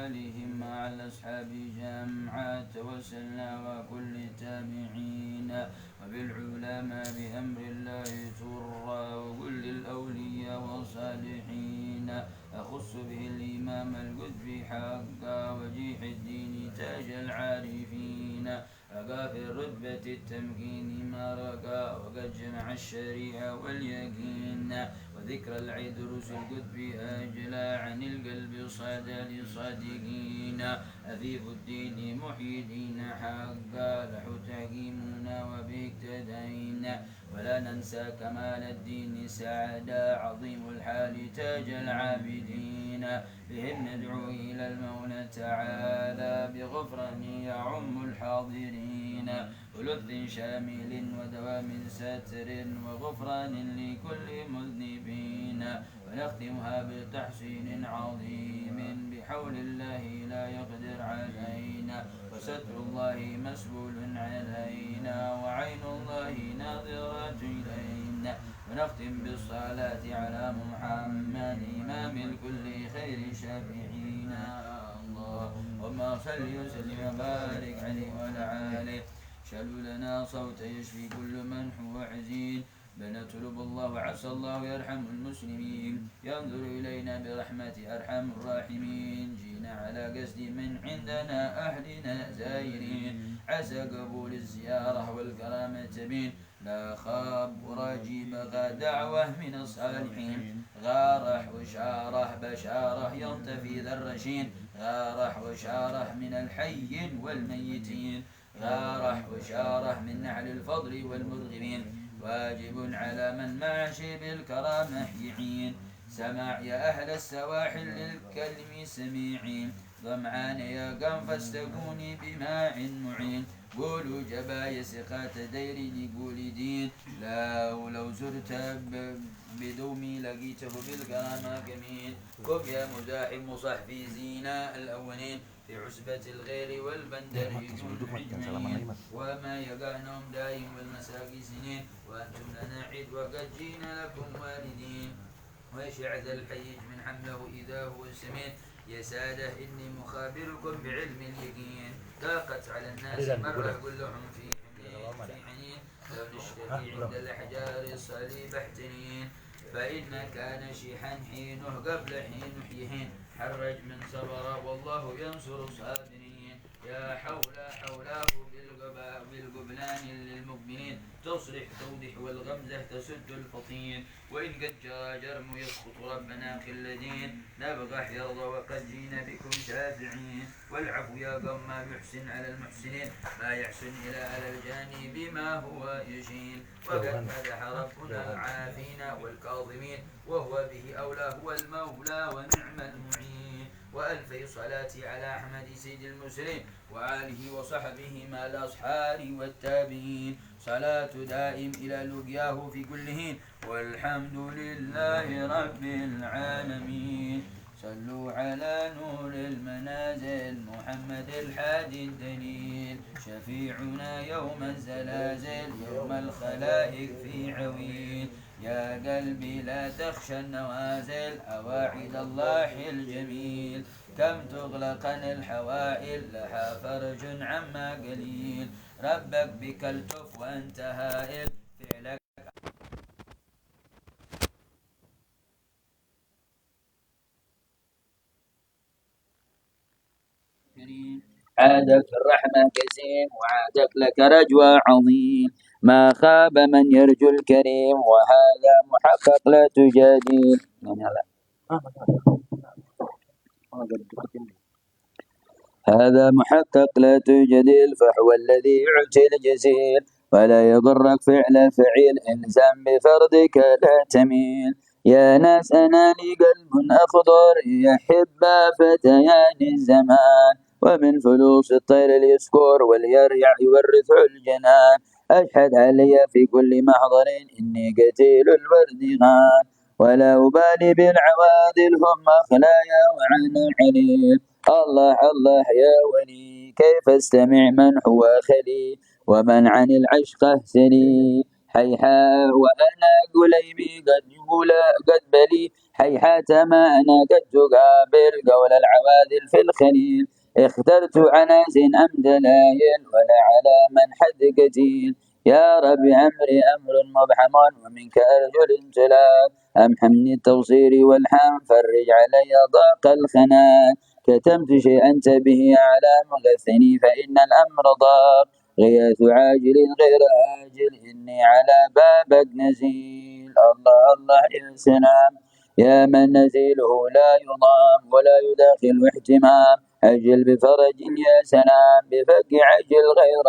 وآلهم مع الأصحاب جمعا توسلنا وكل تابعين وبالعلماء بأمر الله ترا وكل الأولياء والصالحين أخص به الإمام القطبي حقا وجيح الدين تاج العارفين رقى في رتبة التمكين ما رقى وقد جمع الشريعة واليقين وذكر العيدروس القطبي أجلى عن القلب صاد لصادقين أثيف الدين محيي الدين حقا له تحكيمنا وبه اقتدينا ولا ننسى كمال الدين سعدا عظيم الحال تاج العابدين بهم ندعو إلى المولى تعالى بغفران يعم الحاضرين ولذ شامل ودوام ستر وغفران لكل مذنبين ونختمها بتحسين عظيم بحول الله لا يقدر علينا وستر الله مسؤول علينا وعين الله ناظرة إلينا ونختم بالصلاة على محمد إمام الكل خير شافعين اللهم صل وسلم وبارك عليه وعلى آله شلوا لنا صوت يشفي كل من هو حزين بل نطلب الله عسى الله يرحم المسلمين ينظر إلينا برحمة أرحم الراحمين جينا على قصد من عندنا أهلنا زائرين عسى قبول الزيارة والكرامة بين لا خاب وراجي بغى دعوة من الصالحين غارح وشارح بشارح ينتفي ذا الرشين غارح وشارح من الحي والميتين غارح وشارح من نعل الفضل والمرغبين واجب على من معشي بالكرامة يحين سمع يا أهل السواحل للكلم سميعين ظمعان يا قم فاستكوني بماء معين قولوا جبايا سقات دير لقول دين لو زرت بدومي لقيته بالكرامة جميل كب يا مزاحم صحفي زينا الأولين في عسبة الغير والبندر مجمعين وما يقعنهم دايم والمساقي سنين وأنتم لنا عيد وقد جينا لكم والدين ويشعث الحيج من حمله إذا هو سمين يا سادة إني مخابركم بعلم اليقين ضاقت على الناس مرة كلهم في حنين لو نشتكي عند الأحجار الصليب احتنين فإن كان شيحا حينه قبل حين حيهين حرج من صبر والله ينصر الصابرين يا حولاه بالقبلان للمؤمنين تصرح توضح والغمزة تسد الفطين وإن قد جرى جرم يسقط ربنا خلدين نبغح يرضى وقد جينا بكم شافعين والعفو يا قوم ما يحسن على المحسنين ما يحسن إلى على الجاني بما هو يشين وقد مدح ربنا العافين والكاظمين وهو به أولى هو المولى ونعم المعين وألفي صلاتي على أحمد سيد المرسلين وآله وصحبه مع الأصحاب والتابعين صلاة دائم إلى لقياه في كل حين والحمد لله رب العالمين صلوا على نور المنازل محمد الحادي الدليل شفيعنا يوم الزلازل يوم الخلائق في عويل يا قلبي لا تخشى النوازل أواعد الله الجميل كم تغلق الحوائل لها فرج عما قليل ربك بك التف وأنت هائل فعلك عادك الرحمة كزيم وعادك لك رجوى عظيم ما خاب من يرجو الكريم وهذا محقق لا تجادل هذا محقق لا تجادل فهو الذي يعطي الجزيل ولا يضرك فعل فعيل إلزام بفرضك لا تميل يا ناس أنا لي قلب أخضر يحب فتيان الزمان ومن فلوس الطير اليسكر واليريع يورث الجنان أشهد علي في كل محضر إني قتيل الورد غان ولا أبالي بالعوادل هم خلايا وعن عليل الله الله يا ولي كيف استمع من هو خلي ومن عن العشق سلي وأنا قليبي قد بلي حيحات ما أنا قد تقابل قول العواذل في الخليل اخترت عناس أم دلايل ولا على من حد قتيل يا رب أمري أمر مبحم ومنك أرجو الامتلاك أمحمني التوصير والحام فرج علي ضاق الخناق كتمت شيئا به على مغثني فإن الأمر ضاق غياث عاجل غير آجل إني على بابك نزيل الله الله يا سلام يا من نزيله لا يضام ولا يداخل احتمام أجل بفرج يا سلام بفك عجل غير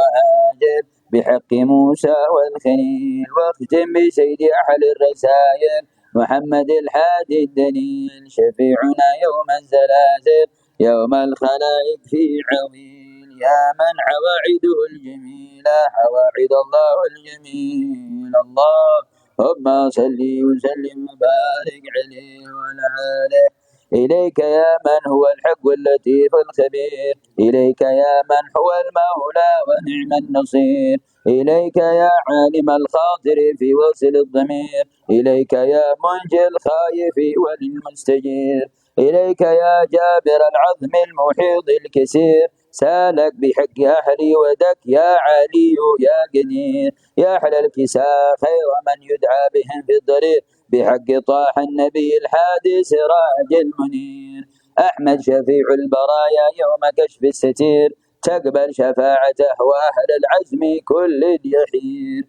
آجل بحق موسى والخليل واختم بسيد أحد الرسائل محمد الحادي الدليل شفيعنا يوم الزلازل يوم الخلائق في عويل يا من عواعده الجميلة عواعد الله الجميل اللهم صل وسلم وبارك عليه وعلى آله إليك يا من هو الحق اللطيف الخبير إليك يا من هو المولى ونعم النصير إليك يا عالم الخاطر في وصل الضمير إليك يا منجي الخائف والمستجير إليك يا جابر العظم المحيط الكثير سالك بحق أهلي ودك يا علي يا قدير يا أحلى الكساء خير من يدعى بهم في الضرير بحق طه النبي الحادي سراج المنير أحمد شفيع البرايا يوم كشف الستير تقبل شفاعته وأهل العزم كل يحير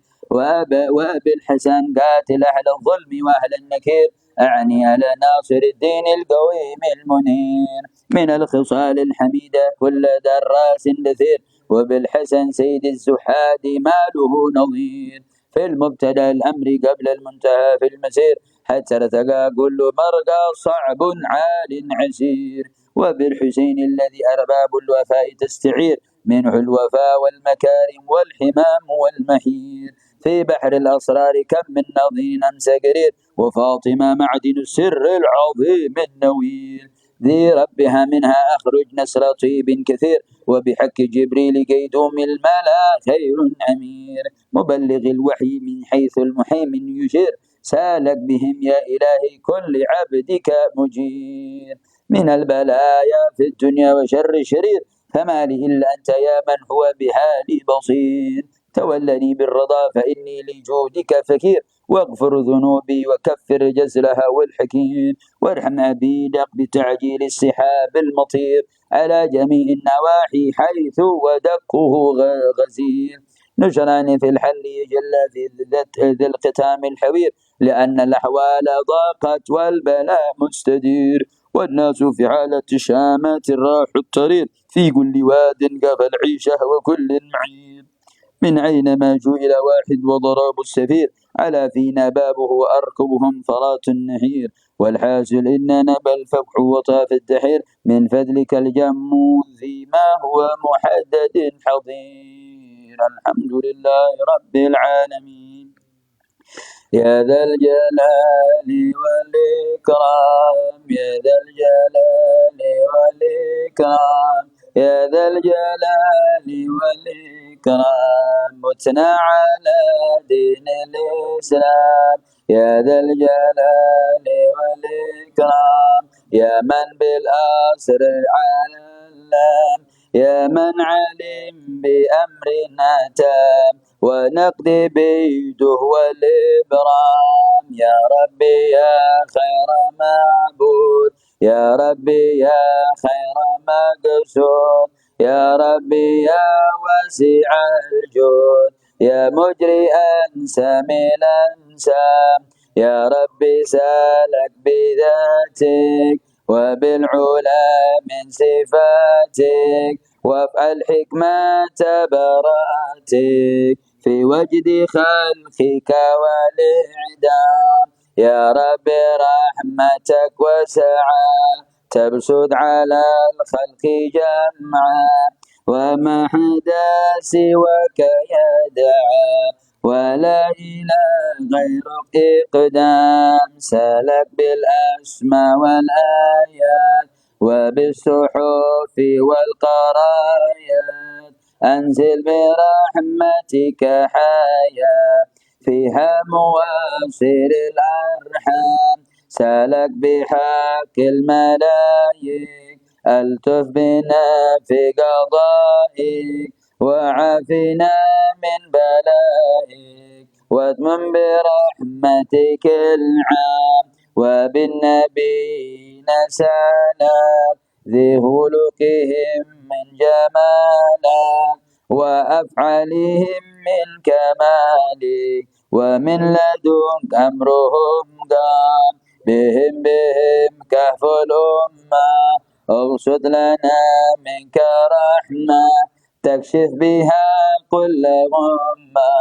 وأبي الحسن قاتل أهل الظلم وأهل النكير أعني على ناصر الدين القويم المنير من الخصال الحميدة كل دراس دثير وبالحسن سيد الزحاد ما له نظير في المبتدا الأمر قبل المنتهى في المسير حتى ارتقى كل مرقى صعب عال عسير وبالحسين الذي أرباب الوفاء تستعير منه الوفاء والمكارم والحمام والمحير في بحر الأسرار كم من نظين سقرير وفاطمة معدن السر العظيم النوير ذي ربها منها أخرج نسر طيب كثير وبحق جبريل قيدوم الملا خير أمير مبلغ الوحي من حيث المحيمن يشير سالك بهم يا إلهي كل عبدك مجير من البلايا في الدنيا وشر الشرير فما لي إلا أنت يا من هو بحالي بصير تولني بالرضا فإني لجودك فكير واغفر ذنوبي وكفر جزلها والحكيم وارحم أبي دق بتعجيل السحاب المطير على جميع النواحي حيث ودقه غزير نشران في الحل جل في ذي الختام الحوير لأن الأحوال ضاقت والبلاء مستدير والناس في حالة شامات راح الطريق في كل واد قف العيشة وكل معير من أينما جئل واحد وضراب السفير على فينا بابه أركبهم فرات النهير والحاصل إننا بل فبح وطاف الدحير من فضلك الجموذ ما هو محدد حضير الحمد لله رب العالمين يا ذا الجلال والإكرام يا ذا الجلال والإكرام يا ذا الجلال والإكرام متنا على دين الإسلام يا ذا الجلال والإكرام يا من بالأسر علام يا من علم بأمرنا تام ونقضي بيده والإبرام يا ربي يا خير معبود يا ربي يا خير مقصود يا ربي يا واسع الجود يا مجرئا سميل انسام يا ربي سالك بذاتك وبالعلا من صفاتك وافعل حكمة براءتك في وجد خلقك والإعدام يا رب رحمتك وسعة تبسط على الخلق جمعا وما حدا سواك يدعى ولا إله غيرك إقدام سلك بالأسماء والآيات وبالصحف والقرايات أنزل برحمتك حياة فيها مواسير الأرحام، سلك بحق الملايك، ألتف بنا في قضائك، وعافنا من بلائك، واتمم برحمتك العام، وبالنبيين سلام، ذي هلكهم من جمالك، وأفعالهم من كمالك، ومن لدنك أمرهم قام، بهم كهف الأمة، ارصد لنا منك رحمة، تكشف بها كل غمة،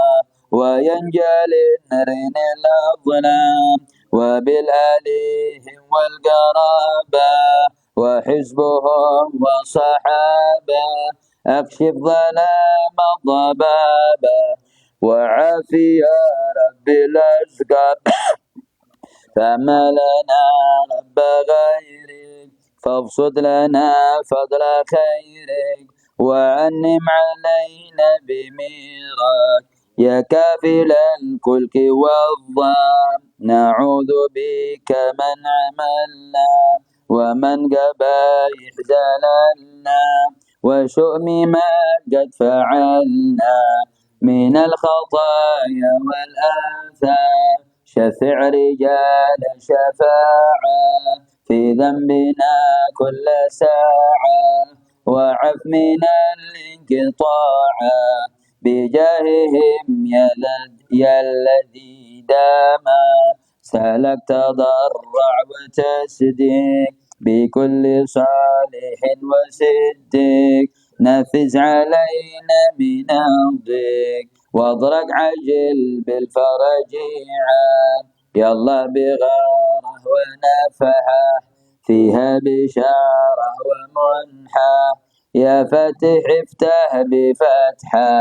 وينجلي النرين الأظلام، وبالآلهم والقرابة، وحزبهم وصحابه، اكشف ظلام الضبابة، وعافي يا رب الأسقام، فما لنا رب غيرك، فابسط لنا فضل خيرك، وأنم علينا بميراك، يا كافل الكلك والظام، نعوذ بك من عملنا، ومن قبائح زللنا، وشؤم ما قد فعلنا من الخطايا والآثام، شفع رجال شفاعة في ذنبنا كل ساعة، وعف من الانقطاع بجاههم يا الذي داما، سألك تضرع وتصديق بكل صالح وصديق، نفذ علينا من الضيق، واضرق عجل بالفرج عام، يلا بغاره ونفحه فيها بشارة ومنحة، يا فاتح افتح بفتحه،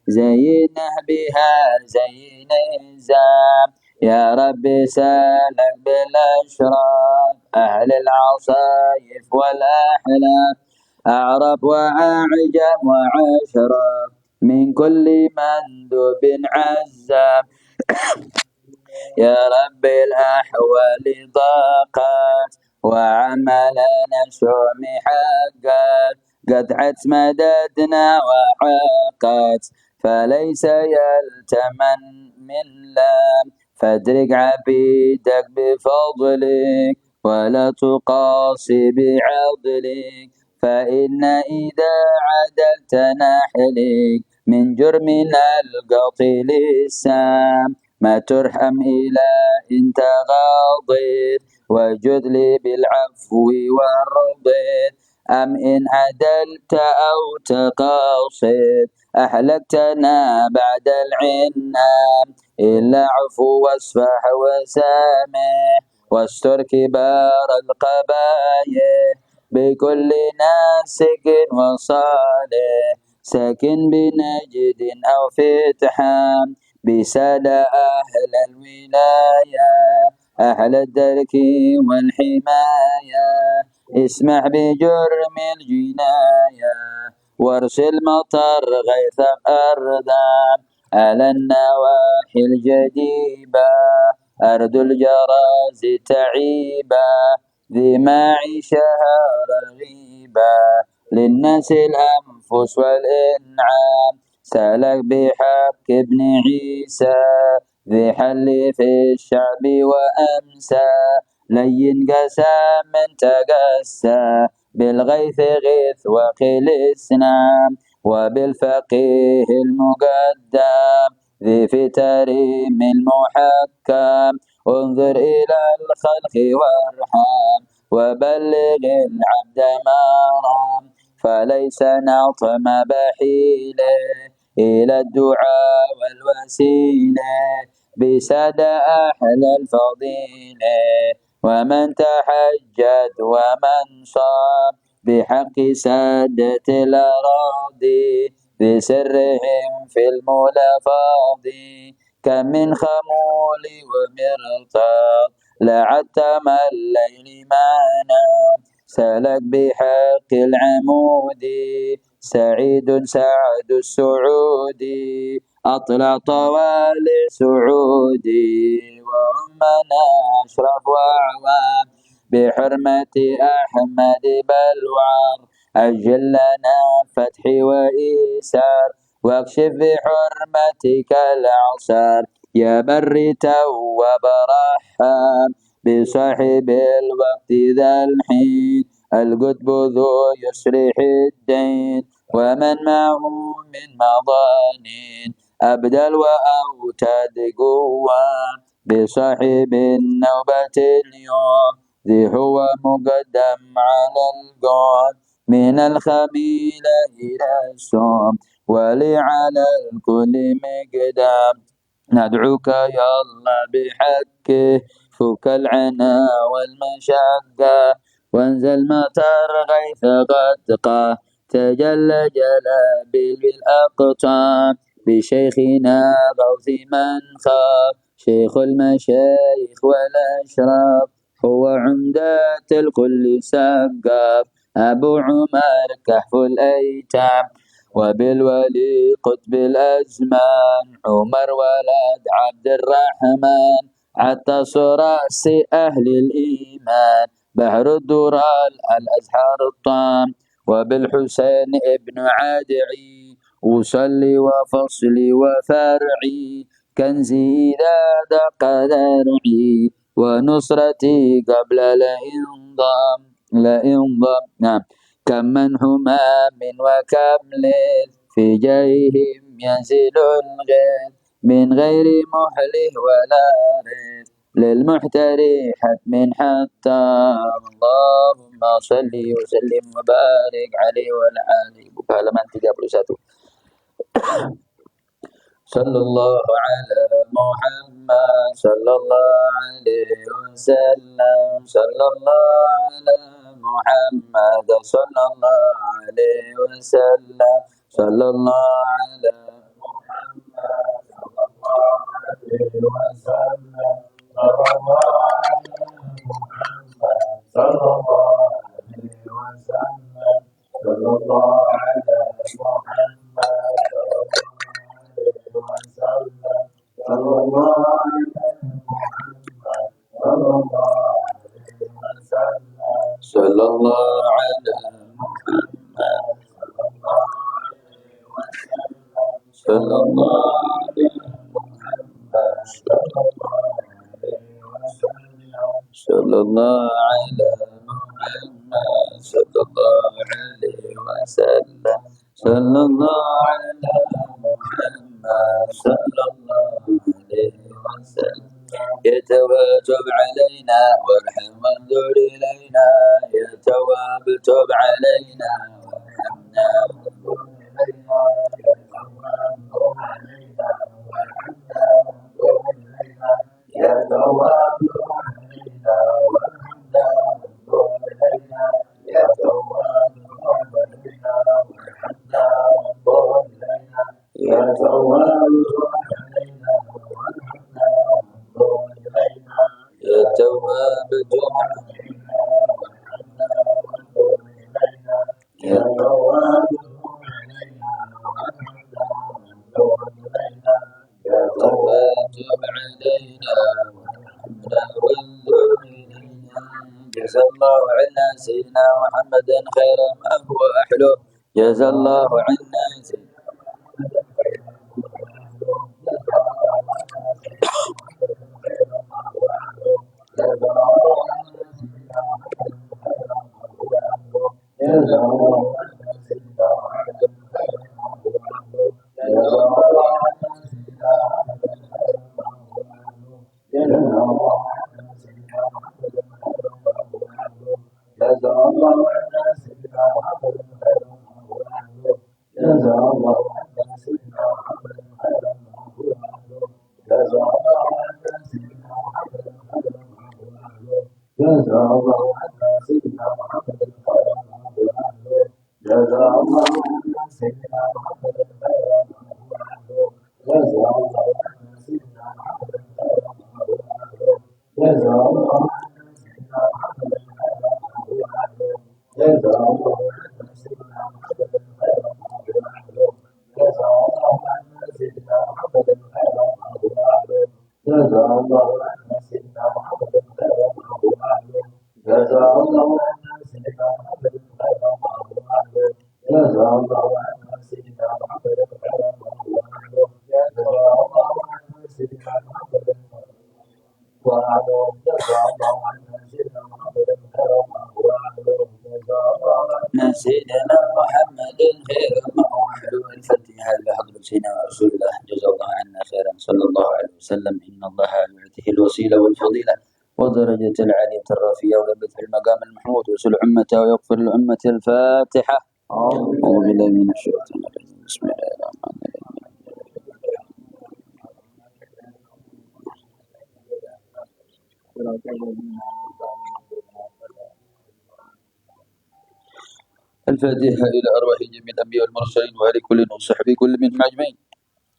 زينه بها زين الزام، يا رب سالك بالأشراف، أهل العصايف والأحلام، أعرب وأعجم وعشرة من كل مندوب عزام، يا رب الأحوال ضاقت، وعملنا شوم حقت، قد عت مددنا وعاقت، فليس يلتمن من لام، فادرك عبيدك بفضلك، ولا تقاصي بعضلك، فإن إذا عدلت نحلك من جرمنا القتيل السام، ما ترحم إلى إن تغاضيت، وجد لي بالعفو والرضيت، أم إن عدلت أو تقاصد، أهلكتنا بعد العنام، إلا عفو واصفح وسامح، واستر كبار القبايح، بكل ناسك وصالح، ساكن بنجد أو فتحام، بسادة أهل الولاية، أهل الدرك والحماية، اسمح بجرم الجناية، وارسل مطر غيث أرضا، على النواحي الجديبة، أرض الجراز تعيبة، ذي معيشها رغيبة، للناس الأنفس والإنعام، سلك بحق ابن عيسى، ذي حل في الشعب وأمسى، لين قسى من تقسى، بالغيث غيث وقل اسنام، وبالفقيه المقدم، ذي في تريم المحكم، انظر إلى الخلق وارحم، وبلغ العبد ما رام، فليس نطم بحيله إلى الدعاء والوسيلة، بساد أهل الفضيلة، ومن تحجد ومن صام، بحق سادة الأراضي، بسرهم في المولى فاضي، كم من خمول ومرصاد، لعتم الليل ما نام، سلك بحق العمود، سعيد سعد السعودي، أطلع طوال سعودي وعمنا أشرف وأعوام بحرمة أحمد بلوعر أجل لنا فتح وإيسار واكشف بحرمتك الأعصار يا بر تواب رحام بصاحب الوقت ذا الحين القطب ذو يصلح الدين ومن معه من مضانين أبدل وأوتاد قوة بصاحب النوبة اليوم ذي هو مقدم على القوم من الخميلة إلى السوم ولي على الكل مقدام ندعوك يا الله بحقه فك العنا والمشقة وانزل مطر غيث غدقه تجلى جلابيب بالأقطام بشيخنا غوث من خاف شيخ المشايخ والأشراف هو عمدة الكل سقاف أبو عمر كهف الأيتام وبالولي قطب الأزمان عمر ولد عبد الرحمن عطس رأس أهل الإيمان بحر الدرال الأزهار الطام وبالحسين ابن عدعي أصلي وفصلي وفرعي كنزي إذا دق ذرعي ونصرتي قبل لإنضام نعم كم من همام وكم ليل في جيهم ينزل الغيث من غير محله ولا ريث للمحتري حتم حتى اللهم صل وسلم وبارك عليه وعلى آله halaman 31 صلى الله على محمد صلى الله عليه وسلم صلى الله على محمد صلى الله عليه وسلم صلى الله على محمد صلى الله عليه وسلم صلى الله على محمد صلى الله عليه وسلم صلى الله على محمد صلى الله عليه محمد صلى الله عليه وسلم صلى الله على محمد صلى الله عليه محمد صلى الله على محمد صلى الله عليه وسلم صلى الله على محمد صلى الله عليه وسلم يتواب علينا وارحم وانظر إلينا يتواب تب علينا وارحمنا وانظر إلينا يتواب علينا وارحمنا وانظر إلينا يتواب علينا وارحمنا وانظر إلينا يتواب علينا وارحمنا وانظر إلينا يتواب علينا وارحمنا وانظر إلينا يتواب علينا وارحمنا وانظر إلينا يتواب علينا وارحمنا وانظر إلينا يتواب علينا وارحمنا وانظر إلينا جزا الله عنا سيدنا محمد خير ما هو أحلو جزا الله عنا سيدنا الله عنا سيدنا محمد خير ما هو أهله جزا الله عنا سيدنا محمد خير ما هو أهله جزا الله عنا سيدنا محمد خير ما هو أهله جزا الله عنا سيدنا محمد وأهله جزا الله عنا سيدنا محمد خير ما هو أهله جزا الله عنا سيدنا محمد خير ما هو أهله الفاتحة لحضرة سيدنا رسول الله جزا الله عنا خيرا صلى الله عليه وسلم إن الله يعطيه الوسيلة والفضيلة ودرجة العالية الرفيعة ويبث المقام المحمود ويصل أمته ويغفر لأمة الفاتحة. أعوذ بالله من الشيطان الرجيم بسم الله الرحمن الرحيم. الفاتحة إلى أرواح جميع الأنبياء والمرسلين وآل كل وصحبه كل منهم أجمعين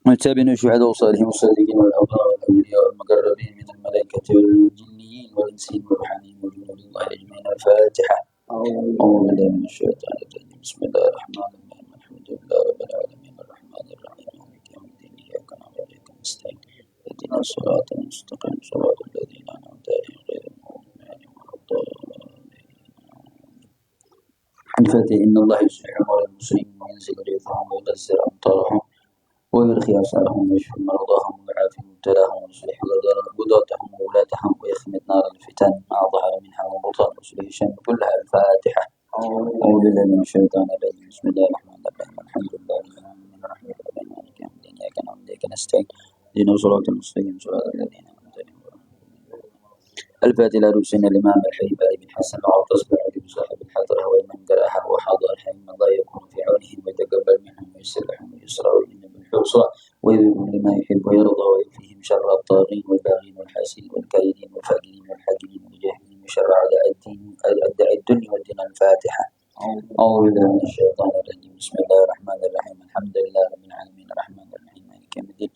والتابعين والشهداء والصالحين والصادقين والأبرار والأولياء والمقربين من الملائكة والجنيين والإنسين والروحانيين وجنود الله أجمعين. الفاتحة. أعوذ بالله من الشيطان الرجيم بسم الله الرحمن الرحيم الحمد لله رب العالمين الرحمن الرحيم مالك يوم الدين إياك نعبد وإياك نستعين اهدنا الصراط المستقيم صراط الذين أنعمت عليهم غير المغضوب عليهم ولا الضالين. الفاتحة. إن الله يصلح أمور المسلمين وينزل غيثهم ويغزر أمطارهم ويرخي أسعارهم ويشفي مرضاهم ويعافي مبتلاهم ويصلح قضاتهم وولاتهم ويخمد نار الفتن ما ظهر منها وبطن ويصلح الشأن كلها. الفاتحة. أعوذ بالله من الشيطان الرجيم بسم الله الرحمن الرحيم الحمد لله رب العالمين الرحمن الرحيم مالك يوم الدين إياك نعبد وإياك نستعين اهدنا الصراط المستقيم صراط الذين أنعمت عليهم. الفاتحة لرسولنا الإمام الحبيب علي بن حسن وعطس علي بصاحب الحضرة ومن قرأها وحضر حين الله يكون في عونهم ويتقبل منهم ويسر لهم ويسرى ويجنب الحصى ويذهب لما يحب ويرضى ويكفيهم شر الطاغين والباغين والحاسدين والكائدين والفاجرين والحاقدين والجاهلين وشر أعداء الدين أعداء الدنيا والدين. الفاتحة. أعوذ بالله من الشيطان الرجيم بسم الله الرحمن الرحيم الحمد لله رب العالمين الرحمن الرحيم مالك يوم الدين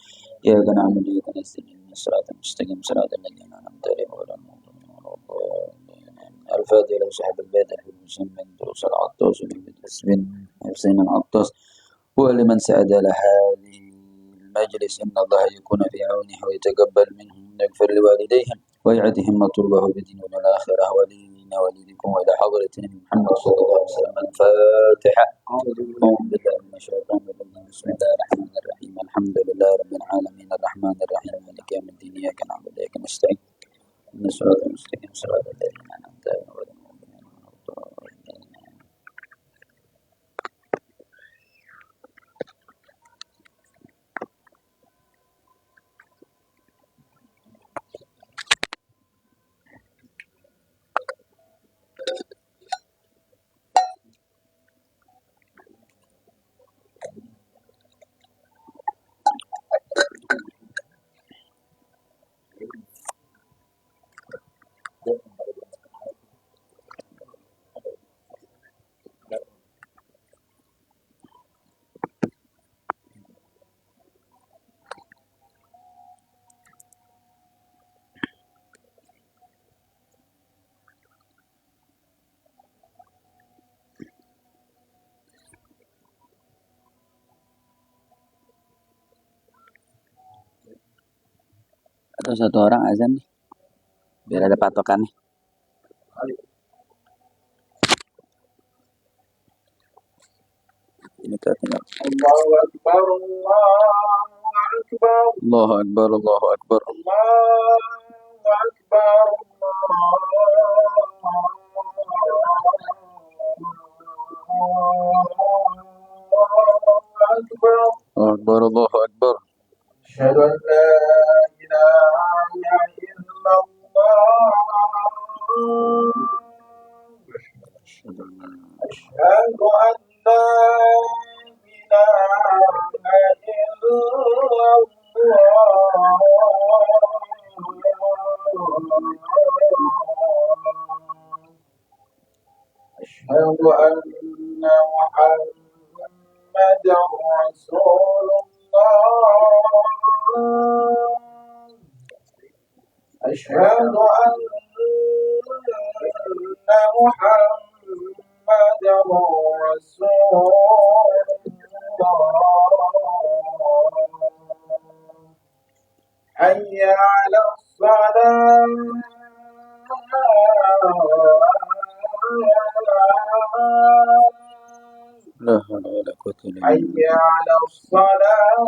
إياك نعبد وإياك نستعين اهدنا الصراط المستقيم صراط الذين أنعمت عليهم غير المغضوب عليهم ولا الضالين. الفاتحة إلى صاحب البيت الحسين بن دروس العطاس بن حسين العطاس ولمن سعد على هذه المجلس إن الله يكون في عونه ويتقبل منهم ويغفر لوالديهم ويعدهم مطلوبه بدين والآخرة ولينا وليكم وإلى حضرة محمد صلى الله عليه وسلم. الفاتحة. أعوذ بالله من الشيطان الرجيم بسم الله الرحمن الرحيم الحمد لله رب العالمين الرحمن الرحيم مالك يوم الدين إياك نعبد وإياك نستعين اهدنا الصراط المستقيم صراط الذين أنعمت عليهم غير المغضوب عليهم ولا الضالين. Atau satu orang azan nih biar ada patokannya. Ini tinggal Allahu Akbar Allahu Akbar Allahu Akbar Allahu Akbar Allahu Akbar Allahu Akbar Allahu Akbar. Asyhadu an la ilaha illallah أشهد أن لا إله إلا الله أشهد أن محمدا رسول الله أشهد أن محمدا رسول الله حي على الصلاة لا حول ولا قوة إلا حي بالله. على الصلاة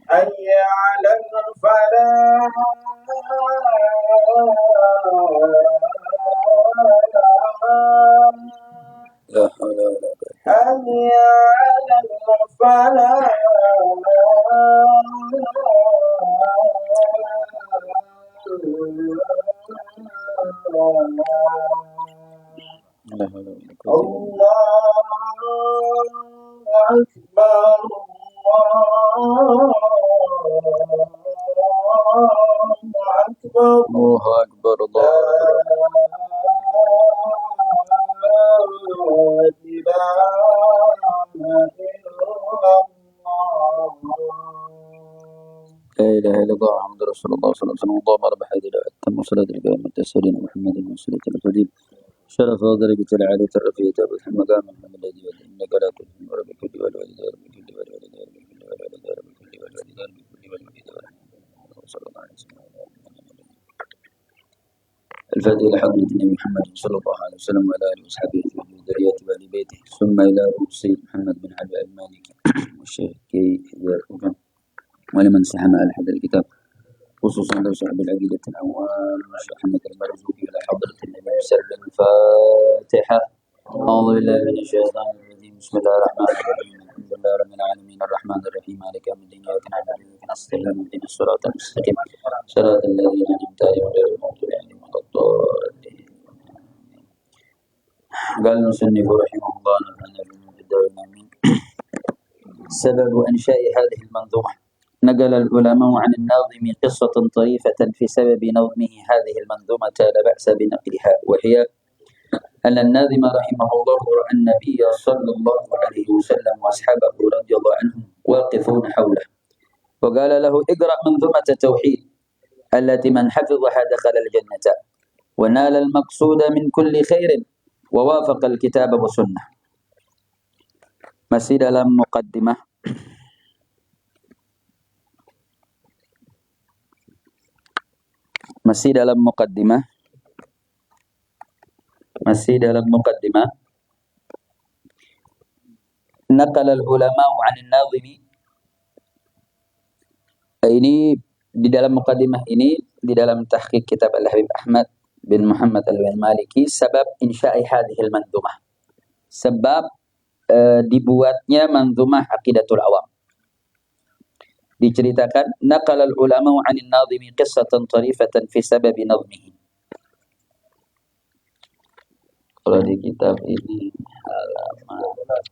حي على الفلاح لا حول ولا قوة. حي على الفلاح لا حول ولا قوة إلا بالله. الله أكبر الله أكبر الله أكبر الله لا أكبر. إله إلا الله لا إله إلا الله محمد رسول الله صلى الله عليه وسلم. اللهم رب هذه الآية تم صلاة القيام التسليم محمد وصلاة الفضيل شرف درجة العالية الرفيعة أبو المقام محمد الذي يد إنك لا تفهم رب كل والوالد رب كل والوالد رب كل والوالد رب كل والوالد رب كل والوالد صلى الله عليه وسلم. الفاتحة إلى حضرة النبي محمد صلى الله عليه وسلم وعلى آله وصحبه وذريته وآل بيته ثم إلى السيد محمد بن علي المالكي والشيخ كي ولمن ساهم على هذا الكتاب خصوصا لو صاحب العقيدة الأول الشيخ محمد المرزوقي إلى حضرة النبي سر الفاتحة. أعوذ بالله من الشيطان الرجيم بسم الله الرحمن الرحيم الحمد لله رب العالمين الرحمن الرحيم مالك يوم الدين إياك نعبد وإياك نستعين اهدنا الصراط المستقيم صراط الذين أنعمت عليهم غير المغضوب عليهم ولا الضالين. قال المصنف رحمه الله نفعنا بما في الدار آمين. سبب إنشاء هذه المنظومة نقل العلماء عن الناظم قصة طريفة في سبب نظمه هذه المنظومة لا بأس بنقلها، وهي أن الناظم رحمه الله رأى النبي صلى الله عليه وسلم وأصحابه رضي الله عنهم واقفون حوله وقال له اقرأ منظومة التوحيد التي من حفظها دخل الجنة ونال المقصود من كل خير ووافق الكتاب والسنة. Masih dalam muqaddimah masih dalam muqaddimah naqala al-ulama 'an an-nazimi. Ini di dalam muqaddimah ini di dalam tahqiq kitab Al-Habib Ahmad bin Muhammad Al-Maliki sebab insya'i hadhihi al-manzumah, sebab dibuatnya manzumah Aqidatul Awam. Diceritakan naqala al-ulama 'an an-nazimi qissatan tarifatan fi sabab nazmihi. Kalau di kitab ini halaman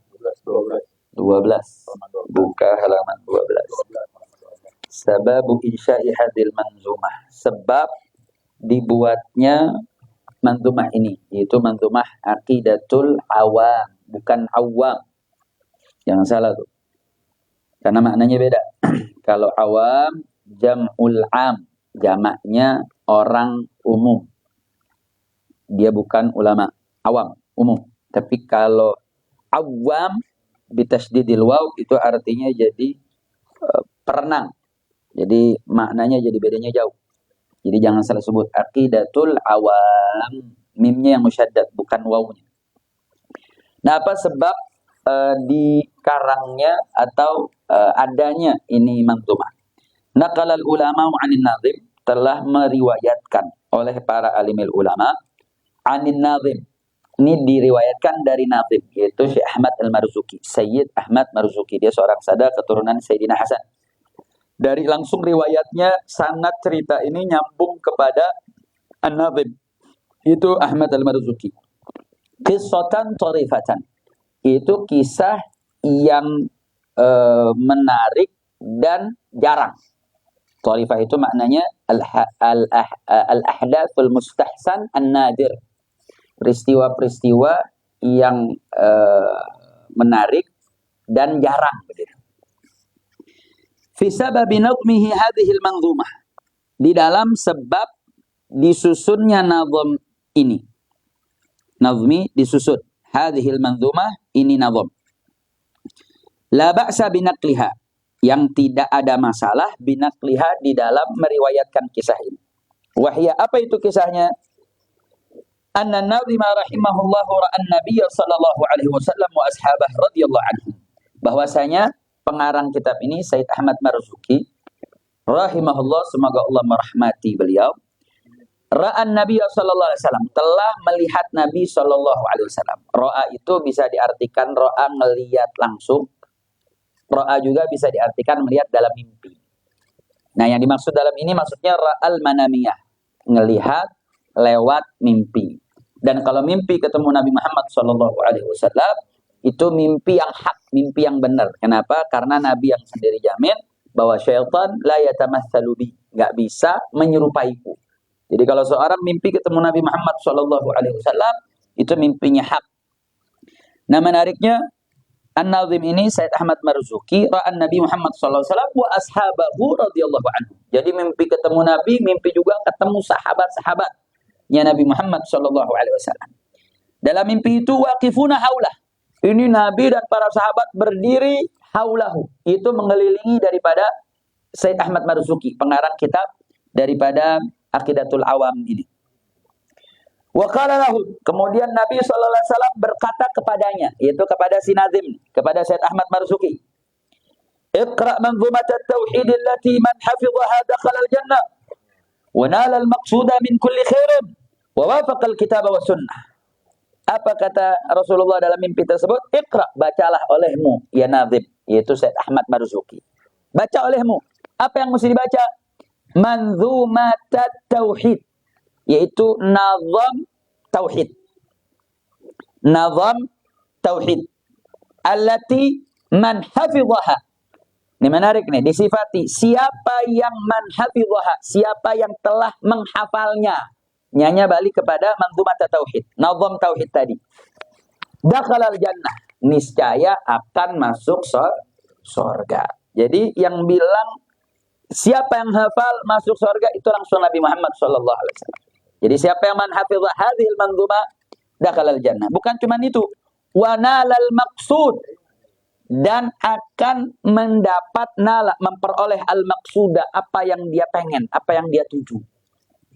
12, buka halaman 12. Sababu insya'i hadhil manzumah, sebab dibuatnya manzumah ini, yaitu manzumah Aqidatul Awam, bukan Awam. Jangan salah tuh. Karena maknanya beda. Kalau awam jam'ul am, jamaknya orang umum. Dia bukan ulama, awam, umum. Tapi kalau awam bitasdidil waw itu artinya jadi perenang. Jadi maknanya jadi bedanya jauh. Jadi jangan salah sebut Aqidatul Awam, mimnya yang musyaddad bukan wawnya. Nah, apa sebab dikarangnya atau adanya ini manzumah? Naqalal ulama 'anin nazim, telah meriwayatkan oleh para alimil ulama 'anin nazim. Ini diriwayatkan dari nazim, yaitu Syekh Ahmad Al-Marzuki, Sayyid Ahmad Marzuki. Dia seorang sada keturunan Sayyidina Hasan. Dari langsung riwayatnya sanad cerita ini nyambung kepada An-Nazim, itu Ahmad Al-Marzuki. Qissatan tarifatan, itu kisah yang menarik dan jarang. Tarifah itu maknanya al-ahdathul mustahsan an-nadir, peristiwa-peristiwa yang menarik dan jarang begitu. Fi sababi nazmihi hadhil manzumah, di dalam sebab disusunnya nazam ini. Nazmi disusun, hadhil manzumah ini nazam. La ba'sa binaqliha, yang tidak ada masalah binaqliha di dalam meriwayatkan kisah ini. Wahya, apa itu kisahnya? Anna nadhima rahimahullahu ra'an nabiyya sallallahu alaihi wasallam wa ashabah radhiyallahu anhu. Bahwasanya pengarang kitab ini Said Ahmad Marzuki rahimahullah, semoga Allah merahmati beliau. Ra'an nabiyya sallallahu alaihi wasallam, telah melihat Nabi sallallahu alaihi wasallam. Ra'a itu bisa diartikan ra'a melihat langsung. Ra'a juga bisa diartikan melihat dalam mimpi. Nah, yang dimaksud dalam ini maksudnya ra'al manamiyah, ngelihat lewat mimpi. Dan kalau mimpi ketemu Nabi Muhammad SAW, itu mimpi yang hak, mimpi yang benar. Kenapa? Karena Nabi yang sendiri jamin bahwa syaitan la yatamatsalu bi, nggak bisa menyerupaiku. Jadi kalau seorang mimpi ketemu Nabi Muhammad SAW, itu mimpinya hak. Nah, menariknya, An-Nazim ini Said Ahmad Marzuki ra'an Nabi Muhammad SAW wa ashabahu radhiyallahu anhu. Jadi mimpi ketemu Nabi, mimpi juga ketemu sahabat-sahabatnya Nabi Muhammad SAW. Dalam mimpi itu waqifuna haulah. Ini Nabi dan para sahabat berdiri haulahu. Itu mengelilingi daripada Said Ahmad Marzuki, pengarang kitab daripada Aqidatul Awam ini. Wa qala lahu, kemudian Nabi SAW berkata kepadanya, yaitu kepada si Nazim, kepada Said Ahmad Marzuki. Iqra manzumat at-tauhid allati man hafidhaha dakhala al-jannah wa nala al-maqsuda min kulli khairin wa wafaqa al-kitab wa sunnah. Apa kata Rasulullah dalam mimpi tersebut? Iqra, bacalah olehmu ya Nazim, yaitu Said Ahmad Marzuki. Baca olehmu. Apa yang mesti dibaca? Manzumat at-tauhid, yaitu nazam tauhid. Nazam tauhid allati man hafidhaha. Ini menarik nih, disifati siapa yang man hafidhaha, siapa yang telah menghafalnya. Nyanya balik kepada manzumat tauhid, nazam tauhid tadi. Dakhalal jannah, niscaya akan masuk surga. Jadi yang bilang siapa yang hafal masuk surga itu langsung Nabi Muhammad sallallahu alaihi wasallam. Jadi siapa yang man hafidha hadhil manzumah dakhalal jannah. Bukan cuma itu, wa nalal maqsud, dan akan mendapat nala, memperoleh al-maqsuda, apa yang dia pengen, apa yang dia tuju.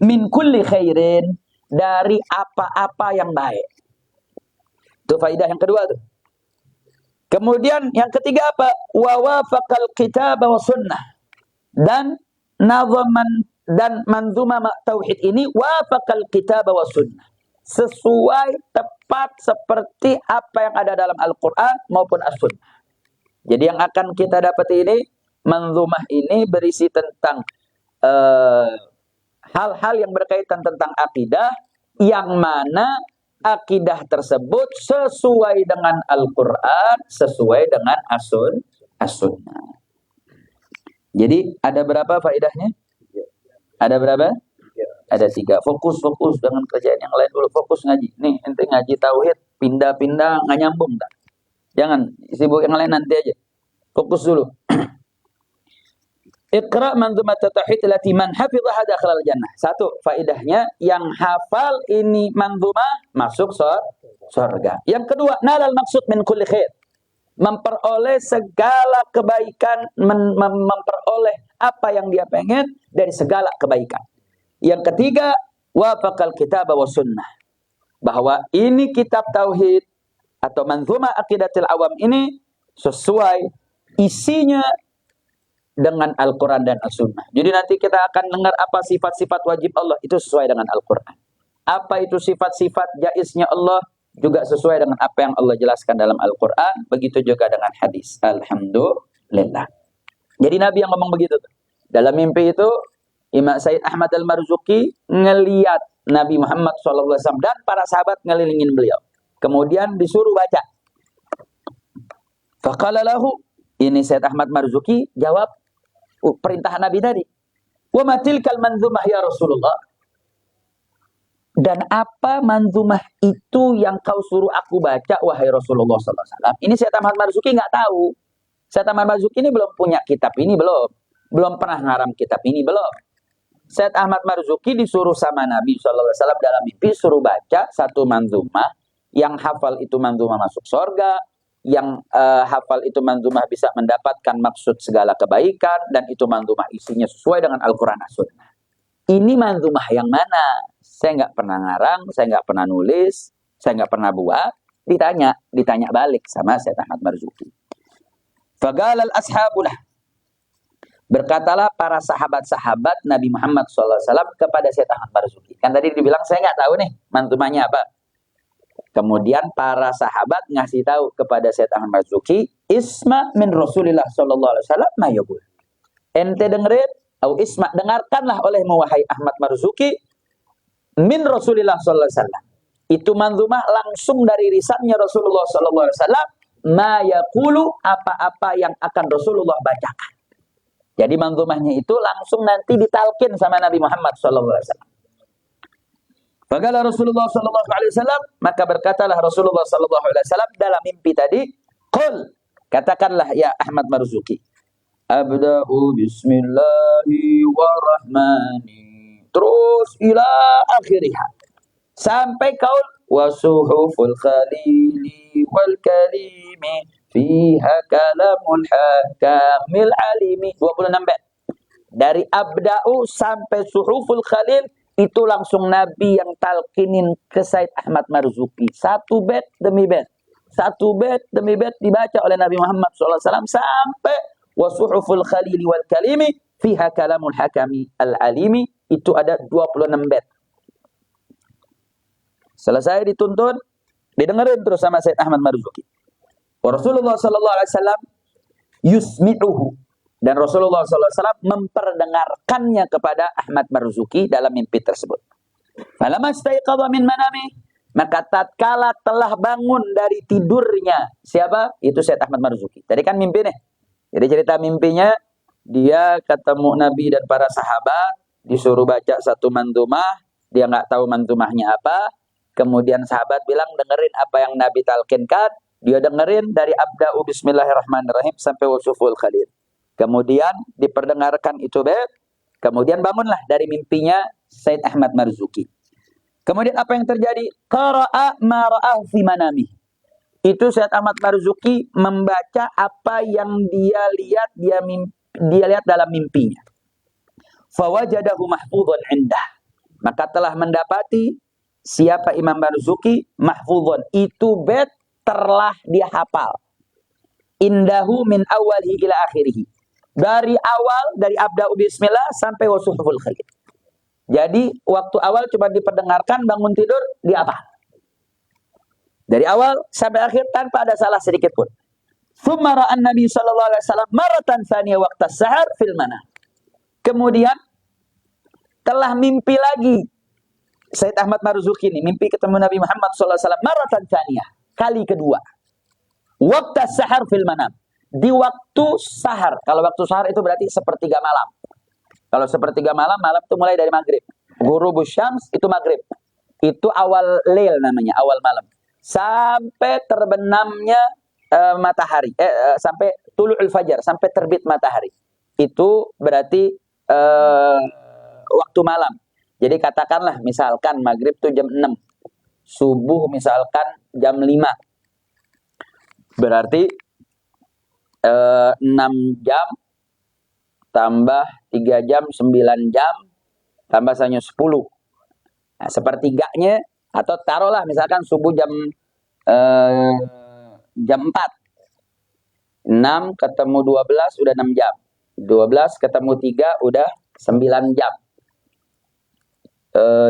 Min kulli khairin, dari apa-apa yang baik. Itu faidah yang kedua tuh. Kemudian yang ketiga apa? Wa wafaqal kitab wa sunnah. Dan nazaman dan manzumah tauhid ini wafaqal kitab wa sunnah. Sesuai tepat seperti apa yang ada dalam Al-Qur'an maupun As-Sunnah. Jadi yang akan kita dapat ini, manzumah ini berisi tentang hal-hal yang berkaitan tentang akidah, yang mana akidah tersebut sesuai dengan Al-Quran, sesuai dengan As-Sunnah. Jadi ada berapa faedahnya? Ada berapa? Ada 3. Fokus dengan kerjaan yang lain dulu. Fokus ngaji. Nih, ente ngaji tauhid, pindah-pindah nggak nyambung tak? Jangan sibuk yang lain nanti aja. Fokus dulu. Iqra manzumat tauhid allati man hafidhaha dakhalal jannah. 1, faedahnya yang hafal ini manzumah masuk surga. Yang kedua, nalal maksud min kulli khair. Memperoleh segala kebaikan, memperoleh apa yang dia pengen dari segala kebaikan. Yang ketiga, wafaqal kitab wa sunnah. Bahwa ini kitab tauhid atau manzumah aqidatul awam ini sesuai isinya dengan Al-Quran dan As-Sunnah. Jadi nanti kita akan dengar apa sifat-sifat wajib Allah, itu sesuai dengan Al-Quran. Apa itu sifat-sifat jaiznya Allah, juga sesuai dengan apa yang Allah jelaskan dalam Al-Quran. Begitu juga dengan hadis. Alhamdulillah. Jadi Nabi yang ngomong begitu. Dalam mimpi itu, Imam Said Ahmad Al-Marzuki ngeliat Nabi Muhammad SAW dan para sahabat ngelilingin beliau. Kemudian disuruh baca. Faqala lahu, ini Said Ahmad Marzuki jawab perintah Nabi tadi. Wa matilkal manzumah ya Rasulullah. Dan apa manzumah itu yang kau suruh aku baca, wahai Rasulullah SAW? Ini Said Ahmad Marzuki nggak tahu. Said Ahmad Marzuki ini belum punya kitab ini, belum pernah ngaram kitab ini, belum. Said Ahmad Marzuki disuruh sama Nabi SAW dalam mimpi, suruh baca satu manzumah, yang hafal itu manzumah masuk surga, yang hafal itu manzumah bisa mendapatkan maksud segala kebaikan, dan itu manzumah isinya sesuai dengan Al-Quran dan Sunnah. Ini manzumah yang mana? Saya nggak pernah ngarang, saya nggak pernah nulis, saya nggak pernah buat. Ditanya balik sama Syekh Ahmad Marzuki. Fagalal ashabulah, berkatalah para sahabat-sahabat Nabi Muhammad SAW kepada Syekh Ahmad Marzuki. Kan tadi dibilang saya nggak tahu nih manzumahnya apa. Kemudian para sahabat ngasih tahu kepada Syekh Ahmad Marzuki, isma min Rasulillah sallallahu alaihi wasallam ma yaqul. Ente dengerin, atau isma, dengarkanlah olehmu wahai Ahmad Marzuki, min Rasulillah sallallahu alaihi wasallam. Itu manzumah langsung dari lisannya Rasulullah sallallahu alaihi wasallam, ma yaqulu, apa-apa yang akan Rasulullah bacakan. Jadi manzumahnya itu langsung nanti ditalkin sama Nabi Muhammad sallallahu alaihi wasallam. Faqala Rasulullah sallallahu alaihi wasallam, maka berkatalah Rasulullah sallallahu alaihi wasallam dalam mimpi tadi, qul, katakanlah ya Ahmad Marzuki, abda'u bismillahirrahmanirrahim, terus ila akhirih, sampai kaul wasuhuful khalili wal kalimi fiha kalamul hakamil alimi, 26 bait. Dari abda'u sampai suhuful khalil itu langsung Nabi yang talqinin ke Said Ahmad Marzuki. Satu bait demi bait. Satu bait demi bait dibaca oleh Nabi Muhammad SAW sampai wasuhuful khalili wal kalimi fiha kalamul hakami al-alimi. Itu ada 26 bait. Selesai dituntun, didengerin terus sama Said Ahmad Marzuki. Rasulullah SAW yusmi'uhu. Dan Rasulullah SAW memperdengarkannya kepada Ahmad Marzuki dalam mimpi tersebut. Falamma istaiqadha min manami, maka tatkala telah bangun dari tidurnya. Siapa? Itu Syekh Ahmad Marzuki. Tadi kan mimpi nih. Jadi cerita mimpinya, dia ketemu Nabi dan para sahabat, disuruh baca satu manzumah, dia nggak tahu manzumahnya apa. Kemudian sahabat bilang, dengerin apa yang Nabi talkinkan. Dia dengerin dari abda'u bismillahirrahmanirrahim sampai wasuful khalil. Kemudian diperdengarkan itu bait. Kemudian bangunlah dari mimpinya Said Ahmad Marzuki. Kemudian apa yang terjadi? Qara'a ma ra'ah fi manami. Itu Said Ahmad Marzuki membaca apa yang dia lihat dalam mimpinya. Fawajadahu mahfudhan indah. Maka telah mendapati siapa Imam Marzuki mahfudhan. Itu bait telah dia hafal. Indahu min awalihi ila akhirih. Dari awal, dari abda'u bismillah sampai wasuhuful khalil. Jadi waktu awal cuma diperdengarkan, bangun tidur dihafal. Dari awal sampai akhir tanpa ada salah sedikit pun. Tsumma ra'an Nabi sallallahu alaihi wasallam maratan tsaniyah waqta sahar fil manam. Kemudian telah mimpi lagi Said Ahmad Marzuki ini, mimpi ketemu Nabi Muhammad sallallahu alaihi wasallam maratan tsaniyah, kali kedua. Waqta sahar fil manam. Di waktu sahar. Kalau waktu sahar itu berarti sepertiga malam. Kalau sepertiga malam, malam itu mulai dari maghrib. Ghurubus syams itu maghrib. Itu awal lail namanya, awal malam. Sampai terbenamnya matahari. Sampai tulu'ul fajar, sampai terbit matahari. Itu berarti waktu malam. Jadi katakanlah misalkan maghrib itu jam 6. Subuh misalkan jam 5. Berarti 6 jam tambah 3 jam 9 jam tambah hanya 10. Nah, sepertiganya, atau taruhlah misalkan subuh jam 4. 6 ketemu 12 udah 6 jam. 12 ketemu 3 udah 9 jam.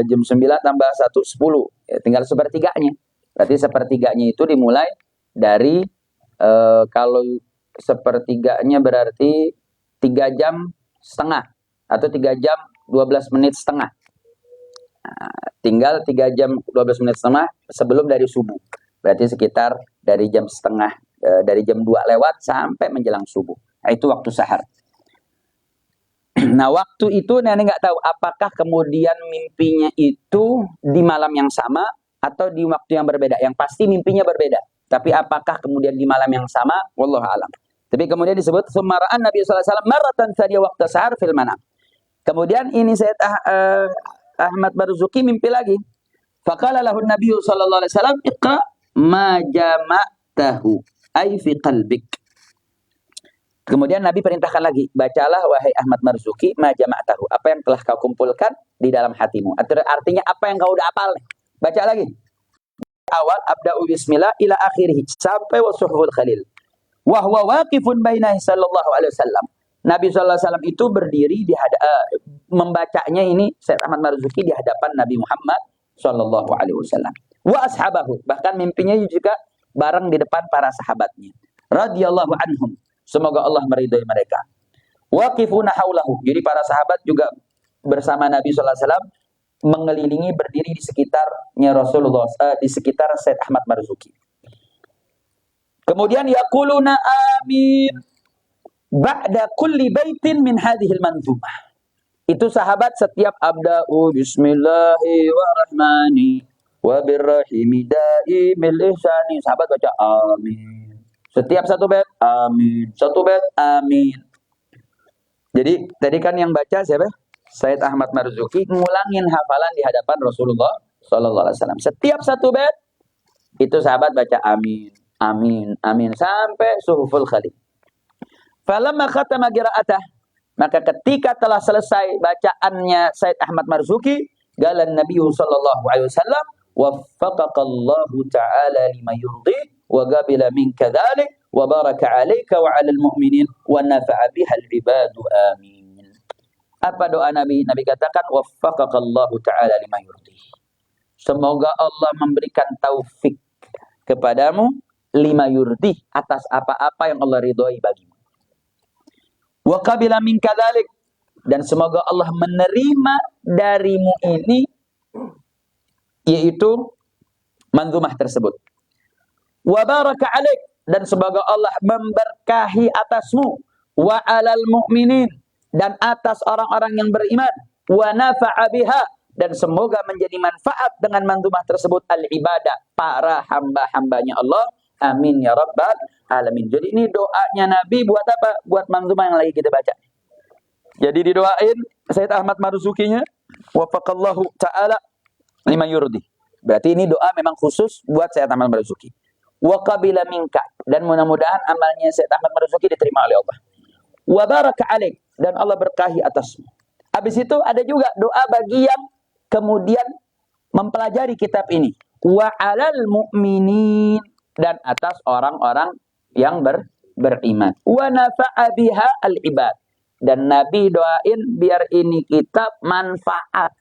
Jam 9 tambah 1 10. Ya, tinggal sepertiganya. Berarti sepertiganya itu dimulai dari kalau sepertiganya berarti 3 jam setengah atau 3 jam 12 menit setengah. Nah, tinggal 3 jam 12 menit setengah sebelum dari subuh. Berarti sekitar dari jam setengah, dari jam 2 lewat sampai menjelang subuh. Nah, itu waktu sahar. Nah, waktu itu nenek nggak tahu apakah kemudian mimpinya itu di malam yang sama atau di waktu yang berbeda. Yang pasti mimpinya berbeda. Tapi apakah kemudian di malam yang sama? Wallahu a'lam. Tapi kemudian disebut sumara'an Nabi sallallahu alaihi wasallam maratan tsaniyah waqta sahar fil manam. Kemudian ini Said Ahmad Marzuki mimpi lagi. Faqala lahu Nabi sallallahu alaihi wasallam iqra ma jama'tahu. ay fi qalbik. Kemudian Nabi perintahkan lagi, bacalah wahai Ahmad Marzuki ma jama'tahu, apa yang telah kau kumpulkan di dalam hatimu. Artinya apa yang kau udah hafal. Baca lagi. Awal abda'u bismillah ila akhirih sampai wasuhul khalil. Wa huwa waqifun baina sallallahu alaihi wasallam. Nabi sallallahu alaihi wasallam itu berdiri di membacanya ini Said Ahmad Marzuki di hadapan Nabi Muhammad sallallahu alaihi wasallam. Wa ashabahu, bahkan mimpinya juga bareng di depan para sahabatnya. Radhiyallahu anhum. Semoga Allah meridai mereka. Waqifuna haulahu. Jadi para sahabat juga bersama Nabi sallallahu alaihi wasallam mengelilingi berdiri di sekitarnya Rasulullah, di sekitar Said Ahmad Marzuki. Kemudian yaquluna amin ba'da kulli baitin min hadhil manzumah. Itu sahabat setiap abda'u bismillahirrahmanirrahim wa birrahimi daimil ihsani. Sahabat baca amin. Setiap satu bait amin, satu bait amin. Jadi tadi kan yang baca siapa? Said Ahmad Marzuki ngulangin hafalan di hadapan Rasulullah sallallahu alaihi wasallam. Setiap satu bait itu sahabat baca amin, amin, amin sampai suhuful khalil. Falamma khatama qira'atah, maka ketika telah selesai bacaannya Said Ahmad Marzuki, galan Nabi sallallahu alaihi wasallam, waffaqakallahu ta'ala lima yurdi wa qabila minka dhalik wa baraka 'alaika wa 'alal mu'minin wa nafa'a bihal ibadu amin. Apa doa Nabi? Nabi katakan waffaqakallahu ta'ala lima yurdi. Semoga Allah memberikan taufik kepadamu lima yurdi, atas apa-apa yang Allah ridhoi bagimu. Wa qabila minka dhalik, dan semoga Allah menerima darimu ini, yaitu manzumah tersebut. Wa baraka 'alaik, dan semoga Allah memberkahi atasmu, wa 'alal mu'minin, dan atas orang-orang yang beriman, wa nafa'a biha, dan semoga menjadi manfaat dengan manzumah tersebut al-ibadah, para hamba-hambanya Allah. Amin ya rabbal alamin. Jadi ini doanya Nabi buat apa? Buat manzumah yang lagi kita baca. Jadi didoain Said Ahmad Marzukinya, waffaqallahu ta'ala lima yurdi. Berarti ini doa memang khusus buat Said Ahmad Marzuki. Wa qabila minka, dan mudah-mudahan amalnya Said Ahmad Marzuki diterima oleh Allah. Wa baraka 'alaik, dan Allah berkahi atasmu. Habis itu ada juga doa bagi yang kemudian mempelajari kitab ini. Wa 'alal mu'minin, dan atas orang-orang yang beriman. Wa nafa'a biha al-ibad, dan Nabi doain biar ini kitab manfaat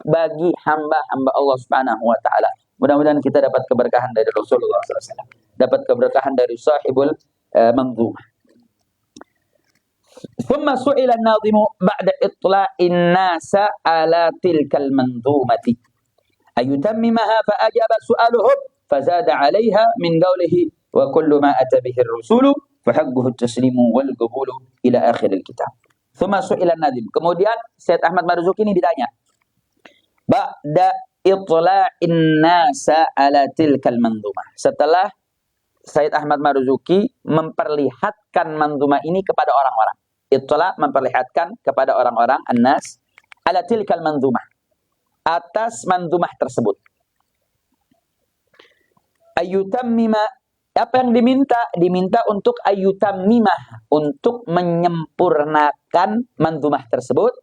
bagi hamba-hamba Allah Subhanahu wa taala. Mudah-mudahan kita dapat keberkahan dari Rasulullah SAW, dapat keberkahan dari sahibul manzumah. Thumma su'ila an-nadhimu ba'da itla'in nasa ala tilkal manzumati ayutammimaha fa ajaba su'aluhum fazada 'alayha min qawlihi wa kullu ma ata bihi ar-rusulu fa haqquhu at-taslimu wal qabulu ila akhir al-kitab. Thumma su'ila an-nadhim, kemudian Said Ahmad Marzuki ini ditanya ba'da itla'in nasa ala tilkal manzumah, setelah Said Ahmad Marzuki memperlihatkan manzumah ini kepada orang-orang. Itla' memperlihatkan kepada orang-orang, an-nas ala tilkal manzumah, atas manzumah tersebut. Ayutammima, apa yang diminta? Diminta untuk ayutammimah, untuk menyempurnakan manzumah tersebut.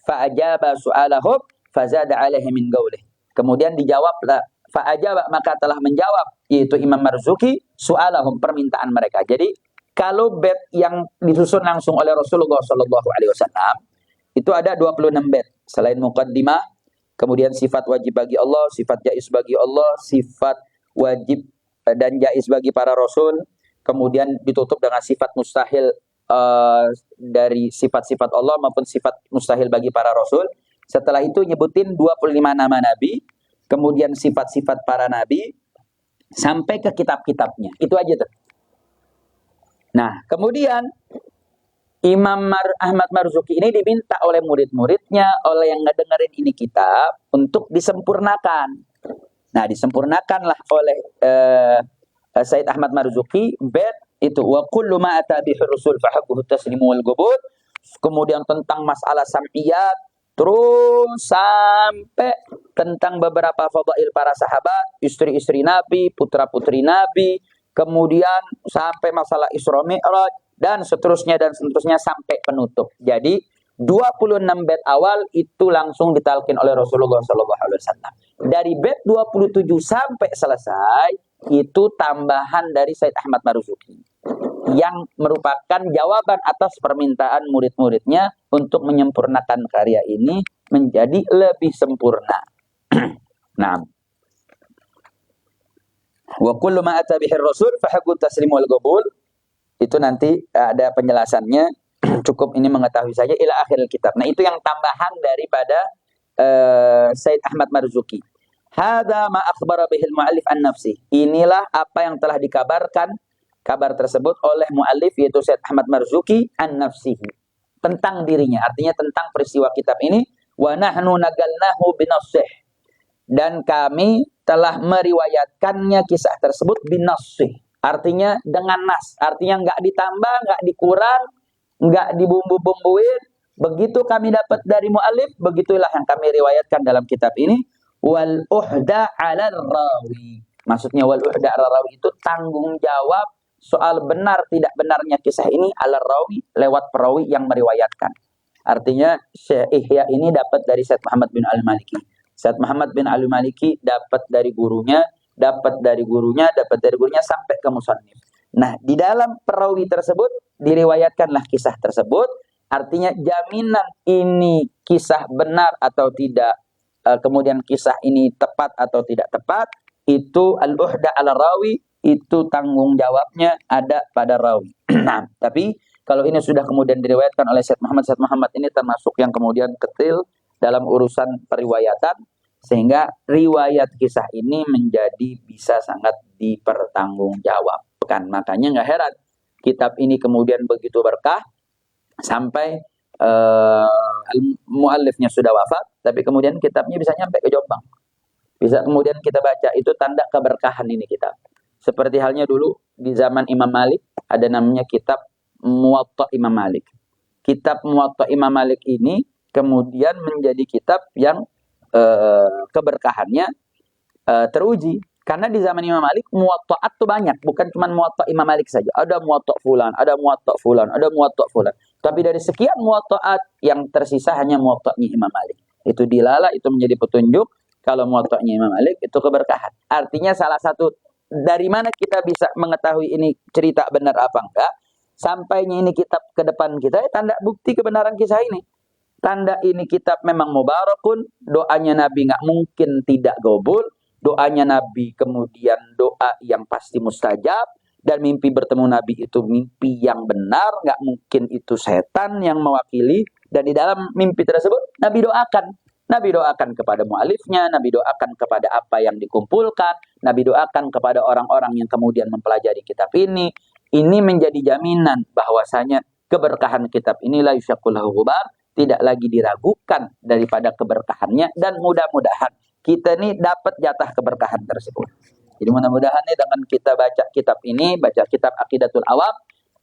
Fa'ajaba su'alahum fazada alaihi min qawlihi. Kemudian dijawablah, fa'ajaba, maka telah menjawab, yaitu Imam Marzuki, su'alahum, permintaan mereka. Jadi kalau bait yang disusun langsung oleh Rasulullah SAW itu ada 26 bait. Selain muqaddimah, kemudian sifat wajib bagi Allah, sifat jaiz bagi Allah, sifat wajib dan jaiz bagi para rasul, kemudian ditutup dengan sifat mustahil dari sifat-sifat Allah maupun sifat mustahil bagi para rasul. Setelah itu nyebutin 25 nama Nabi, kemudian sifat-sifat para Nabi, sampai ke kitab-kitabnya. Itu aja tuh. Nah, kemudian Imam Ahmad Marzuki ini diminta oleh murid-muridnya, oleh yang ngedengerin ini kitab, untuk disempurnakan. Nah, disempurnakanlah oleh Said Ahmad Marzuki bait itu, wa kullu ma ata bihi rasul fa haqquhu taslimu wal qabul. Kemudian tentang masalah sam'iyat, terus sampai tentang beberapa fadail para sahabat, istri-istri Nabi, putra-putri Nabi, kemudian sampai masalah Isra Mi'raj, dan seterusnya sampai penutup. Jadi 26 bait awal itu langsung ditalkin oleh Rasulullah SAW. Dari bait 27 sampai selesai itu tambahan dari Said Ahmad Marzuki yang merupakan jawaban atas permintaan murid-muridnya untuk menyempurnakan karya ini menjadi lebih sempurna. Nah, wa kullu ma ata bihi rasul fa haqqu taslim wal qabul. Itu nanti ada penjelasannya. Cukup ini mengetahui saja ila akhir kitab. Nah, itu yang tambahan daripada Said Ahmad Marzuki. Hadza ma akhbara bihil muallif an nafsi. Inilah apa yang telah dikabarkan kabar tersebut oleh muallif yaitu Said Ahmad Marzuki an nafsihi, tentang dirinya, artinya tentang peristiwa kitab ini. Wa nahnu nagalnahu binassih, dan kami telah meriwayatkannya kisah tersebut binassih, artinya dengan nas, artinya nggak ditambah, nggak dikurang, nggak dibumbu-bumbuin. Begitu kami dapat dari muallif, begitulah yang kami riwayatkan dalam kitab ini. Wal uhda 'ala rawi, maksudnya wal uhda 'ala rawi itu tanggung jawab soal benar tidak benarnya kisah ini 'ala rawi, lewat perawi yang meriwayatkan. Artinya Syekh Ihya ini dapat dari Said Muhammad bin Al-Maliki. Said Muhammad bin Al-Maliki dapat dari gurunya sampai ke musannif. Nah, di dalam perawi tersebut diriwayatkanlah kisah tersebut. Artinya jaminan ini kisah benar atau tidak, kemudian kisah ini tepat atau tidak tepat, itu al-uhda ala rawi, itu tanggung jawabnya ada pada rawi. Nah, tapi kalau ini sudah kemudian diriwayatkan oleh Syekh Muhammad ini termasuk yang kemudian ketil dalam urusan periwayatan, sehingga riwayat kisah ini menjadi bisa sangat dipertanggungjawabkan. Makanya nggak heran kitab ini kemudian begitu berkah sampai muallifnya sudah wafat, tapi kemudian kitabnya bisa nyampe ke Jombang. Bisa kemudian kita baca, itu tanda keberkahan ini kitab. Seperti halnya dulu di zaman Imam Malik ada namanya kitab Muwatta Imam Malik. Kitab Muwatta Imam Malik ini kemudian menjadi kitab yang keberkahannya teruji. Karena di zaman Imam Malik muwatta'at itu banyak, bukan cuma muwatta' Imam Malik saja. Ada muwatta' fulan, ada muwatta' fulan, ada muwatta' fulan. Tapi dari sekian muwatta'at yang tersisa hanya muwatta'nya Imam Malik. Itu dilala, itu menjadi petunjuk kalau muwatta'nya Imam Malik itu keberkahan. Artinya salah satu dari mana kita bisa mengetahui ini cerita benar apa enggak, sampainya ini kitab ke depan kita, tanda bukti kebenaran kisah ini. Tanda ini kitab memang mubarakun, doanya Nabi nggak mungkin tidak gobul. Doanya Nabi kemudian doa yang pasti mustajab, dan mimpi bertemu Nabi itu mimpi yang benar, nggak mungkin itu setan yang mewakili. Dan di dalam mimpi tersebut Nabi doakan kepada mualifnya, Nabi doakan kepada apa yang dikumpulkan, Nabi doakan kepada orang-orang yang kemudian mempelajari kitab ini. Ini menjadi jaminan bahwasanya keberkahan kitab ini la yusyakku lahu ghubar, tidak lagi diragukan daripada keberkahannya, dan mudah-mudahan kita ini dapat jatah keberkahan tersebut. Jadi mudah-mudahan nih dengan kita baca kitab ini, baca kitab Aqidatul Awam,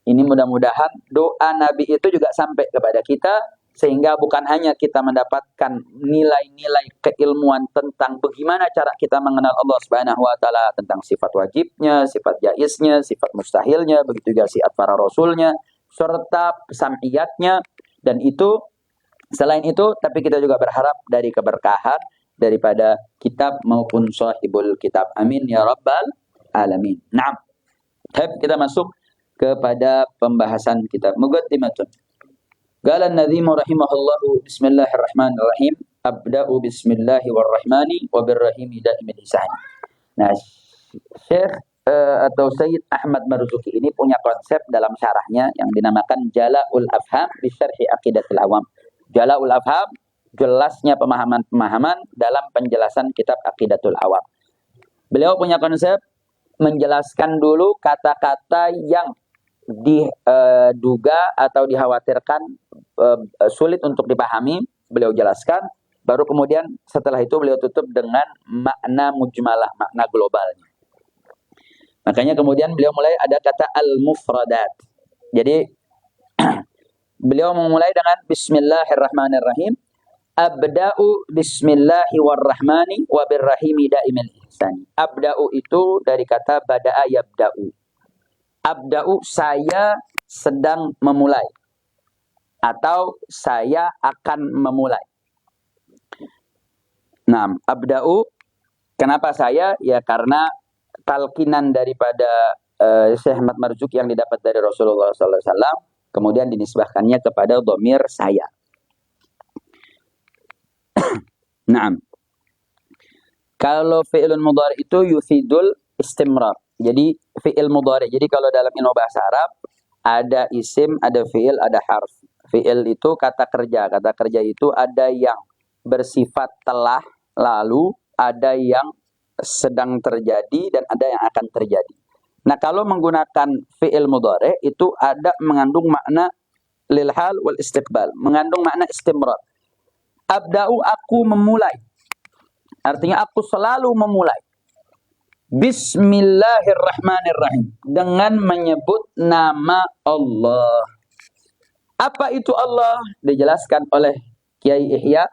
ini mudah-mudahan doa Nabi itu juga sampai kepada kita, sehingga bukan hanya kita mendapatkan nilai-nilai keilmuan tentang bagaimana cara kita mengenal Allah Subhanahu wa taala, tentang sifat wajibnya, sifat jaiznya, sifat mustahilnya, begitu juga sifat para rasulnya, serta sam'iyatnya, dan itu selain itu, tapi kita juga berharap dari keberkahan daripada kitab maupun sahibul kitab. Amin ya rabbal alamin. Nah, kita masuk kepada pembahasan kitab Muqaddimatun. Qala an-Nadhim rahimahullahu bismillahirrahmanirrahim. Abda'u bismillahi warrahmani wa birrahimi da'imil ihsani. Nah, Syekh atau Sayyid Ahmad Marzuki ini punya konsep dalam syarahnya yang dinamakan Jala'ul Afham bi Syarhi Aqidatul Awam. Jala'ul Afham, jelasnya pemahaman-pemahaman dalam penjelasan kitab Aqidatul Awam. Beliau punya konsep menjelaskan dulu kata-kata yang diduga atau dikhawatirkan sulit untuk dipahami, beliau jelaskan, baru kemudian setelah itu beliau tutup dengan makna mujmalah, makna globalnya. Makanya kemudian beliau mulai ada kata al-mufradat. Jadi beliau memulai dengan bismillahirrahmanirrahim. Abda'u bismillahi warrahmani wa birrahimi da'imil ihsani. Abda'u itu dari kata bada'a yabda'u. Abda'u, saya sedang memulai. Atau saya akan memulai. Nah, abda'u, kenapa saya? Ya karena talqinan daripada Syekh Ahmad Marzuki yang didapat dari Rasulullah SAW, kemudian dinisbahkannya kepada dhamir saya. Nah, kalau fi'ilun mudhari itu yufidul istimrar. Jadi fi'il mudhari. Jadi kalau dalam ilmu bahasa Arab ada isim, ada fi'il, ada harf. Fi'il itu kata kerja. Kata kerja itu ada yang bersifat telah lalu, ada yang sedang terjadi, dan ada yang akan terjadi. Nah, kalau menggunakan fi'il mudhari itu ada mengandung makna lil hal wal istiqbal, mengandung makna istimrar. Abda'u, aku memulai. Artinya aku selalu memulai. Bismillahirrahmanirrahim. Dengan menyebut nama Allah. Apa itu Allah? Dijelaskan oleh Kiai Ihya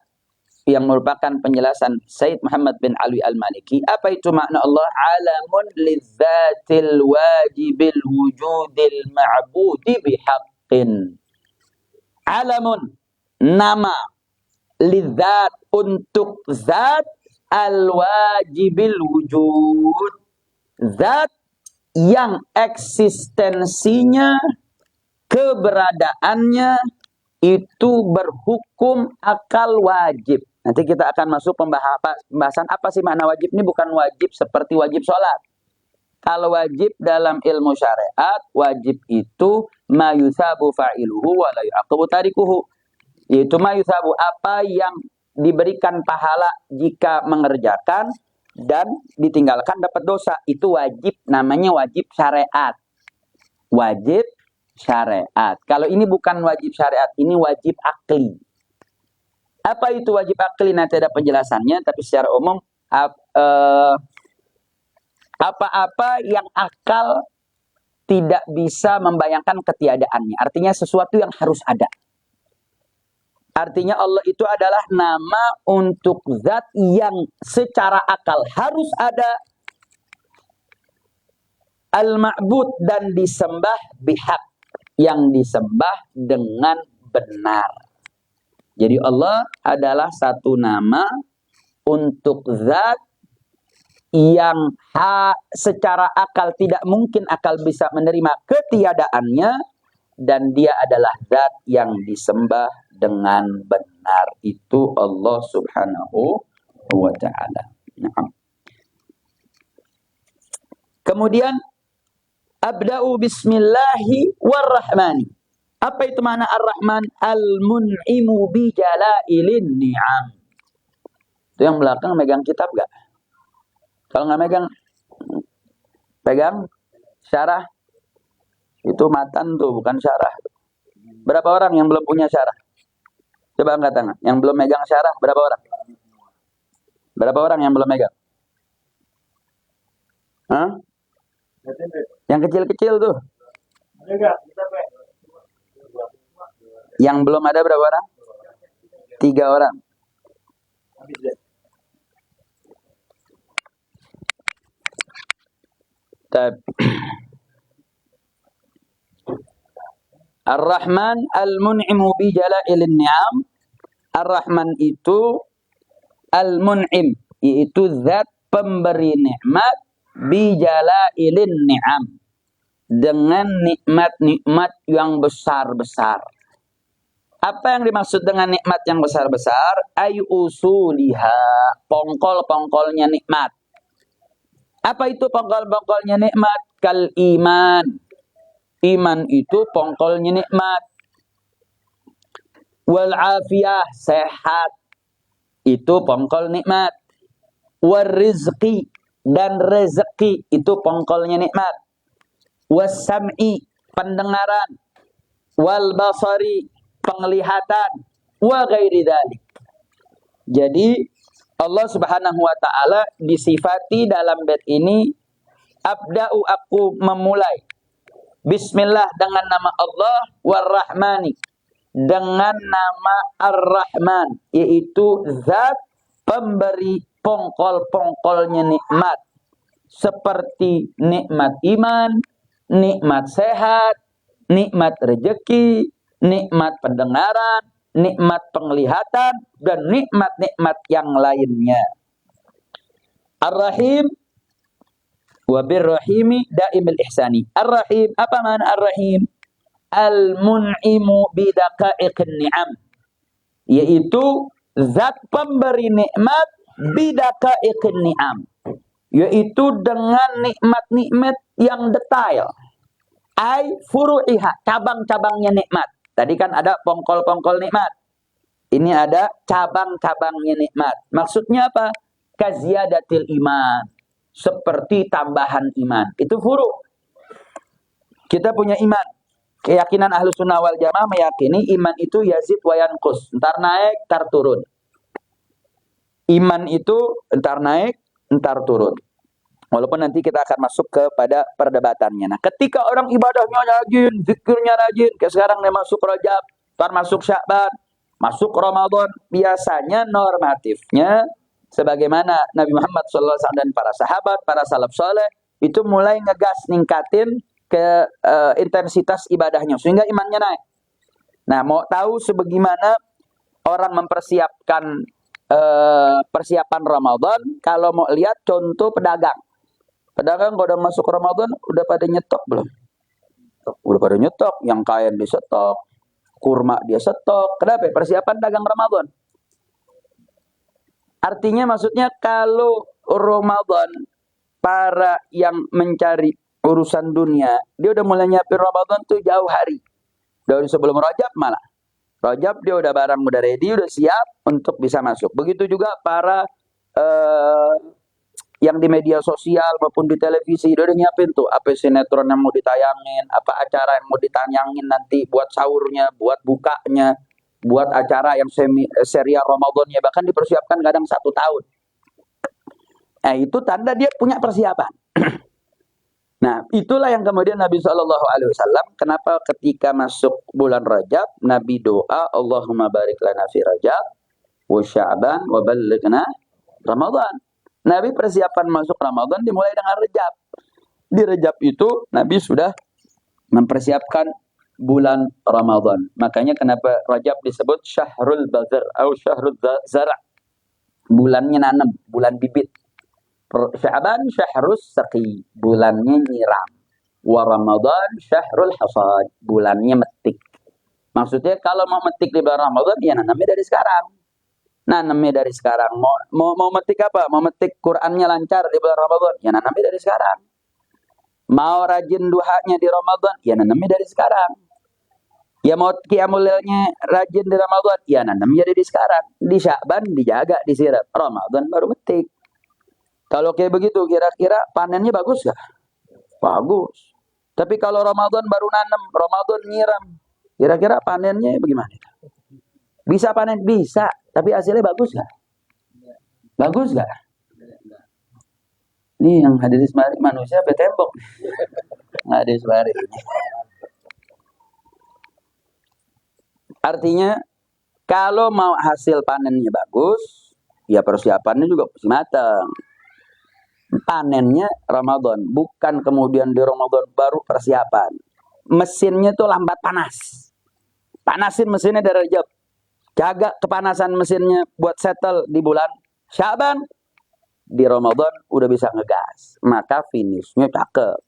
yang merupakan penjelasan Sayyid Muhammad bin Alwi Al-Maliki. Apa itu makna Allah? Alamun lidzatil wajibil wujudil ma'budi bihaqqin. Alamun, nama, lidzat, untuk zat, al-wajibil wujud, zat yang eksistensinya, keberadaannya itu berhukum akal wajib. Nanti kita akan masuk pembahasan apa sih makna wajib. Ini bukan wajib seperti wajib sholat. Kalau wajib dalam ilmu syariat, wajib itu ma yusabu fa'iluhu wa la yu'aqabu tarikuhu. Yaitu ma yusabu, apa yang diberikan pahala jika mengerjakan dan ditinggalkan dapat dosa. Itu wajib, namanya wajib syariat. Wajib syariat. Kalau ini bukan wajib syariat, ini wajib akli. Apa itu wajib akli? Nanti ada penjelasannya, tapi secara umum apa-apa yang akal tidak bisa membayangkan ketiadaannya. Artinya sesuatu yang harus ada. Artinya Allah itu adalah nama untuk zat yang secara akal harus ada, al-ma'bud, dan disembah bihaq, yang disembah dengan benar. Jadi Allah adalah satu nama untuk zat yang secara akal tidak mungkin akal bisa menerima ketiadaannya, dan dia adalah zat yang disembah dengan benar. Itu Allah Subhanahu wa ta'ala. Nah. Kemudian abda'u bismillahi warrahmani. Apa itu makna ar-Rahman? Al-mun'imu bi jalailin ni'am. Itu yang belakang megang kitab gak? Kalau nggak megang, pegang syarah. Itu matan tuh, bukan syarah. Berapa orang yang belum punya syarah? Coba angkat tangan. Yang belum megang syarah, berapa orang? Berapa orang yang belum megang? Hah? Yang kecil-kecil tuh. Yang belum ada berapa orang? 3 orang. Ar-Rahman al-mun'imu bi jalailin ni'am. Ar-Rahman itu al-mun'im, yaitu zat pemberi nikmat, bi jalailin ni'am, dengan nikmat-nikmat yang besar-besar. Apa yang dimaksud dengan nikmat yang besar-besar? Ay usuliha, pongkol-pongkolnya nikmat. Apa itu pongkol-pongkolnya nikmat? Kal iman. Iman itu pongkolnya nikmat. Wal afiyah, sehat. Itu pongkol nikmat. Wal rizqi, dan rezeki itu pongkolnya nikmat. Was sam'i, pendengaran. Wal basari, penglihatan. Wa ghairi dzalik. Jadi Allah Subhanahu wa ta'ala disifati dalam bait ini, abda'u, aku memulai. Bismillah, dengan nama Allah, warrahmani, dengan nama ar-Rahman, yaitu zat pemberi pongkol-pongkolnya nikmat, seperti nikmat iman, nikmat sehat, nikmat rezeki, nikmat pendengaran, nikmat penglihatan, dan nikmat-nikmat yang lainnya. Ar-Rahim wa birrahimi daimil ihsani. Ar-Rahim, apa makna Ar-Rahim? Al-mun'imu bidaqaiqin ni'am, yaitu zat pemberi nikmat bidaqaiqin ni'am, yaitu dengan nikmat-nikmat yang detail. Ai furu'iha, cabang-cabangnya nikmat. Tadi kan ada pongkol-pongkol nikmat. Ini ada cabang-cabangnya nikmat. Maksudnya apa? Kaziyadatil iman, seperti tambahan iman. Itu furu'. Kita punya iman. Keyakinan Ahlus Sunnah wal Jamaah meyakini iman itu yazid wa yanqus, entar naik, entar turun. Iman itu entar naik, entar turun. Walaupun nanti kita akan masuk kepada perdebatannya. Nah, ketika orang ibadahnya rajin, zikirnya rajin, kayak sekarang nih masuk Rajab, entar masuk Sya'ban, masuk Ramadan, biasanya normatifnya sebagaimana Nabi Muhammad SAW dan para sahabat, para salaf soleh itu mulai ngegas ningkatin ke intensitas ibadahnya sehingga imannya naik. Nah, mau tahu sebagaimana orang mempersiapkan persiapan Ramadan, kalau mau lihat contoh pedagang. Pedagang kalau udah masuk Ramadan udah pada nyetok belum? Udah pada nyetok, yang kain di stok, kurma dia stok. Kenapa? Persiapan dagang Ramadan. Artinya maksudnya kalau Ramadan para yang mencari urusan dunia, dia udah mulai nyiapin Ramadan tuh jauh hari. Dari sebelum Rajab malah. Rajab dia udah barang, udah ready, udah siap untuk bisa masuk. Begitu juga para yang di media sosial maupun di televisi, dia udah nyiapin tuh apa sinetron yang mau ditayangin, apa acara yang mau ditayangin nanti buat sahurnya, buat bukanya, buat acara yang serial Ramadannya, bahkan dipersiapkan kadang 1 tahun. Nah, itu tanda dia punya persiapan. Nah, itulah yang kemudian Nabi SAW, kenapa ketika masuk bulan Rajab, Nabi doa, Allahumma barik lana fi Rajab, wa Sya'ban, wa ballighna Ramadan. Nabi persiapan masuk Ramadan dimulai dengan Rajab. Di Rajab itu, Nabi sudah mempersiapkan bulan Ramadan. Makanya kenapa Rajab disebut Syahrul Badr, atau Syahrul Zara'. Bulannya nanam, bulan bibit. Sya'ban syahrus saqi, bulannya nyiram. Wa Ramadan syahrul hasad, bulannya metik. Maksudnya kalau mau metik di bulan Ramadan, ya nanamnya dari sekarang. Nanamnya dari sekarang. Mau metik apa? Mau metik Qur'annya lancar di bulan Ramadan, ya nanamnya dari sekarang. Mau rajin duhanya di Ramadan, ya nanamnya dari sekarang. Ya mau qiyamul lailnya rajin di Ramadan, ya nanamnya dari sekarang. Di Sya'ban dijaga, disiram. Ramadan baru metik. Kalau kayak begitu, kira-kira panennya bagus gak? Bagus. Tapi kalau Ramadan baru nanam, Ramadan nyiram, kira-kira panennya bagaimana? Bisa panen? Bisa. Tapi hasilnya bagus gak? Bagus gak? Ini yang hadir semari manusia sampai tembok. Hadir semari. Artinya, kalau mau hasil panennya bagus, ya persiapannya juga mesti matang. Panennya Ramadan, bukan kemudian di Ramadan baru persiapan. Mesinnya tuh lambat panas. Panasin mesinnya dari Rajab. Jaga kepanasan mesinnya buat settle di bulan Sya'ban. Di Ramadan udah bisa ngegas. Maka finishnya cakep.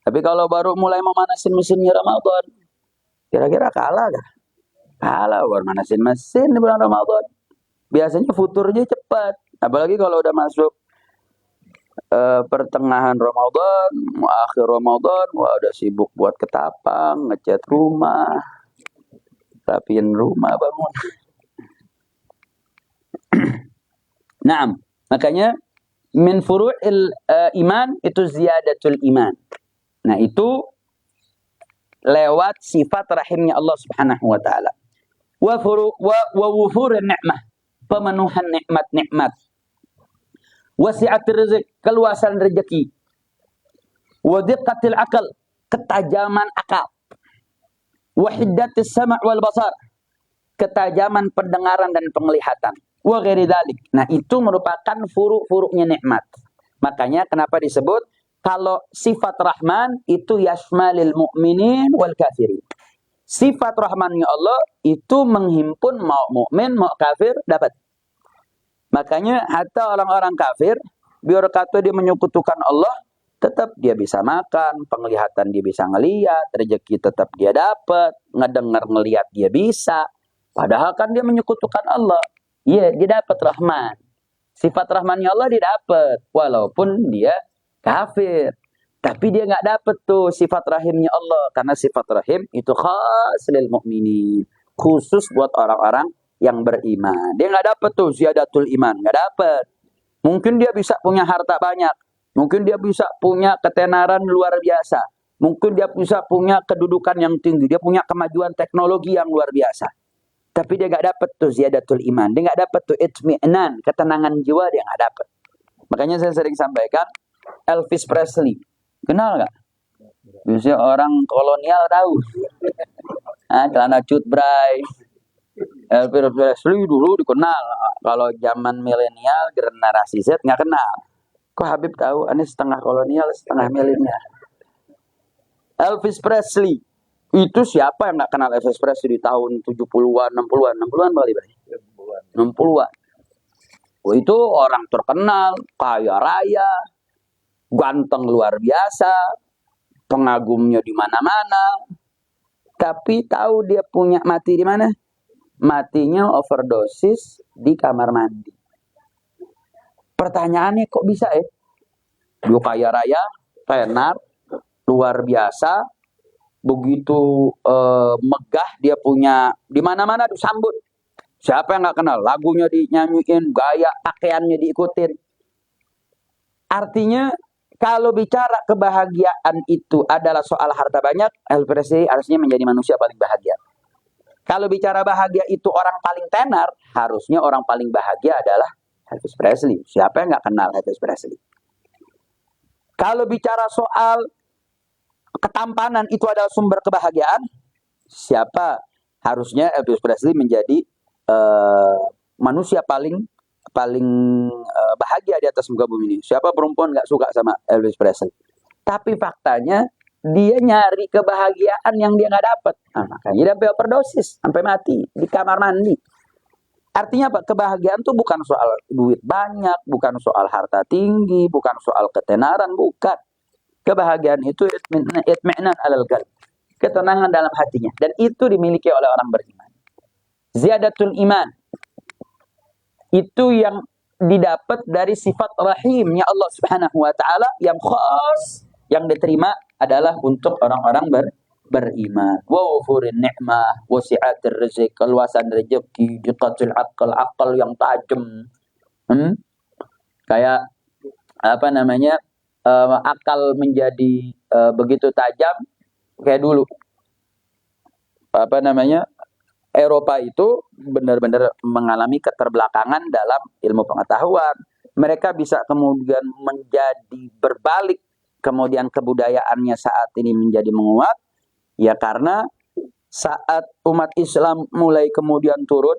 Tapi kalau baru mulai memanasin mesinnya Ramadan, kira-kira kalah gak? Kalah baru manasin mesin di bulan Ramadan. Biasanya futurnya cepat. Apalagi kalau udah masuk pertengahan Ramadan, akhir Ramadan, wah udah sibuk buat ketapang, ngecat rumah, rapiin rumah, bangun. Nah, makanya min furu'il iman itu ziyadatul iman. Nah, itu lewat sifat rahimnya Allah Subhanahu wa taala. Wa wufurun ni'mah, pemenuhan nikmat-nikmat. Wasi'atir rizq, keluasan rezeki. Wa diqqatil akal, ketajaman akal. Wa hiddatis sama' wal basar, ketajaman pendengaran dan penglihatan. Wa ghairi dzalik. Nah, itu merupakan furu-furunya nikmat. Makanya kenapa disebut Kalau sifat Rahman itu yashmalil mu'minin wal kafirin. Sifat Rahmannya Allah itu menghimpun mau mukmin mau kafir dapat. Makanya hatta orang-orang kafir, biar kata dia menyekutukan Allah, tetap dia bisa makan, penglihatan dia bisa ngelihat, rezeki tetap dia dapat, ngedengar ngelihat dia bisa. Padahal kan dia menyekutukan Allah. Iya, dia dapat Rahman. Sifat Rahmannya Allah dia dapat, walaupun dia kafir. Tapi dia nggak dapat tuh sifat rahimnya Allah, karena sifat rahim itu khas lil mukminin, khusus buat orang-orang yang beriman. Dia nggak dapat tuh ziyadatul iman, nggak dapat. Mungkin dia bisa punya harta banyak, mungkin dia bisa punya ketenaran luar biasa, mungkin dia bisa punya kedudukan yang tinggi, dia punya kemajuan teknologi yang luar biasa. Tapi dia nggak dapat tuh ziyadatul iman, dia nggak dapat tuh itmi'nan, ketenangan jiwa dia nggak dapat. Makanya saya sering sampaikan, Elvis Presley, kenal nggak? Biasanya orang kolonial tahu. Celana Cut Bray. Elvis Presley dulu dikenal. Kalau zaman milenial, generasi Z nggak kenal. Kok Habib tahu? Ini setengah kolonial, setengah milenial. Elvis Presley. Itu siapa yang nggak kenal Elvis Presley di tahun 70-an, 60-an? 60-an kali, 60-an. Oh, itu orang terkenal, kaya raya, ganteng luar biasa, pengagumnya di mana-mana. Tapi tahu dia punya mati di mana? Matinya overdosis di kamar mandi. Pertanyaannya kok bisa ya? Dia kaya raya, tenar, luar biasa, begitu megah, dia punya di mana-mana disambut. Siapa yang nggak kenal? Lagunya dinyanyiin, gaya pakaiannya diikutin. Artinya kalau bicara kebahagiaan itu adalah soal harta banyak, Elvis Presley harusnya menjadi manusia paling bahagia. Kalau bicara bahagia itu orang paling tenar, harusnya orang paling bahagia adalah Elvis Presley. Siapa yang nggak kenal Elvis Presley? Kalau bicara soal ketampanan itu adalah sumber kebahagiaan, siapa harusnya Elvis Presley menjadi manusia paling bahagia di atas muka bumi ini? Siapa perempuan nggak suka sama Elvis Presley? Tapi faktanya dia nyari kebahagiaan yang dia nggak dapat. Makanya dia sampai overdosis, sampai mati di kamar mandi. Artinya apa? Kebahagiaan tuh bukan soal duit banyak, bukan soal harta tinggi, bukan soal ketenaran, bukan. Kebahagiaan itu itmi'nan alal qalb, ketenangan dalam hatinya, dan itu dimiliki oleh orang beriman. Ziyadatul iman itu yang didapat dari sifat rahimnya Allah Subhanahu wa taala yang khas, yang diterima adalah untuk orang-orang beriman. Wa wufurin ni'mah, wasi'atir rizq, keluasan rezeki, diqatul akal yang tajam. Kayak apa namanya? Akal menjadi begitu tajam kayak dulu. Apa namanya? Eropa itu benar-benar mengalami keterbelakangan dalam ilmu pengetahuan. Mereka bisa kemudian menjadi berbalik, kemudian kebudayaannya saat ini menjadi menguat, ya karena saat umat Islam mulai kemudian turun,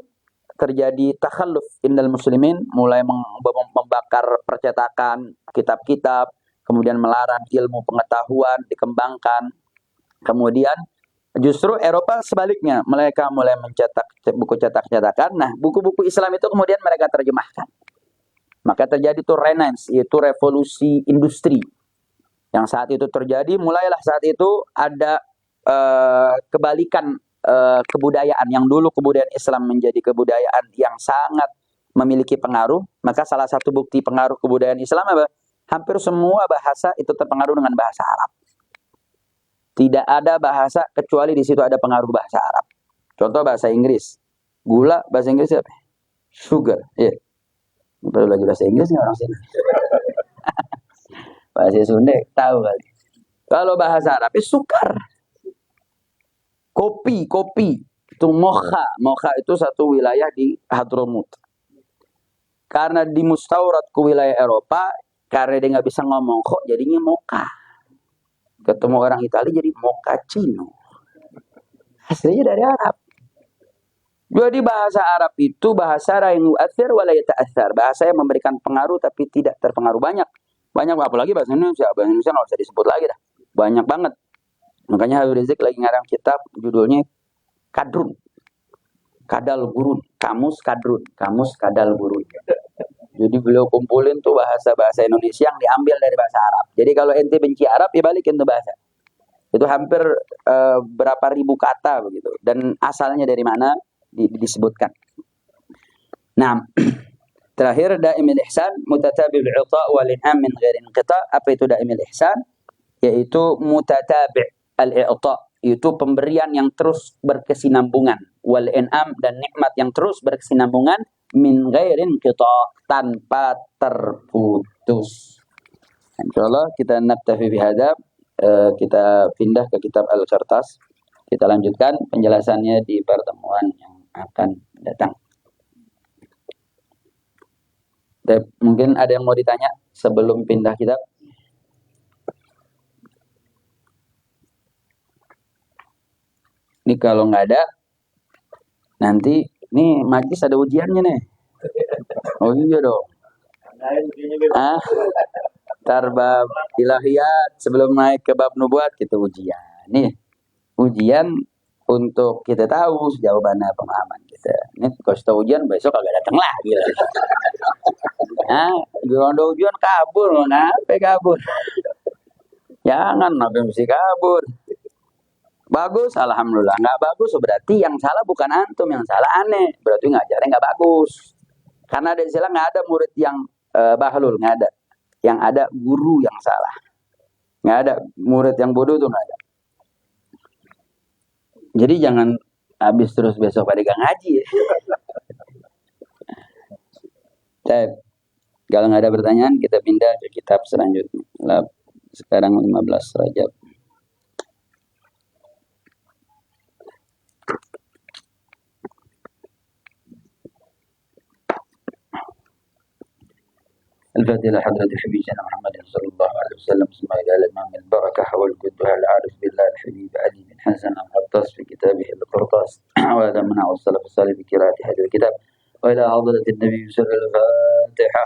terjadi takhalluf indal muslimin, mulai membakar percetakan kitab-kitab, kemudian melarang ilmu pengetahuan dikembangkan. Kemudian justru Eropa sebaliknya, mereka mulai mencetak buku cetak-cetakan. Nah, buku-buku Islam itu kemudian mereka terjemahkan. Maka terjadi itu Renaissance, yaitu revolusi industri. Yang saat itu terjadi, mulailah saat itu ada kebalikan kebudayaan. Yang dulu kebudayaan Islam menjadi kebudayaan yang sangat memiliki pengaruh. Maka salah satu bukti pengaruh kebudayaan Islam apa? Hampir semua bahasa itu terpengaruh dengan bahasa Arab. Tidak ada bahasa kecuali di situ ada pengaruh bahasa Arab. Contoh bahasa Inggris. Gula bahasa Inggris apa? Sugar. Ya. Yeah. Perlu lagi bahasa Inggris nih orang sini. Bahasa Sunda tahu kali. Kalau bahasa Arab itu sukar. Kopi itu mocha itu satu wilayah di Hadramut. Karena di mustaurat ke wilayah Eropa, karena dia nggak bisa ngomong kok jadinya mocha. Ketemu orang Italia jadi mochaccino. Hasilnya dari Arab. Jadi bahasa Arab itu bahasa yang yu'athir wa la yata'athar, bahasa yang memberikan pengaruh tapi tidak terpengaruh banyak. Banyak, apalagi bahasa Indonesia nggak usah disebut lagi dah. Banyak banget. Makanya Habib Rizik lagi ngarang kitab judulnya Kadrun. Kadal Gurun, Kamus Kadrun, Kamus Kadal Gurun. Jadi beliau kumpulin tuh bahasa-bahasa Indonesia yang diambil dari bahasa Arab. Jadi kalau ente benci Arab, ya balikin tuh bahasa. Itu hampir berapa ribu kata begitu. Dan asalnya dari mana disebutkan. Nah, terakhir daimil ihsan mutatabi'ul 'ita' wal in'am min ghairi inqita'. Apa itu daimil ihsan? Yaitu mutatabi' al-i'ta', itu pemberian yang terus berkesinambungan, wal in'am, dan nikmat yang terus berkesinambungan, min ghairi inqita', tanpa terputus. Insyaallah kita naktafi bihadza. Kita pindah ke kitab Al-Qartas. Kita lanjutkan penjelasannya di pertemuan yang akan datang. Dan mungkin ada yang mau ditanya sebelum pindah kitab? Ini kalau nggak ada, nanti nih majlis ada ujiannya nih. Oh iya dong. Ntar bab ilahiyat sebelum naik ke bab nubuat kita ujian. Nih ujian untuk kita tahu sejauh mana pemahaman kita. Ini kalau sudah ujian besok agak datang lagi. Ada ujian kabur, kenapa kabur? Jangan, apa mesti kabur? Bagus, alhamdulillah. Nggak bagus, berarti yang salah bukan antum, yang salah aneh. Berarti ngajarnya nggak bagus. Karena ada istilah nggak ada murid yang bahlul, nggak ada. Yang ada guru yang salah. Nggak ada murid yang bodoh tuh nggak ada. Jadi jangan habis terus besok pada gak ngaji ya. Kalau nggak ada pertanyaan, kita pindah ke kitab selanjutnya. Sekarang 15 Rajab. الفاتحة لحضرة حبيبنا محمد صلى الله عليه وسلم. ثم إلى الإمام البركة والقدوة العارف بالله الحبيب علي بن حسن القطاس في كتابه القرطاس. وهذا منع السلف الصالح بقراءة هذا الكتاب. وإلى حضرة النبي صلى الله عليه وسلم الفاتحة.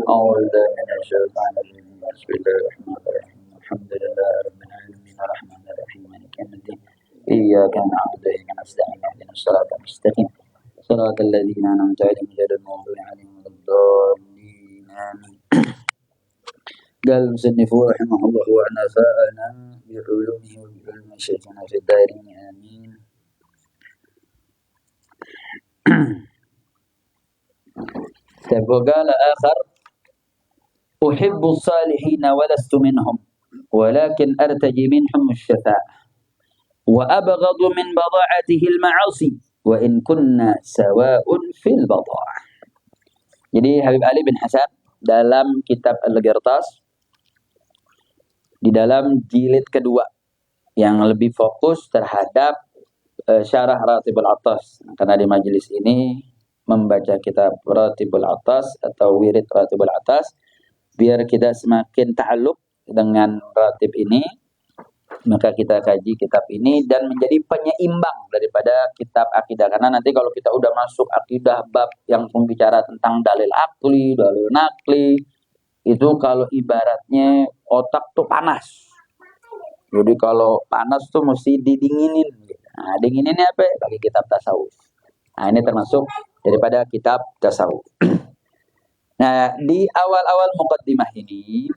أعوذ من الشيطان الرجيم. بسم الله الرحمن الرحيم. الحمد لله رب العالمين الرحمن الرحيم مالك يوم الدين. إياك نعبد وإياك نستعين اهدنا الصراط المستقيم صراط الذين أنعمت عليهم غير المغضوب عليهم ولا الضالين. قال المصنف رحمه الله ونفعنا بعلومه وبعلوم شيخنا في الدارين آمين. وقال آخر أحب الصالحين ولست منهم ولكن أرتجي منهم الشفاعة وأبغض من بضاعته المعاصي وإن كنا سواء في البضاعة. Jadi Habib Ali bin Hasan dalam kitab Al-Qartas di dalam jilid kedua yang lebih fokus terhadap syarah Ratibul Atas, karena di majelis ini membaca kitab Ratibul Atas atau wirid Ratibul Atas biar kita semakin ta'alluq dengan ratib ini, maka kita kaji kitab ini dan menjadi penyeimbang daripada kitab akidah. Karena nanti kalau kita udah masuk akidah bab yang membicara tentang dalil akli, dalil nakli, itu kalau ibaratnya otak tuh panas. Jadi kalau panas tuh mesti didinginin. Nah, dingininnya apa? Bagi kitab tasawuf. Nah, ini termasuk daripada kitab tasawuf. Nah, di awal-awal muqaddimah ini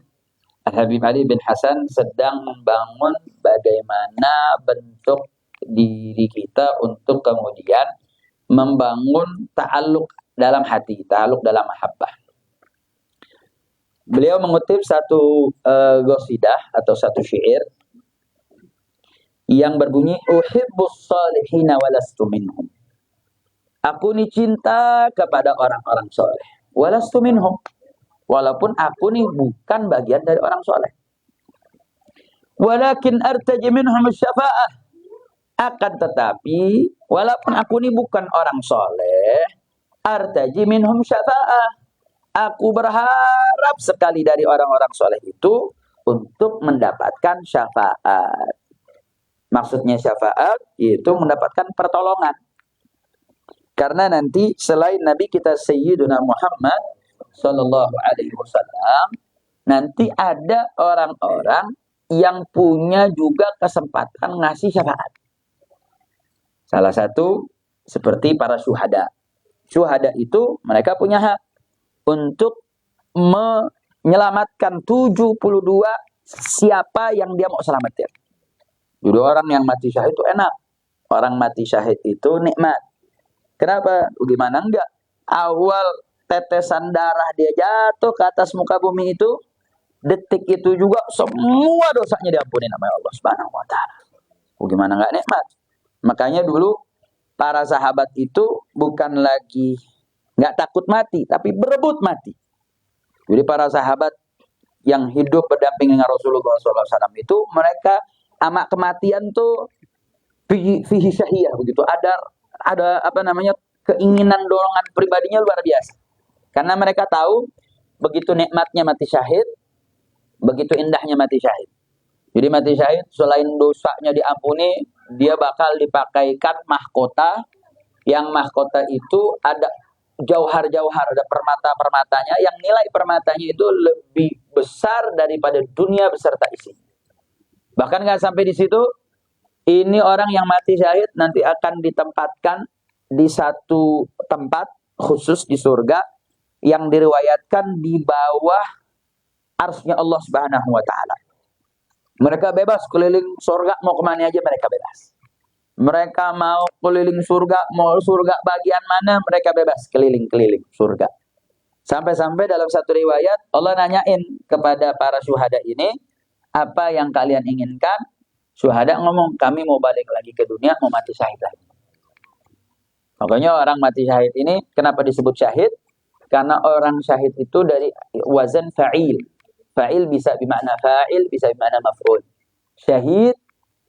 Habib Ali bin Hasan sedang membangun bagaimana bentuk diri kita untuk kemudian membangun ta'alluq dalam hati, ta'alluq dalam mahabbah. Beliau mengutip satu qasidah atau satu syair yang berbunyi uhibbus salihina walastu minhum. Aku ni cinta kepada orang-orang soleh. Walastu minhum. Walaupun aku nih bukan bagian dari orang soleh. Walakin artaji minhum syafa'ah. Akan tetapi, walaupun aku nih bukan orang soleh, artaji minhum syafa'ah. Aku berharap sekali dari orang-orang soleh itu untuk mendapatkan syafaat. Maksudnya syafaat itu mendapatkan pertolongan. Karena nanti selain Nabi kita Sayyiduna Muhammad Sallallahu Alaihi Wasallam, nanti ada orang-orang yang punya juga kesempatan ngasih syafaat. Salah satu seperti para syuhada. Syuhada itu mereka punya hak untuk menyelamatkan 72 siapa yang dia mau selamatin. Jadi orang yang mati syahid itu enak. Orang mati syahid itu nikmat. Kenapa? Gimana enggak? Awal tetesan darah dia jatuh ke atas muka bumi itu, detik itu juga semua dosanya diampuni nama Allah Subhanahu wa taala. Gimana enggak nikmat? Makanya dulu para sahabat itu bukan lagi enggak takut mati, tapi berebut mati. Jadi para sahabat yang hidup berdampingan dengan Rasulullah SAW itu mereka amak kematian tuh fihi syahiyah begitu. Ada apa namanya keinginan dorongan pribadinya luar biasa. Karena mereka tahu begitu nikmatnya mati syahid, begitu indahnya mati syahid. Jadi mati syahid selain dosanya diampuni, dia bakal dipakaikan mahkota, yang mahkota itu ada jauhar-jauhar, ada permata-permatanya, yang nilai permatanya itu lebih besar daripada dunia beserta isi. Bahkan nggak sampai di situ, ini orang yang mati syahid nanti akan ditempatkan di satu tempat khusus di surga yang diriwayatkan di bawah arsy-Nya Allah Subhanahu wa taala. Mereka bebas keliling surga, mau kemana aja mereka bebas. Mereka mau keliling surga, mau surga bagian mana, mereka bebas keliling-keliling surga. Sampai-sampai dalam satu riwayat Allah nanyain kepada para syuhada ini, apa yang kalian inginkan? Syuhada ngomong, kami mau balik lagi ke dunia, mau mati syahid lagi. Makanya orang mati syahid ini kenapa disebut syahid? Karena orang syahid itu dari wazan fa'il. Fa'il bisa bermakna fa'il, bisa bermakna maf'ul. Syahid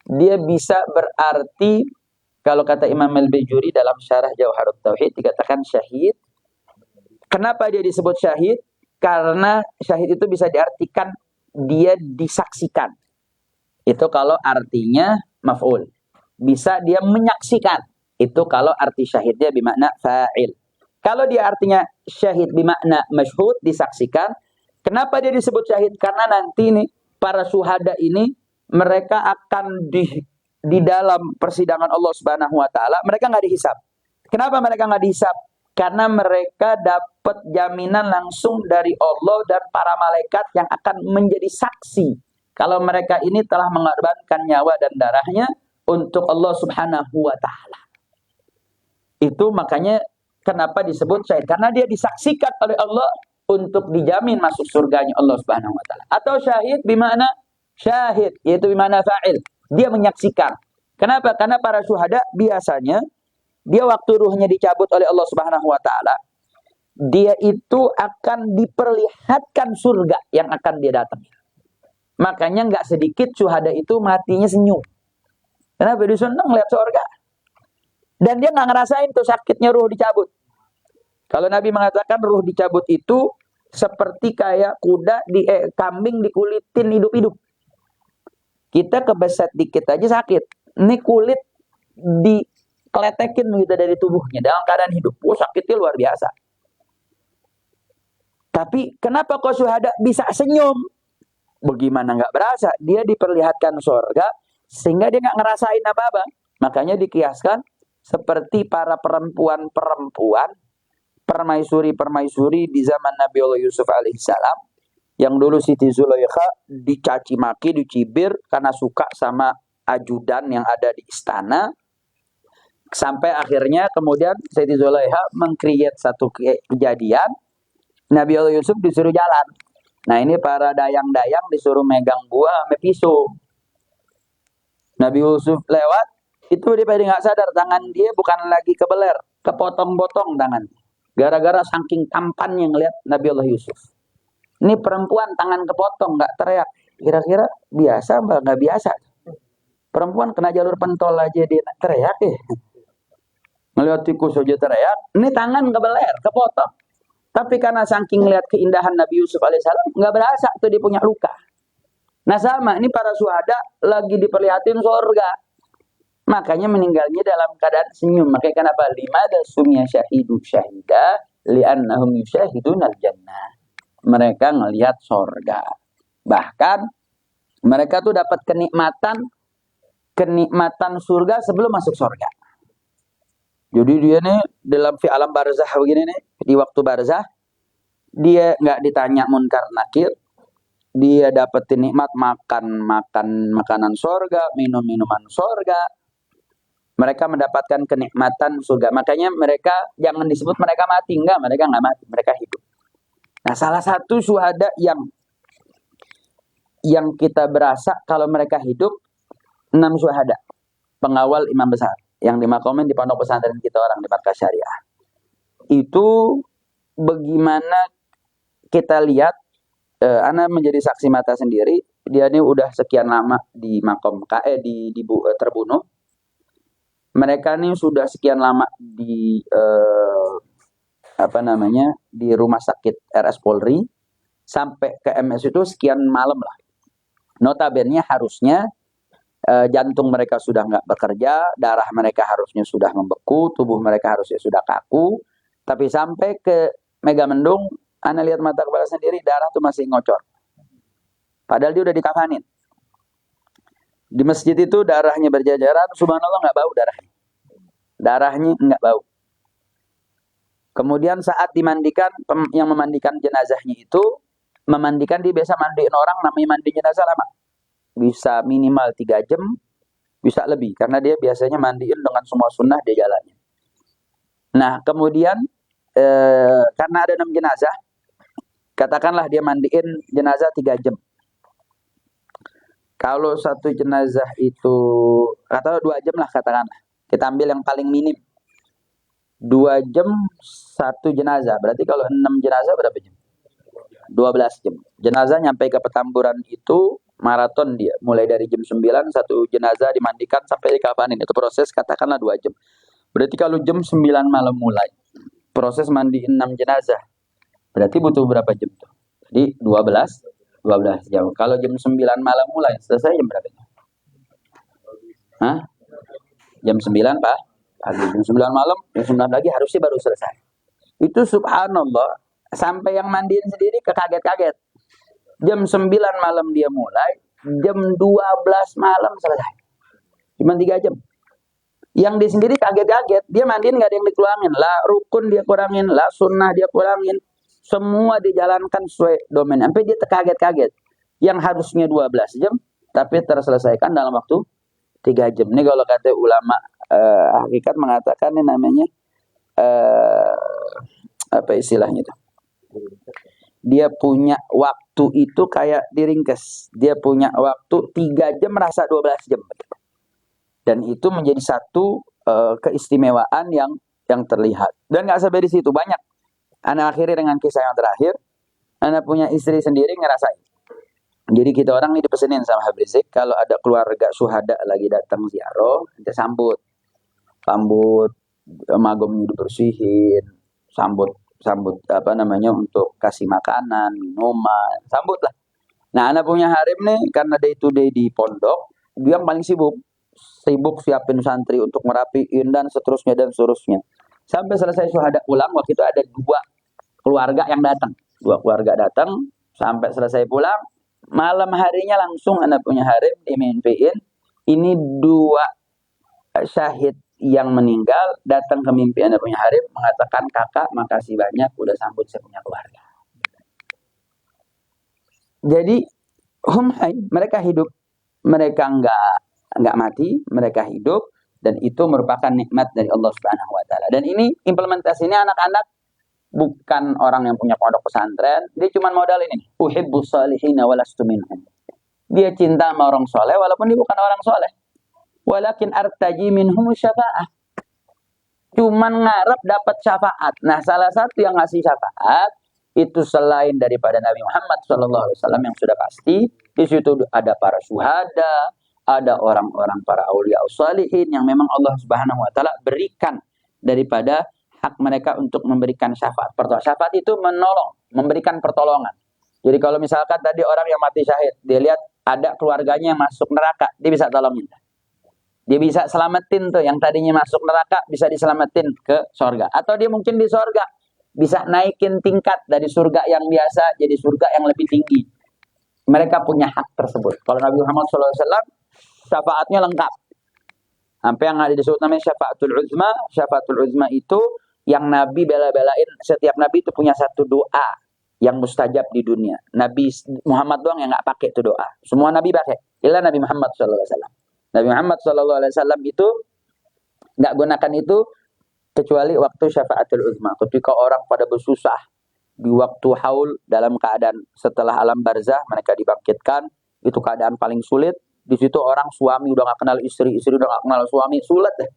dia bisa berarti, kalau kata Imam Al-Bajuri dalam syarah Jawharut Tauhid dikatakan syahid. Kenapa dia disebut syahid? Karena syahid itu bisa diartikan dia disaksikan. Itu kalau artinya maf'ul. Bisa dia menyaksikan. Itu kalau arti syahidnya bermakna fa'il. Kalau dia artinya syahid bermakna masyhud, disaksikan. Kenapa dia disebut syahid? Karena nanti nih para syuhada ini mereka akan di dalam persidangan Allah Subhanahu wa taala, mereka nggak dihisab. Kenapa mereka nggak dihisab? Karena mereka dapat jaminan langsung dari Allah dan para malaikat yang akan menjadi saksi kalau mereka ini telah mengorbankan nyawa dan darahnya untuk Allah Subhanahu wa taala. Itu makanya kenapa disebut syahid, karena dia disaksikan oleh Allah untuk dijamin masuk surganya Allah Subhanahu wa taala. Atau syahid bermakna syahid, yaitu bermakna fa'il. Dia menyaksikan. Kenapa? Karena para syuhada biasanya dia waktu ruhnya dicabut oleh Allah Subhanahu wa taala, dia itu akan diperlihatkan surga yang akan dia datangi. Makanya nggak sedikit syuhada itu matinya senyum. Kenapa? Dia senang lihat surga. Dan dia nggak ngerasain tuh sakitnya ruh dicabut. Kalau Nabi mengatakan ruh dicabut itu seperti kayak kambing dikulitin hidup-hidup. Kita kebeset dikit aja sakit. Ini kulit dikeletekin gitu dari tubuhnya dalam keadaan hidup. Sakitnya luar biasa. Tapi kenapa kok syuhada bisa senyum? Bagaimana nggak berasa? Dia diperlihatkan surga sehingga dia nggak ngerasain apa-apa. Makanya dikiaskan seperti para perempuan-perempuan, permaisuri-permaisuri di zaman Nabi Allah Yusuf alaihissalam, yang dulu Siti Zulaikha dicaci maki, dicibir karena suka sama ajudan yang ada di istana. Sampai akhirnya kemudian Siti Zulaikha meng-create satu kejadian, Nabi Allah Yusuf disuruh jalan. Nah ini para dayang-dayang disuruh megang buah sama pisau. Nabi Yusuf lewat, itu dia pada nggak sadar tangan dia bukan lagi kebeler, kepotong-potong tangan. Gara-gara saking tampannya ngelihat Nabi Allah Yusuf. Ini perempuan tangan kepotong, nggak teriak. Kira-kira biasa mbak? Nggak biasa. Perempuan kena jalur pentol aja dia teriak ya. Ngelihat tikus aja teriak. Ini tangan kebeler, kepotong. Tapi karena saking ngelihat keindahan Nabi Yusuf alaihissalam, nggak berasa tuh dia punya luka. Nah sama, ini para syuhada lagi diperlihatin surga. Makanya meninggalnya dalam keadaan senyum. Makanya kenapa? Limada sumya syahidu syahida li'annahum yusyahidunal jannah. mereka ngelihat sorga. Bahkan mereka tuh dapat kenikmatan surga sebelum masuk sorga. Jadi dia nih dalam fi alam barzah begini nih, di waktu barzah dia nggak ditanya munkar nakir, dia dapetin nikmat makan makanan sorga, minum minuman sorga. Mereka mendapatkan kenikmatan surga. Makanya mereka jangan disebut mereka mati, mereka nggak mati, mereka hidup. Nah, salah satu syuhada yang kita berasa kalau mereka hidup, 6 syuhada pengawal imam besar yang dimakomin di pondok pesantren kita orang di Markas Syariah. Itu bagaimana kita lihat, Ana menjadi saksi mata sendiri. Dia ini udah sekian lama di makom terbunuh. Mereka ini sudah sekian lama di di rumah sakit RS Polri sampai ke MS itu sekian malam lah. Notabene harusnya jantung mereka sudah nggak bekerja, darah mereka harusnya sudah membeku, tubuh mereka harusnya sudah kaku, tapi sampai ke Megamendung, Ana lihat mata kepala sendiri, darah tuh masih ngocor. Padahal dia udah dikafanin. Di masjid itu darahnya berjajaran, subhanallah nggak bau darahnya. Darahnya nggak bau. Kemudian saat dimandikan, yang memandikan jenazahnya itu, memandikan dia biasa mandiin orang, namanya mandi jenazah lama. Bisa minimal 3 jam, bisa lebih. Karena dia biasanya mandiin dengan semua sunnah di jalannya. Nah, kemudian karena ada 6 jenazah, katakanlah dia mandiin jenazah 3 jam. Kalau satu jenazah itu, katakanlah 2 jam lah katakanlah. Kita ambil yang paling minim. 2 jam satu jenazah. Berarti kalau 6 jenazah berapa jam? 12 jam. Jenazah nyampe ke Petamburan itu maraton dia. Mulai dari jam 9 satu jenazah dimandikan sampai dikafanin. Itu proses katakanlah 2 jam. Berarti kalau jam 9 malam mulai proses mandiin 6 jenazah. Berarti butuh berapa jam tuh? Jadi 12 jam. Kalau jam 9 malam mulai selesai jam berapa? Hah? Jam 9 Pak? Pagi. Jam 9 malam, jam 9 lagi harusnya baru selesai. Itu subhanallah, sampai yang mandiin sendiri kekaget-kaget. Jam 9 malam dia mulai, jam 12 malam selesai. Cuma 3 jam. Yang dia sendiri kaget-kaget, dia mandiin nggak ada yang dikurangin. Lah rukun dia kurangin, lah sunnah dia kurangin. Semua dijalankan sesuai domain. Sampai dia terkaget-kaget. Yang harusnya 12 jam, tapi terselesaikan dalam waktu 3 jam. Ini kalau kata ulama hakikat mengatakan ini namanya apa istilahnya itu? Dia punya waktu itu kayak diringkes. Dia punya waktu 3 jam merasa 12 jam. Dan itu menjadi satu keistimewaan yang terlihat. Dan nggak sampai di situ, banyak. Ana akhiri dengan kisah yang terakhir. Ana punya istri sendiri ngerasain. Jadi kita orang ini dipesenin sama Habib Rizik, kalau ada keluarga syuhada lagi datang ziarah, kita sambut magomnya dibersihin, sambut untuk kasih makanan, minuman, sambut lah. Nah, Ana punya harim nih, karena day to day di pondok, dia yang paling sibuk siapin santri untuk merapiin dan seterusnya. Sampai selesai syuhada ulang, waktu itu ada 2 keluarga yang datang. 2 keluarga datang, sampai selesai pulang, malam harinya langsung Ana punya harim dimimpiin. Ini 2 syahid yang meninggal datang ke mimpi Ana punya harim mengatakan, kakak makasih banyak udah sambut saya punya keluarga. Jadi mereka hidup, mereka nggak mati, mereka hidup, dan itu merupakan nikmat dari Allah Subhanahu wa taala. Dan ini implementasinya anak-anak bukan orang yang punya pondok pesantren, dia cuma modal ini. Uhibbus salihina walastu minhum. Dia cinta sama orang soleh walaupun dia bukan orang soleh. Walakin artaji minhum syafa'ah. Cuman ngarep dapat syafaat. Nah, salah satu yang ngasih syafaat itu selain daripada Nabi Muhammad SAW yang sudah pasti, di situ ada para syuhada, ada orang-orang para aulia salihin yang memang Allah Subhanahu wa taala berikan daripada hak mereka untuk memberikan syafaat. Syafaat itu menolong, memberikan pertolongan. Jadi kalau misalkan tadi orang yang mati syahid, dia lihat ada keluarganya yang masuk neraka, dia bisa tolongin. Dia bisa selamatin tuh yang tadinya masuk neraka, bisa diselamatin ke sorga. Atau dia mungkin di sorga, bisa naikin tingkat dari surga yang biasa jadi surga yang lebih tinggi. Mereka punya hak tersebut. Kalau Nabi Muhammad SAW syafaatnya lengkap. Sampai yang ada disebut namanya syafaatul uzma. Syafaatul uzma itu yang Nabi bela-belain. Setiap Nabi itu punya satu doa yang mustajab di dunia. Nabi Muhammad doang yang nggak pakai itu doa. Semua Nabi pakai. Illa Nabi Muhammad SAW. Nabi Muhammad SAW itu nggak gunakan itu kecuali waktu syafaatul uzma. Ketika orang pada bersusah di waktu haul dalam keadaan setelah alam barzah mereka dibangkitkan, itu keadaan paling sulit. Di situ orang suami udah nggak kenal istri, istri udah nggak kenal suami, sulit deh.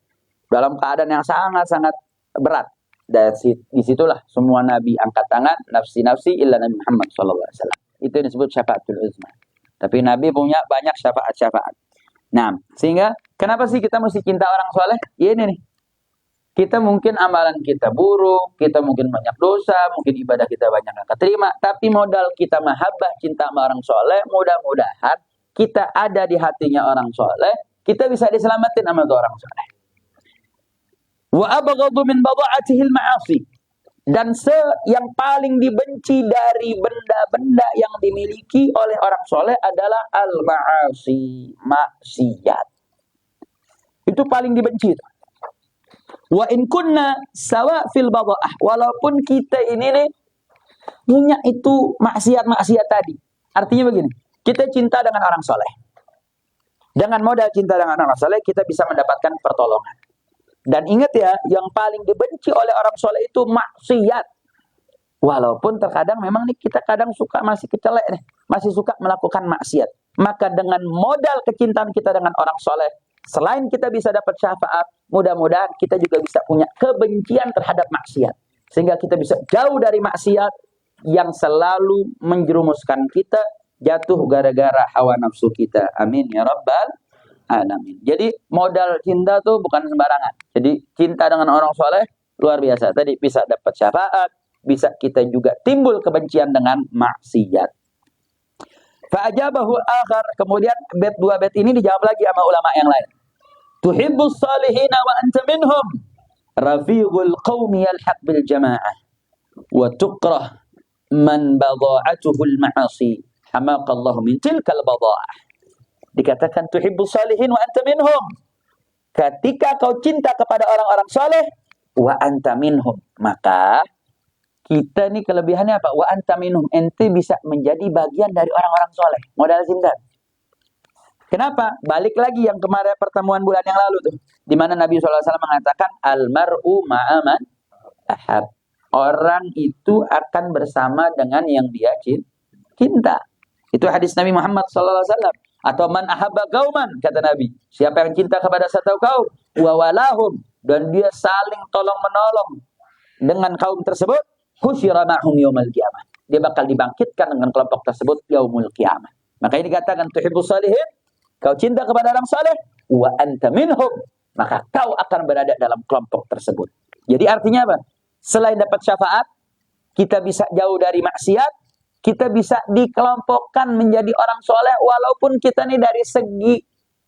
Dalam keadaan yang sangat-sangat berat. Dan disitulah semua Nabi angkat tangan, nafsi-nafsi illa Nabi Muhammad SAW. Itu yang disebut syafaatul uzma. Tapi Nabi punya banyak syafaat-syafaat. Nah, sehingga kenapa sih kita mesti cinta orang soleh? Ya ini nih. Kita mungkin amalan kita buruk, kita mungkin banyak dosa, mungkin ibadah kita banyak nggak keterima. Tapi modal kita mahabbah, cinta sama orang soleh, mudah-mudahan kita ada di hatinya orang soleh, kita bisa diselamatin sama orang soleh. Wa abghadu min bada'atihil ma'asi. Dan yang paling dibenci dari benda-benda yang dimiliki oleh orang soleh adalah al-ma'asi, maksiat. Itu paling dibenci. Wa in kunna sawa fil bada'ah. Walaupun kita ini nih punya itu maksiat-maksiat tadi. Artinya begini, kita cinta dengan orang soleh. Dengan modal cinta dengan orang soleh, kita bisa mendapatkan pertolongan. Dan ingat ya, yang paling dibenci oleh orang soleh itu maksiat. Walaupun terkadang memang nih kita kadang suka masih kecelek nih, masih suka melakukan maksiat. Maka dengan modal kecintaan kita dengan orang soleh, selain kita bisa dapat syafaat, mudah-mudahan kita juga bisa punya kebencian terhadap maksiat. Sehingga kita bisa jauh dari maksiat yang selalu menjerumuskan kita jatuh gara-gara hawa nafsu kita. Amin ya rabbal alamin. Jadi modal cinta tuh bukan sembarangan. Jadi cinta dengan orang soleh luar biasa. Tadi bisa dapat syafaat, bisa kita juga timbul kebencian dengan maksiat. Fa'ajabahu akhar. Kemudian dua bait ini dijawab lagi sama ulama yang lain. Tuhibbus salihina wa anta minhum. Rafiqul qawmi yalhaq bil jama'ah. Wa tukrah man bada'atuhul ma'asi. Hamaqallahu min tilkal bada'ah. Dikatakan tuhibbus salihin wa anta minhum. Ketika kau cinta kepada orang-orang soleh, wa anta minhum. Maka kita nih kelebihannya apa? Wa anta minhum. Ente bisa menjadi bagian dari orang-orang soleh. Modal cinta. Kenapa? Balik lagi yang kemarin pertemuan bulan yang lalu tuh. Di mana Nabi SAW mengatakan, Al-mar'u ma'aman ahab. Orang itu akan bersama dengan yang dia cinta. Itu hadis Nabi Muhammad SAW. Atau man ahabba qauman, kata Nabi. Siapa yang cinta kepada satu kaum, wa walahum, dan dia saling tolong-menolong dengan kaum tersebut, husyira ma'hum yaumil qiyamah. Dia bakal dibangkitkan dengan kelompok tersebut yaumul qiyamah. Maka ini dikatakan tuhibbus salihin, kau cinta kepada orang saleh, wa anta minhum, maka kau akan berada dalam kelompok tersebut. Jadi artinya apa? Selain dapat syafaat, kita bisa jauh dari maksiat, kita bisa dikelompokkan menjadi orang soleh walaupun kita nih dari segi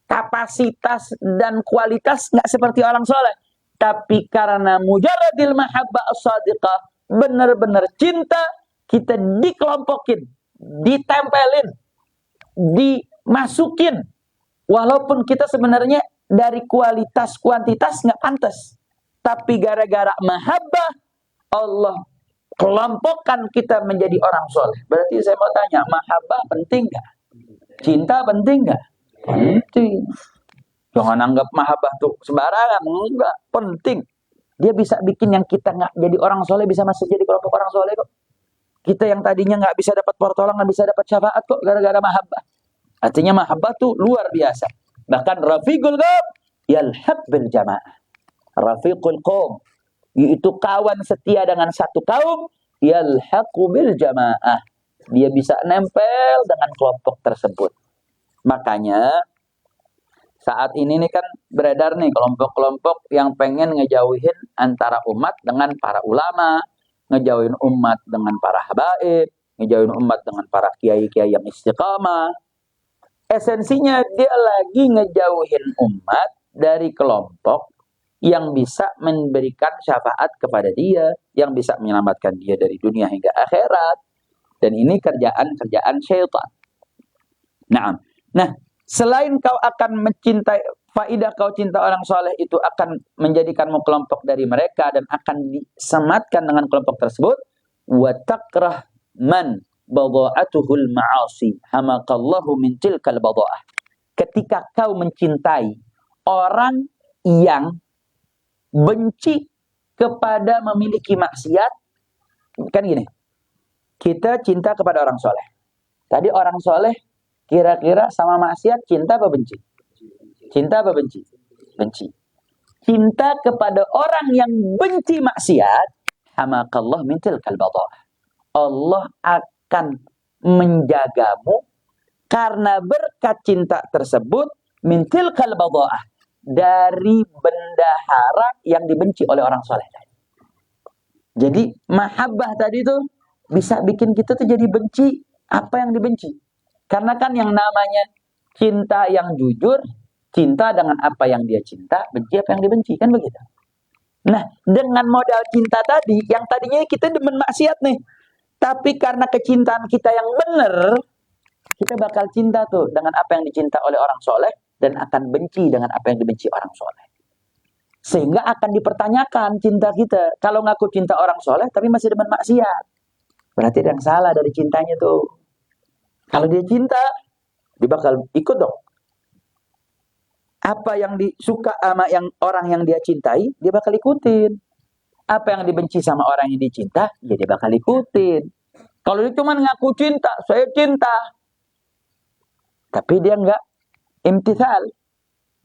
kapasitas dan kualitas nggak seperti orang soleh. Tapi karena mujarradil mahabbah as-sadiqah, benar-benar cinta, kita dikelompokin, ditempelin, dimasukin. Walaupun kita sebenarnya dari kualitas kuantitas nggak pantas. Tapi gara-gara mahabbah, Allah kelompokkan kita menjadi orang soleh. Berarti saya mau tanya, mahabbah penting nggak? Cinta penting nggak? Penting. Jangan anggap mahabbah tuh sembarangan. Enggak, penting. Dia bisa bikin yang kita nggak jadi orang soleh bisa masuk jadi kelompok orang soleh kok. Kita yang tadinya nggak bisa dapat pertolongan bisa dapat syafaat kok gara-gara mahabbah. Artinya mahabbah tuh luar biasa. Bahkan rafiqul qaum yalhaq bil jamaah. Rafiqul qaum, yaitu kawan setia dengan satu kaum, yalhaqu bil jamaah. Dia bisa nempel dengan kelompok tersebut. Makanya saat ini nih kan beredar nih kelompok-kelompok yang pengen ngejauhin antara umat dengan para ulama, ngejauhin umat dengan para habaib, ngejauhin umat dengan para kiai-kiai yang istiqamah. Esensinya dia lagi ngejauhin umat dari kelompok yang bisa memberikan syafaat kepada dia, yang bisa menyelamatkan dia dari dunia hingga akhirat. Dan ini kerjaan-kerjaan syaitan. Nah, selain kau akan mencintai, faidah kau cinta orang soleh itu akan menjadikanmu kelompok dari mereka dan akan disematkan dengan kelompok tersebut. Wa takrah man badha'atuhul ma'asi hamaqallahu min tilkal badha'ah. Ketika kau mencintai orang yang benci kepada memiliki maksiat, kan gini, kita cinta kepada orang soleh. Tadi orang soleh kira-kira sama maksiat cinta apa benci? Cinta apa benci? Benci. Cinta kepada orang yang benci maksiat, hamaqallah min tilkal badha'ah. Allah akan menjagamu karena berkat cinta tersebut min tilkal badha'ah, dari bendahara yang dibenci oleh orang soleh tadi. Jadi mahabbah tadi itu bisa bikin kita tuh jadi benci apa yang dibenci. Karena kan yang namanya cinta yang jujur, cinta dengan apa yang dia cinta, benci apa yang dibenci, kan begitu. Nah, dengan modal cinta tadi, yang tadinya kita demen maksiat nih, tapi karena kecintaan kita yang benar, kita bakal cinta tuh dengan apa yang dicinta oleh orang soleh, dan akan benci dengan apa yang dibenci orang soleh. Sehingga akan dipertanyakan cinta kita. Kalau ngaku cinta orang soleh, tapi masih demen maksiat, berarti ada yang salah dari cintanya tuh. Kalau dia cinta, dia bakal ikut dong. Apa yang disuka sama yang orang yang dia cintai, dia bakal ikutin. Apa yang dibenci sama orang yang dicinta, ya dia bakal ikutin. Kalau dia cuma ngaku cinta, saya cinta, tapi dia nggak imtithal,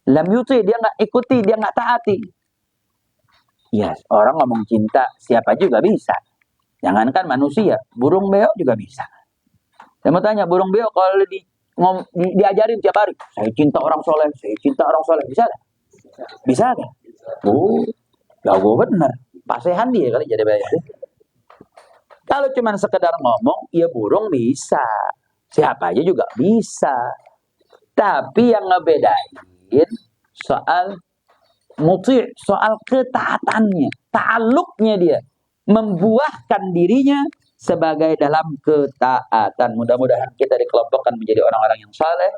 lam yuti, dia nggak ikuti, dia nggak taati. Ya, orang ngomong cinta, siapa juga bisa. Jangankan manusia, burung beo juga bisa. Saya mau tanya, burung beo kalau diajarin tiap hari, saya cinta orang soleh, saya cinta orang soleh, bisa gak? Bisa gak? Oh, jago bener. Pasehan dia kali jadi bayar. Kalau cuma sekedar ngomong, ya burung bisa. Siapa aja juga bisa. Tapi yang ngebedain soal muti', soal ketaatannya, ta'alluqnya dia, membuahkan dirinya sebagai dalam ketaatan. Mudah-mudahan kita dikelompokkan menjadi orang-orang yang saleh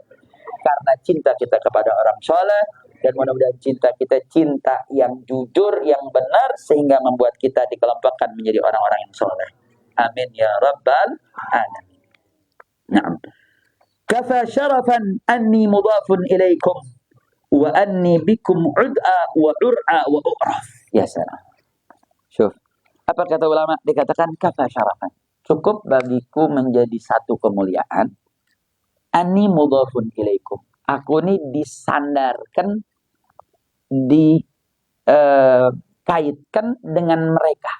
karena cinta kita kepada orang saleh, dan mudah-mudahan cinta kita cinta yang jujur, yang benar, sehingga membuat kita dikelompokkan menjadi orang-orang yang saleh. Amin ya rabbal alamin. Naam. Kafa syarafan anni mudhafun ilaikum wa anni bikum ud'a wa ur'a wa u'raf. Ya salam. Syuf. Apa kata ulama? Dikatakan kafa syarafan. Cukup bagiku menjadi satu kemuliaan. Ani mudhafun ilaikum. Aku ini disandarkan, dikaitkan dengan mereka.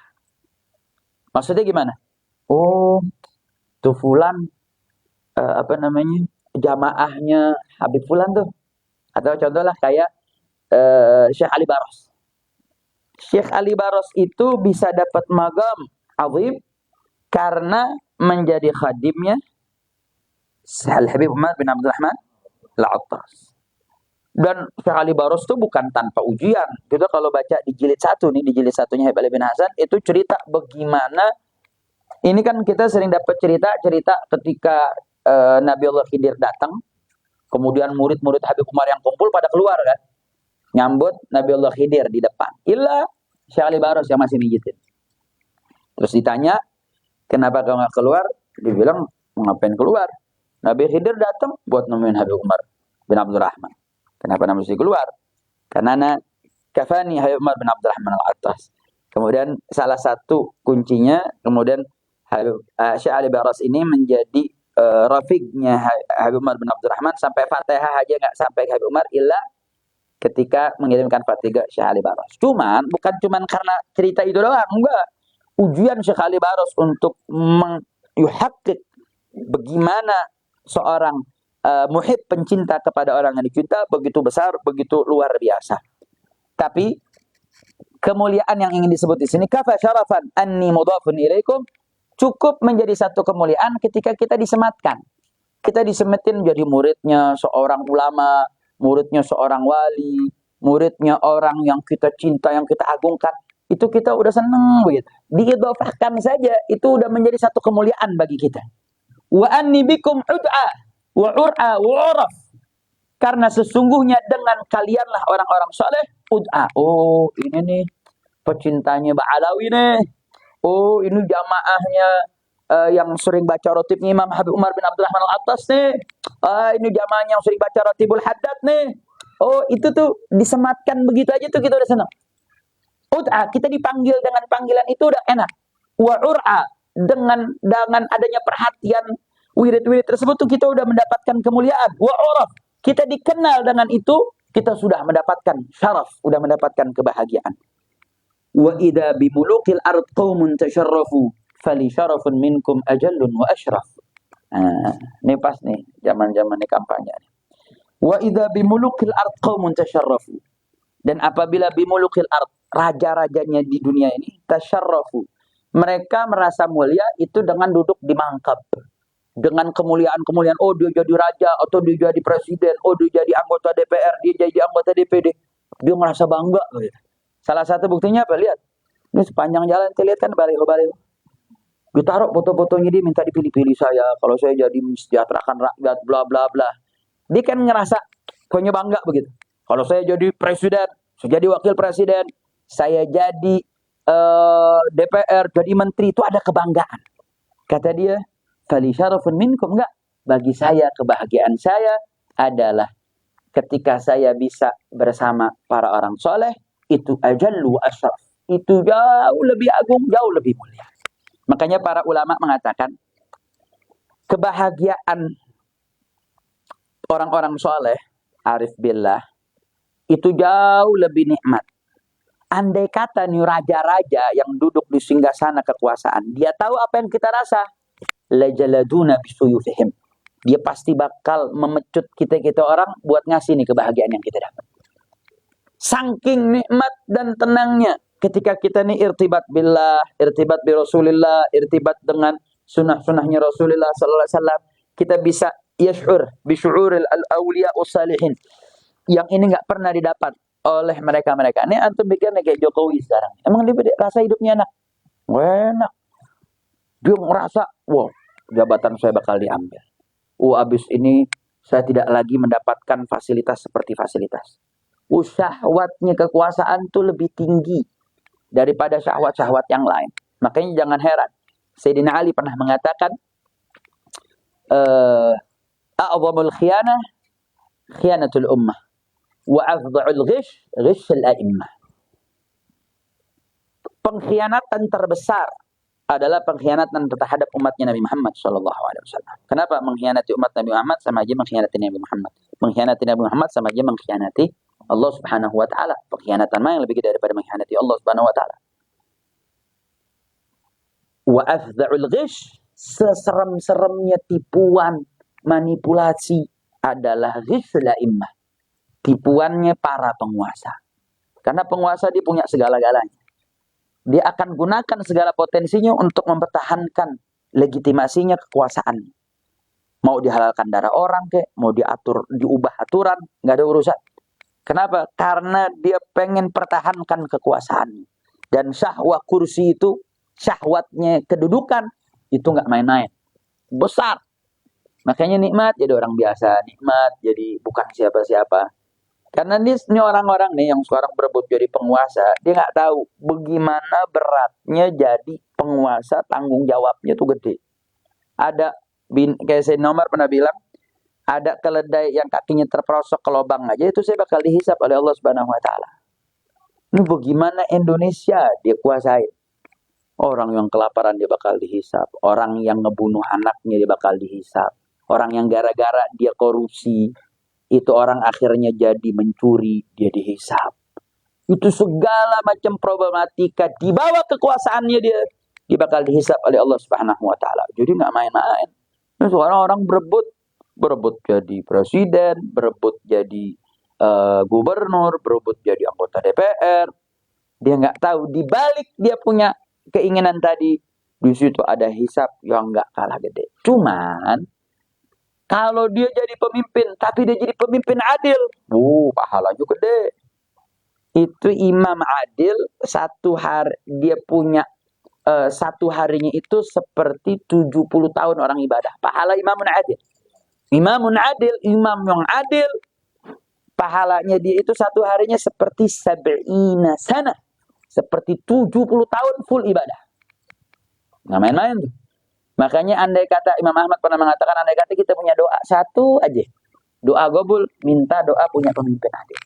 Maksudnya gimana? Oh, tuh fulan, jamaahnya Habib fulan tuh. Atau contohlah kayak Syekh Ali Baros. Syekh Ali Baros itu bisa dapat magam azim karena menjadi khadimnya Al-Habib Umar bin Abdul Rahman Al-Attas. Dan Syekh Ali Baros itu bukan tanpa ujian. Kita kalau baca di jilid 1 nih, di jilid 1-nya Habib Ali bin Hasan, itu cerita bagaimana, ini kan kita sering dapat cerita ketika Nabi Allah Khidir datang, kemudian murid-murid Habib Umar yang kumpul pada keluar kan, nyambut Nabi Allah Khidir di depan. Illa Syekh Ali Baros yang masih mijitin. Terus ditanya, kenapa kau nggak keluar? Dibilang, ngapain keluar? Nabi Khidir datang buat nemuin Habib Umar bin Abdul Rahman. Kenapa Nabi mesti keluar? Karena kafani Habib Umar bin Abdul Rahman Al-Attas. Kemudian salah satu kuncinya, kemudian Syekh Ali Baros ini menjadi rafiqnya Habib Umar bin Abdul Rahman, sampai Fatihah aja nggak sampai Habib Umar illa ketika mengirimkan Fatihah Syekh Ali Baros. Bukan cuman karena cerita itu doang, enggak. Ujian Syekh Ali Baros untuk menghakik bagaimana seorang muhib, pencinta kepada orang yang dicinta, begitu besar, begitu luar biasa. Tapi kemuliaan yang ingin disebut di sini, kafa syarafan anni mudhafun ilaikum, cukup menjadi satu kemuliaan ketika kita disematkan. Kita disemetin jadi muridnya seorang ulama, muridnya seorang wali, muridnya orang yang kita cinta, yang kita agungkan, itu kita udah seneng begitu. Diidhafahkan saja itu udah menjadi satu kemuliaan bagi kita. Wa anni bikum ud'a wa ur'a wa uraf. Karena sesungguhnya dengan kalianlah orang-orang saleh ud'a. Oh, ini nih pecintanya Ba'alawi nih. Oh, ini jamaahnya yang sering baca rotibnya Imam Habib Umar bin Abdurrahman Al-Attas nih. Ini jamaahnya yang sering baca rotibul Haddad nih. Oh, itu tuh disematkan begitu aja tuh kita udah senang. Ud'a, kita dipanggil dengan panggilan itu udah enak. Wa ur'a, dengan adanya perhatian wirid-wirid tersebut tuh kita udah mendapatkan kemuliaan. Wa uraf, kita dikenal dengan itu, kita sudah mendapatkan syaraf, udah mendapatkan kebahagiaan. Wa idza bimulukil ard qaumun tasharrafu fali syarafun minkum ajallun wa asyraf. Ini pas nih zaman-zaman ini kampanye. Wa idza bimulukil ard qaumun tasharrafu. Dan apabila bimulukil ard, raja-rajanya di dunia ini tasyarrafu, mereka merasa mulia itu dengan duduk di mangkab, dengan kemuliaan-kemuliaan. Oh, dia jadi raja, atau dia jadi presiden, oh dia jadi anggota DPR, dia jadi anggota DPD, dia merasa bangga. Salah satu buktinya apa? Lihat, ini sepanjang jalan kita lihat kan baliho-baliho, ditaruh foto-fotonya, dia minta dipilih-pilih saya kalau saya jadi mensejahterakan rakyat, bla bla bla. Dia kan ngerasa punya bangga begitu. Kalau saya jadi presiden, saya jadi wakil presiden, saya jadi DPR, jadi menteri, itu ada kebanggaan. Kata dia, fali syarafun minkum, enggak. Bagi saya, kebahagiaan saya adalah ketika saya bisa bersama para orang soleh, itu ajallu asyraf. Itu jauh lebih agung, jauh lebih mulia. Makanya para ulama mengatakan, kebahagiaan orang-orang soleh, arif billah, itu jauh lebih nikmat. Andai kata nih raja-raja yang duduk di singgasana kekuasaan, dia tahu apa yang kita rasa, lajaladuna bisuyufihim. Dia pasti bakal memecut kita orang buat ngasih nih kebahagiaan yang kita dapat. Saking nikmat dan tenangnya ketika kita nih irtibat billah, irtibat bi Rasulillah, irtibat dengan sunnah-sunnahnya Rasulullah sallallahu alaihi wasallam, kita bisa yash'ur bi syu'uril al-awliya usalihin. Yang ini nggak pernah didapat oleh mereka-mereka. Ini antum pikirnya kayak Jokowi sekarang. Emang dia rasa hidupnya enak? Enak. Dia merasa, wow, jabatan saya bakal diambil. Abis ini saya tidak lagi mendapatkan fasilitas seperti fasilitas. Syahwatnya kekuasaan itu lebih tinggi daripada syahwat-syahwat yang lain. Makanya jangan heran. Sayyidina Ali pernah mengatakan, a'zamul khiyanah, khiyanatul ummah. Wa afdha'ul ghish, ghishul a'immah. Pengkhianatan terbesar adalah pengkhianatan terhadap umatnya Nabi Muhammad SAW. Kenapa mengkhianati umat Nabi Muhammad sama aja mengkhianati Nabi Muhammad? Mengkhianati Nabi Muhammad sama aja mengkhianati Allah Subhanahu wa taala. Pengkhianatan mana yang lebih gede daripada mengkhianati Allah Subhanahu wa taala? Wa afdha'ul ghish, seserem-seremnya tipuan, manipulasi adalah ghishul a'immah. Tipuannya para penguasa. Karena penguasa dia punya segala-galanya. Dia akan gunakan segala potensinya untuk mempertahankan legitimasinya kekuasaan. Mau dihalalkan darah orang kek, mau diubah aturan, nggak ada urusan. Kenapa? Karena dia pengen pertahankan kekuasaan. Dan syahwat kursi itu, syahwatnya kedudukan, itu nggak main-main. Besar. Makanya nikmat jadi orang biasa, nikmat jadi bukan siapa-siapa. Karena ini orang-orang nih yang sekarang berebut jadi penguasa, dia nggak tahu bagaimana beratnya jadi penguasa, tanggung jawabnya tuh gede. Ada, kayak saya Nomor pernah bilang, ada keledai yang kakinya terperosok ke lubang aja, itu saya bakal dihisap oleh Allah Subhanahu wa taala. Ini bagaimana Indonesia dia kuasai. Orang yang kelaparan dia bakal dihisap, orang yang ngebunuh anaknya dia bakal dihisap, orang yang gara-gara dia korupsi, itu orang akhirnya jadi mencuri, dia dihisap. Itu segala macam problematika di bawah kekuasaannya dia bakal dihisap oleh Allah Subhanahu wa taala. Jadi nggak main-main. Nah, orang-orang berebut jadi presiden, berebut jadi gubernur, berebut jadi anggota DPR. Dia nggak tahu di balik dia punya keinginan tadi, di situ ada hisap yang nggak kalah gede. Cuman kalau dia jadi pemimpin, tapi dia jadi pemimpin adil, pahalanya gede. Itu imam adil, satu hari dia punya satu harinya itu seperti 70 tahun orang ibadah. Pahala imamun adil. Imamun adil, imam yang adil, pahalanya dia itu satu harinya seperti sab'ina sana. Seperti 70 tahun full ibadah. Nggak main-main tuh. Makanya andai kata Imam Ahmad pernah mengatakan, andai kata kita punya doa satu aja. Doa gobul, minta doa punya pemimpin adil.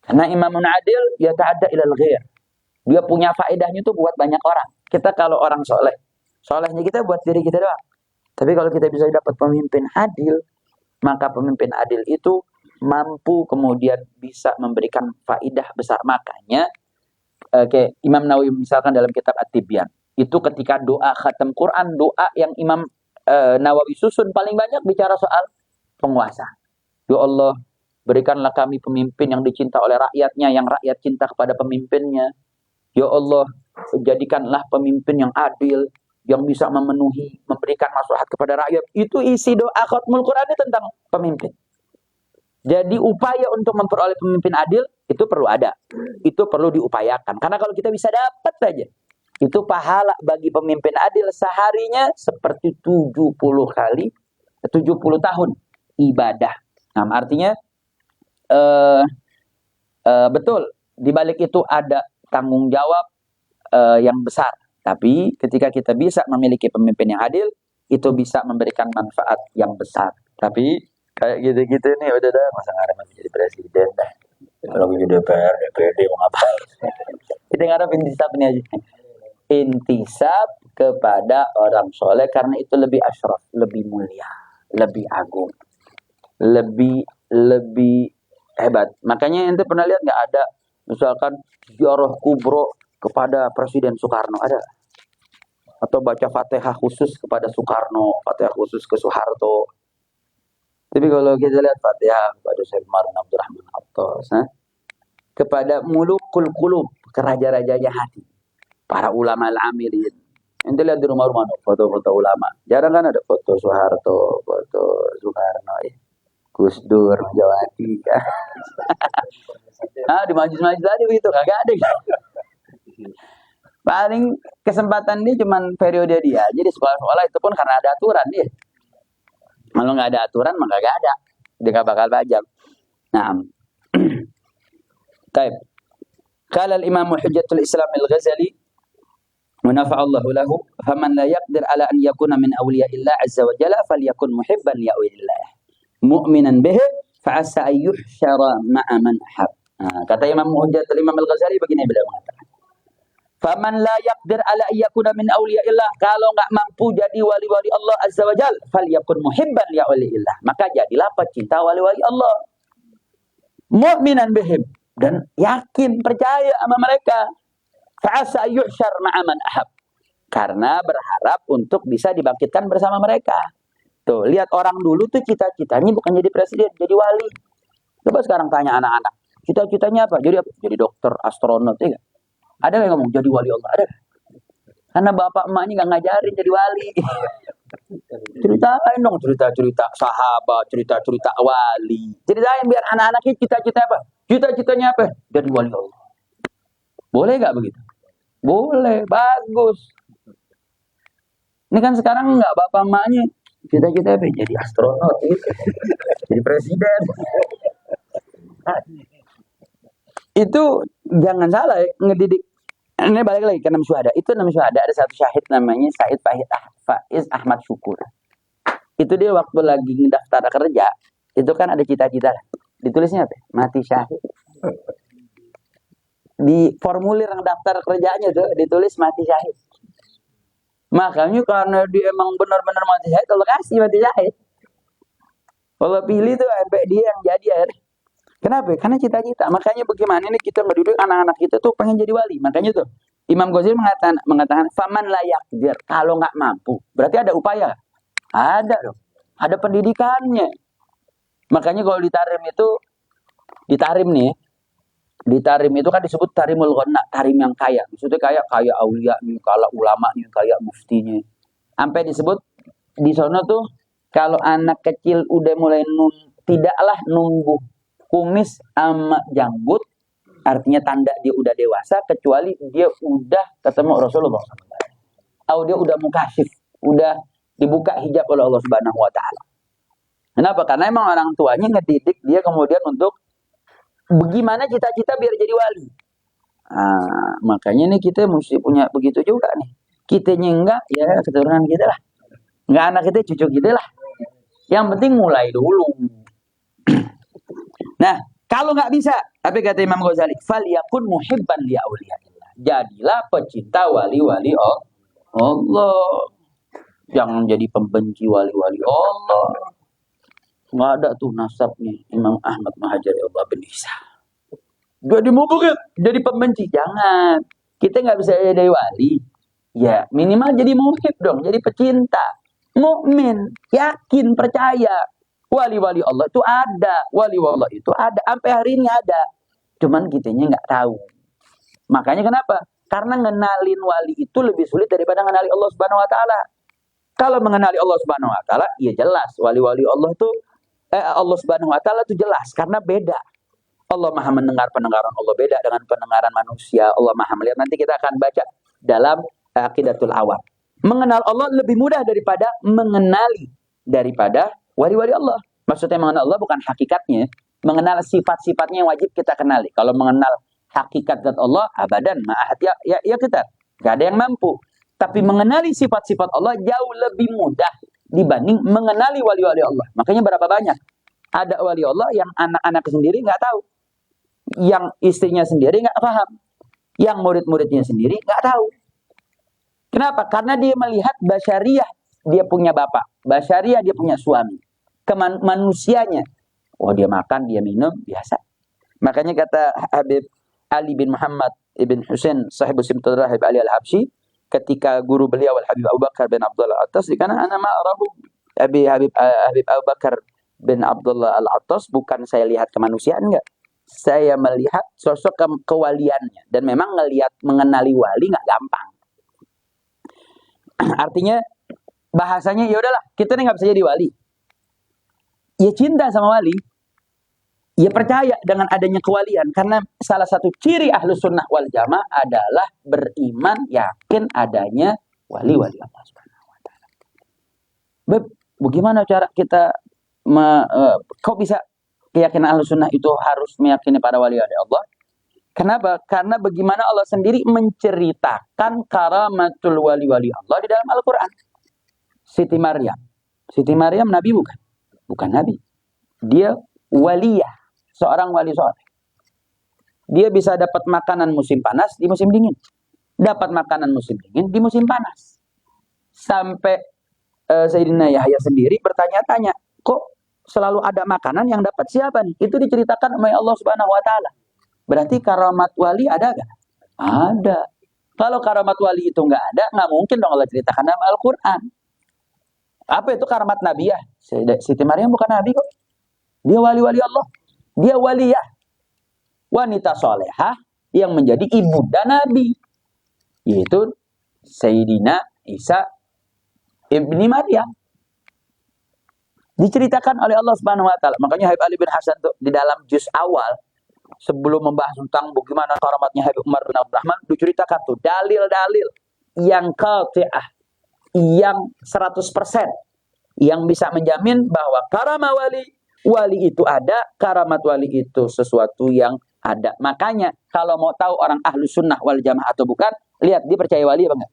Karena imamun adil, ya ta'adda ilal ghair. Dia punya faedahnya tuh buat banyak orang. Kita kalau orang soleh, solehnya kita buat diri kita doang. Tapi kalau kita bisa dapat pemimpin adil, maka pemimpin adil itu mampu kemudian bisa memberikan faedah besar. Makanya, Imam Nawawi misalkan dalam kitab At-Tibyan, itu ketika doa khatam Quran, doa yang Imam Nawawi susun paling banyak bicara soal penguasa. Ya Allah, berikanlah kami pemimpin yang dicinta oleh rakyatnya, yang rakyat cinta kepada pemimpinnya. Ya Allah, jadikanlah pemimpin yang adil, yang bisa memenuhi, memberikan maslahat kepada rakyat. Itu isi doa khatmul Quran ini tentang pemimpin. Jadi upaya untuk memperoleh pemimpin adil, itu perlu ada. Itu perlu diupayakan. Karena kalau kita bisa dapat saja, itu pahala bagi pemimpin adil seharinya seperti 70 tahun ibadah. Nah, artinya betul, di balik itu ada tanggung jawab yang besar. Tapi ketika kita bisa memiliki pemimpin yang adil, itu bisa memberikan manfaat yang besar. Tapi kayak gitu-gitu nih, udah dah, masa ngarep jadi presiden dah. Kalau jadi DPR, DPRD mau ngapain? Kita ngarep intisab ini aja. Intisab kepada orang soleh, karena itu lebih asyraf, lebih mulia, lebih agung, lebih hebat. Makanya ente pernah lihat nggak ada misalkan ziarah kubro kepada Presiden Soekarno, ada? Atau baca Fatihah khusus kepada Soekarno, Fatihah khusus ke Soeharto. Tapi kalau kita lihat Fatihah kepada Syekh Marun Abdurrahman Attas, kepada mulukul qulub, keraja-rajanya hati, para ulama al-amilin. Ente lihat di rumah-rumah foto-foto ulama. Jarang kan ada foto Soeharto, foto Soekarno, Gus Dur, Jawati. Ya. Di majlis-majlis tadi begitu, kagak ada. Paling kesempatan dia cuman periode dia. Jadi sekolah-sekolah itu pun karena ada aturan dia. Kalau nggak ada aturan, maka nggak ada. Dia nggak bakal pajak. Nah, taib. Qala al-Imam Hujjatul Islam al-Ghazali, ونفع الله له فمن لا يقدر على أن يكون من أولياء الله عز وجل فليكن محبا لأولياء الله مؤمنا به فعسى أن يحشر مع من أحب. Kata Imam Hujjatul Imam al-Ghazali begini beliau mengatakan, faman la yaqdir ala ayyakuna min awliyaillah, kalau enggak mampu jadi wali-wali Allah azza wajal, falyakun muhibban li awliyaillah, maka jadilah pecinta wali-wali Allah, mu'minan bihim, dan yakin percaya sama mereka, fa'asa yuhsyar ma'a man ahab, karena berharap untuk bisa dibangkitkan bersama mereka. Tuh, lihat orang dulu tuh cita-citanya bukan jadi presiden, jadi wali. Coba sekarang tanya anak-anak, cita-citanya apa? Jadi apa? Jadi dokter, astronot, ya. Ada yang ngomong jadi wali Allah? Ada. Karena bapak emaknya nggak ngajarin jadi wali. Ceritain dong cerita-cerita sahabat, cerita-cerita wali. Ceritain biar anak-anaknya cita-cita apa? Cita-citanya apa? Jadi wali Allah. Boleh nggak begitu? Boleh, bagus. Ini kan sekarang nggak bapak emaknya cita-cita apa? Jadi astronot, gitu. Jadi presiden. Itu jangan salah ya, ngedidik. Ini balik lagi ke 6 syuhada. Itu 6 syuhada ada satu syahid namanya Said Faiz Ahmad Syukur. Itu dia waktu lagi daftar kerja, itu kan ada cita-cita. Ditulisnya apa? Mati syahid. Di formulir yang daftar kerjanya tuh ditulis mati syahid. Makanya karena dia emang benar-benar mati syahid, Allah kasih mati syahid. Kalau pilih tuh sampai dia yang jadi akhirnya. Kenapa? Karena cita-cita. Makanya bagaimana ini kita ngedidik anak-anak kita tuh pengen jadi wali. Makanya tuh Imam Ghazali mengatakan faman layak dir, kalau nggak mampu. Berarti ada upaya. Ada dong. Ada pendidikannya. Makanya kalau ditarim nih. Ditarim itu kan disebut tarimul ghonna, tarim yang kaya. Maksudnya kaya aulia nih, kaya ulama nih, kaya muftinya. Sampai disebut di sana tuh kalau anak kecil udah mulai tidaklah nunggu kumis sama janggut Artinya tanda dia udah dewasa kecuali dia udah ketemu Rasulullah SAW. Atau dia udah mukasyif, udah dibuka hijab oleh Allah Subhanahu wa taala. Kenapa? Karena emang orang tuanya ngedidik dia kemudian untuk bagaimana cita-cita biar jadi wali. Makanya nih kita mesti punya begitu juga nih. Kitanya enggak, ya keturunan kita lah. Enggak anak kita, cucu kita lah. Yang penting mulai dulu. Nah, kalau nggak bisa, apa kata Imam Ghazali? Falyakun muhibban li auliyaillah. Jadilah pecinta wali-wali Allah. Jangan jadi pembenci wali-wali Allah. Nggak ada tuh nasabnya Imam Ahmad Muhajir Allah bin Isa. Jadi mubghid, jadi pembenci. Jangan. Kita nggak bisa jadi wali. Ya, minimal jadi muhib dong, jadi pecinta. Mukmin, yakin, percaya. Wali-wali Allah itu ada. Wali-wali Allah itu ada. Sampai hari ini ada. Cuman kitanya nggak tahu. Makanya kenapa? Karena ngenalin wali itu lebih sulit daripada ngenali Allah Subhanahu wa taala. Kalau mengenali Allah Subhanahu wa taala, ya jelas wali-wali Allah tuh Allah Subhanahu wa taala itu jelas karena beda. Allah Maha mendengar, pendengaran Allah beda dengan pendengaran manusia. Allah Maha melihat. Nanti kita akan baca dalam Aqidatul Awam. Mengenal Allah lebih mudah daripada mengenali daripada wali-wali Allah. Maksudnya mengenal Allah bukan hakikatnya, mengenal sifat-sifatnya yang wajib kita kenali. Kalau mengenal hakikat zat Allah, abadan ma'ahat ya kita. Gak ada yang mampu. Tapi mengenali sifat-sifat Allah jauh lebih mudah dibanding mengenali wali-wali Allah. Makanya berapa banyak ada wali Allah yang anak-anak sendiri nggak tahu, yang istrinya sendiri nggak paham, yang murid-muridnya sendiri nggak tahu. Kenapa? Karena dia melihat basyariah, dia punya bapak, basyariah dia punya suami, manusianya, oh dia makan, dia minum, biasa. Makanya kata Habib Ali bin Muhammad ibn Husain sahibu Simtul Rahib Ali al-Habsyi, ketika guru beliau Al-Habib Abu Bakar bin Abdullah Al-Attas, dikana ana ma'rahu Habib Abu Bakar bin Abdullah Al-Attas, bukan saya lihat kemanusiaan, enggak. Saya melihat sosok kewaliannya, dan memang mengenali wali nggak gampang. Artinya bahasanya ya udahlah, kita nih nggak bisa jadi wali. Ya cinta sama wali, ya percaya dengan adanya kewalian, karena salah satu ciri Ahlus Sunnah wal Jamaah adalah beriman, yakin adanya wali-wali Allah Subhanahu wa taala. Bagaimana cara kita kok bisa keyakinan Ahlus Sunnah itu harus meyakini para wali-wali Allah? Kenapa? Karena bagaimana Allah sendiri menceritakan karamatul wali-wali Allah di dalam Al-Quran. Siti Maryam. Siti Maryam Nabi bukan? Bukan Nabi. Dia waliyah. Seorang wali soleh. Dia bisa dapat makanan musim panas di musim dingin. Dapat makanan musim dingin di musim panas. Sampai Sayyidina Yahya sendiri bertanya-tanya, kok selalu ada makanan yang dapat siapa nih? Itu diceritakan oleh Allah Subhanahu wa taala. Berarti karamat wali ada gak? Ada. Kalau karamat wali itu nggak ada, nggak mungkin dong Allah ceritakan dalam Al-Quran. Apa itu karamat Nabiah? Siti Maryam bukan Nabi kok. Dia wali-wali Allah. Dia waliyah. Wanita solehah yang menjadi ibunda Nabi. Yaitu Sayyidina Isa ibni Maryam. Diceritakan oleh Allah Subhanahu wa taala. Makanya Habib Ali bin Hasan tuh di dalam juz awal, sebelum membahas tentang bagaimana karamatnya Habib Umar bin Abdurrahman, diceritakan tuh dalil-dalil yang qati'ah, yang 100%, yang bisa menjamin bahwa karamat wali itu ada, karamat wali itu sesuatu yang ada. Makanya kalau mau tahu orang Ahlus Sunnah wal Jamaah atau bukan, lihat dia percaya wali apa enggak.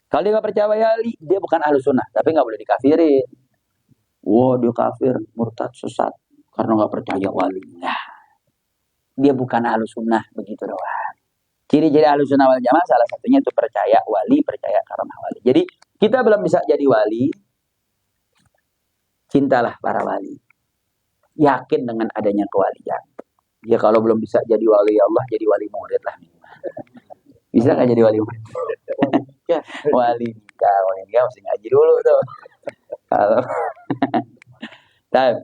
Kalau dia nggak percaya wali, dia bukan Ahlus Sunnah, tapi nggak boleh dikafirin. Wah, dia kafir, murtad, sesat karena nggak percaya wali. Nah, dia bukan Ahlus Sunnah, begitu doang. Ciri-ciri Ahlus Sunnah wal Jamaah salah satunya itu percaya wali, percaya karamah wali. Jadi kita belum bisa jadi wali, cintalah para wali. Yakin dengan adanya kewalian. Ya kalau belum bisa jadi wali Allah, jadi wali murid lah. Bisa nggak jadi wali murid? Wali nikah mesti ngaji dulu tuh. Kalau nah,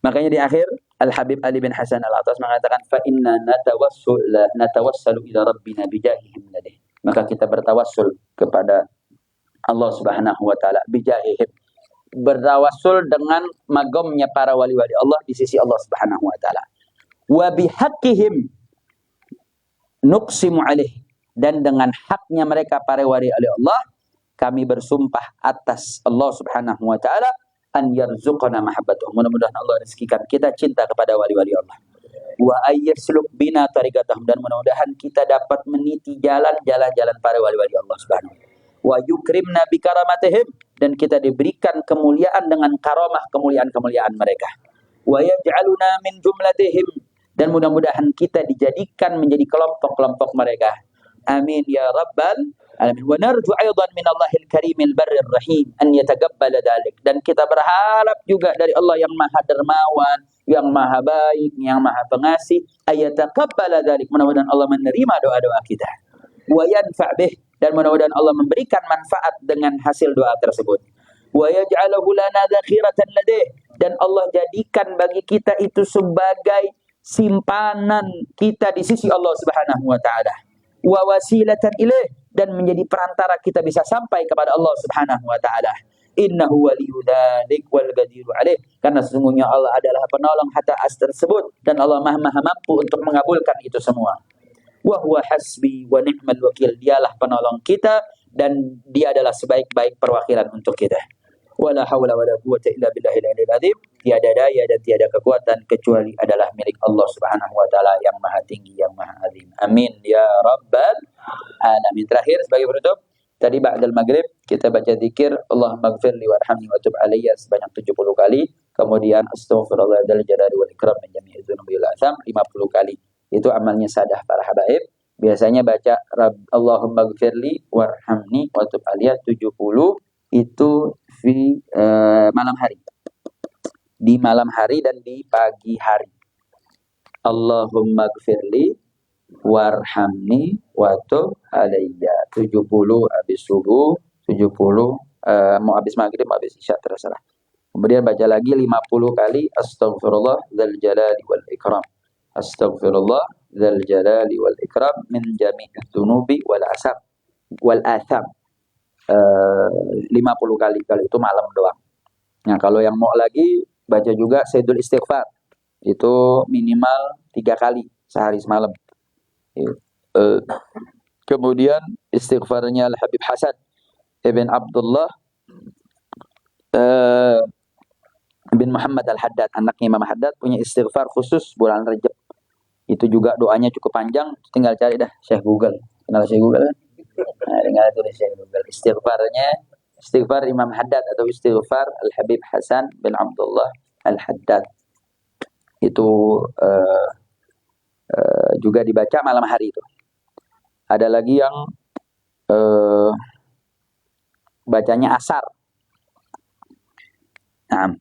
makanya di akhir Al-Habib Ali bin Hasan Al-Attas mengatakan fa inna natawassalu ila rabbina bijahihim ladih. Maka kita bertawassul kepada Allah Subhanahu wa taala bijahihim. Bertawassul dengan magomnya para wali-wali Allah di sisi Allah Subhanahu wa taala. Wa bihaqqihim, nuqsimu alaih, dan dengan haknya mereka para wali oleh Allah, kami bersumpah atas Allah Subhanahu wa taala an yarzuqana mahabbatuhum. Mudah-mudahan Allah rezekikan kita cinta kepada wali-wali Allah. Wa ayyasluk bina tariqatahum, dan mudah-mudahan kita dapat meniti jalan-jalan para wali-wali Allah Subhanahu wa taala. Wa yukrimna bi karamatihim, dan kita diberikan kemuliaan dengan karamah kemuliaan-kemuliaan mereka. Wa yaj'aluna min jumlatihim, dan mudah-mudahan kita dijadikan menjadi kelompok-kelompok mereka. Amin ya rabbal alamin. Wa narju aidan min Allahil karimil barrir rahim an yataqabbala dzalik, dan kita berharap juga dari Allah yang Maha Dermawan, yang Maha Baik, yang Maha Pengasih, ayataqabbala dzalik, mudah-mudahan Allah menerima doa-doa kita. Wa yanfa' bih, dan mudah-mudahan Allah memberikan manfaat dengan hasil doa tersebut. Wa yaj'alahu lana dzakhiratan ladih, dan Allah jadikan bagi kita itu sebagai simpanan kita di sisi Allah Subhanahu wa taala. Wa wasilatan ilaih, dan menjadi perantara kita bisa sampai kepada Allah Subhanahu wa taala. Innahu waliyyu dzalik wal qadiru alaih, karena sesungguhnya Allah adalah penolong atas tersebut, dan Allah Maha mampu untuk mengabulkan itu semua. Wa huwa hasbi wa ni'mal wakil, dialah penolong kita dan dia adalah sebaik-baik perwakilan untuk kita. Wala haula wala quwwata illa billahil aliyil azim, tiada daya dan tiada kekuatan kecuali adalah milik Allah Subhanahu wa taala yang maha tinggi, yang maha azim. Amin ya rabbal alamin. Terakhir sebagai penutup, tadi ba'dal maghrib kita baca zikir Allahumma ighfirli warhamni wa tub alayya sebanyak 70 kali, kemudian astaghfirullah dzal jalali wal ikram min jami'i dzunubi wal atham 50 kali. Itu amalnya sadah para habaib. Biasanya baca Allahumma ighfirli warhamni wa tub alayya 70 itu malam hari. Di malam hari dan di pagi hari. Allahumma ighfirli warhamni wa tub alayya 70 habis subuh, 70 mau habis maghrib, mau habis isya, terserah. Kemudian baca lagi 50 kali astaghfirullah dzal jalali wal ikram. Astaghfirullah dzal jalali wal ikram min jami'i dzunubi wal asam wal atham. 50 kali, kalau itu malam doang. Nah, kalau yang mau lagi baca juga Sayyidul Istighfar. Itu minimal 3 kali sehari semalam. Kemudian istighfarnya Al-Habib Hasan Ibn Abdullah bin Muhammad Al-Haddad, anaknya Imam Haddad, punya istighfar khusus bulan Rajab. Itu juga doanya cukup panjang, tinggal cari dah Syekh Google. Kenal Syekh Google? Nah, tinggal tulis Syekh Google. Istighfar Imam Haddad atau istighfar Al-Habib Hasan bin Abdullah Al-Haddad. Itu juga dibaca malam hari itu. Ada lagi yang bacanya asar. Nah,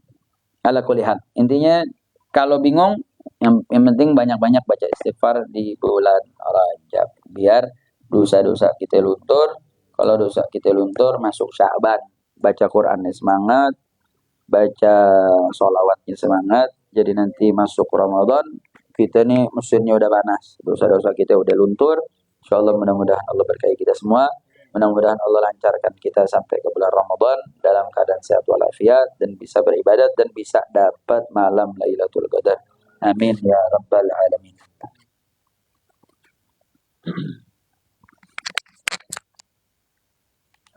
ala kulli hal. Intinya kalau bingung, yang penting banyak-banyak baca istighfar di bulan Rajab biar dosa-dosa kita luntur. Kalau dosa kita luntur masuk Sya'ban, baca Qur'annya semangat, baca sholawatnya semangat. Jadi nanti masuk Ramadan kita nih mesinnya udah panas, dosa-dosa kita udah luntur. Insyaallah mudah-mudahan Allah berkahi kita semua. Mudah-mudahan Allah lancarkan kita sampai ke bulan Ramadan dalam keadaan sehat walafiat dan bisa beribadat dan bisa dapat malam Lailatul Qadar. Amin ya rabbal alamin.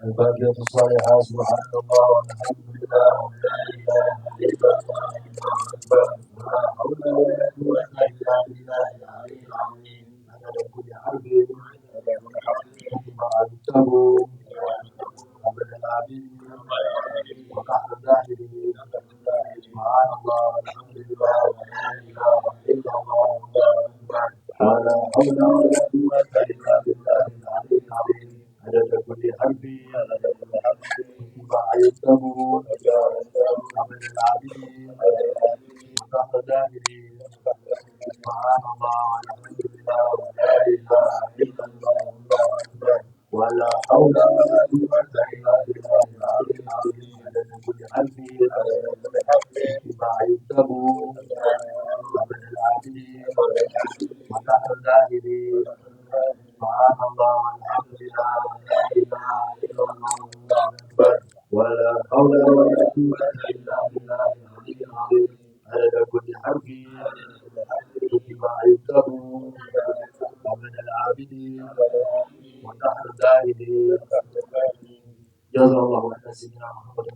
الباقيات الصالحات سبحان الله والحمد لله ولا اله الا الله الله اكبر ولا حول ولا قوه الا بالله العلي العظيم على كل حرب ولا حق ما عنده أبد العبيد وقهر الظاهرين سبحان الله والحمد لله ولا اله الا الله الله اكبر ولا حول ولا قوه الا بالله العلي العظيم عدد كل حرف عدد كل حرف كما يكتبون عبد العبيد وقهر الظاهرين سبحان الله والحمد لله ولا اله الا الله الله اكبر ولا حول ولا قوة إلا بالله العلي العظيم عدد كل حرف عدد كل حرف كما يكتبون عبد العبيد وقهر الظاهرين سبحان الله والحمد لله ولا اله الا الله الله اكبر ولا حول ولا قوه الا بالله العلي العظيم عدد كل حرف كما يكتب عبد العبيد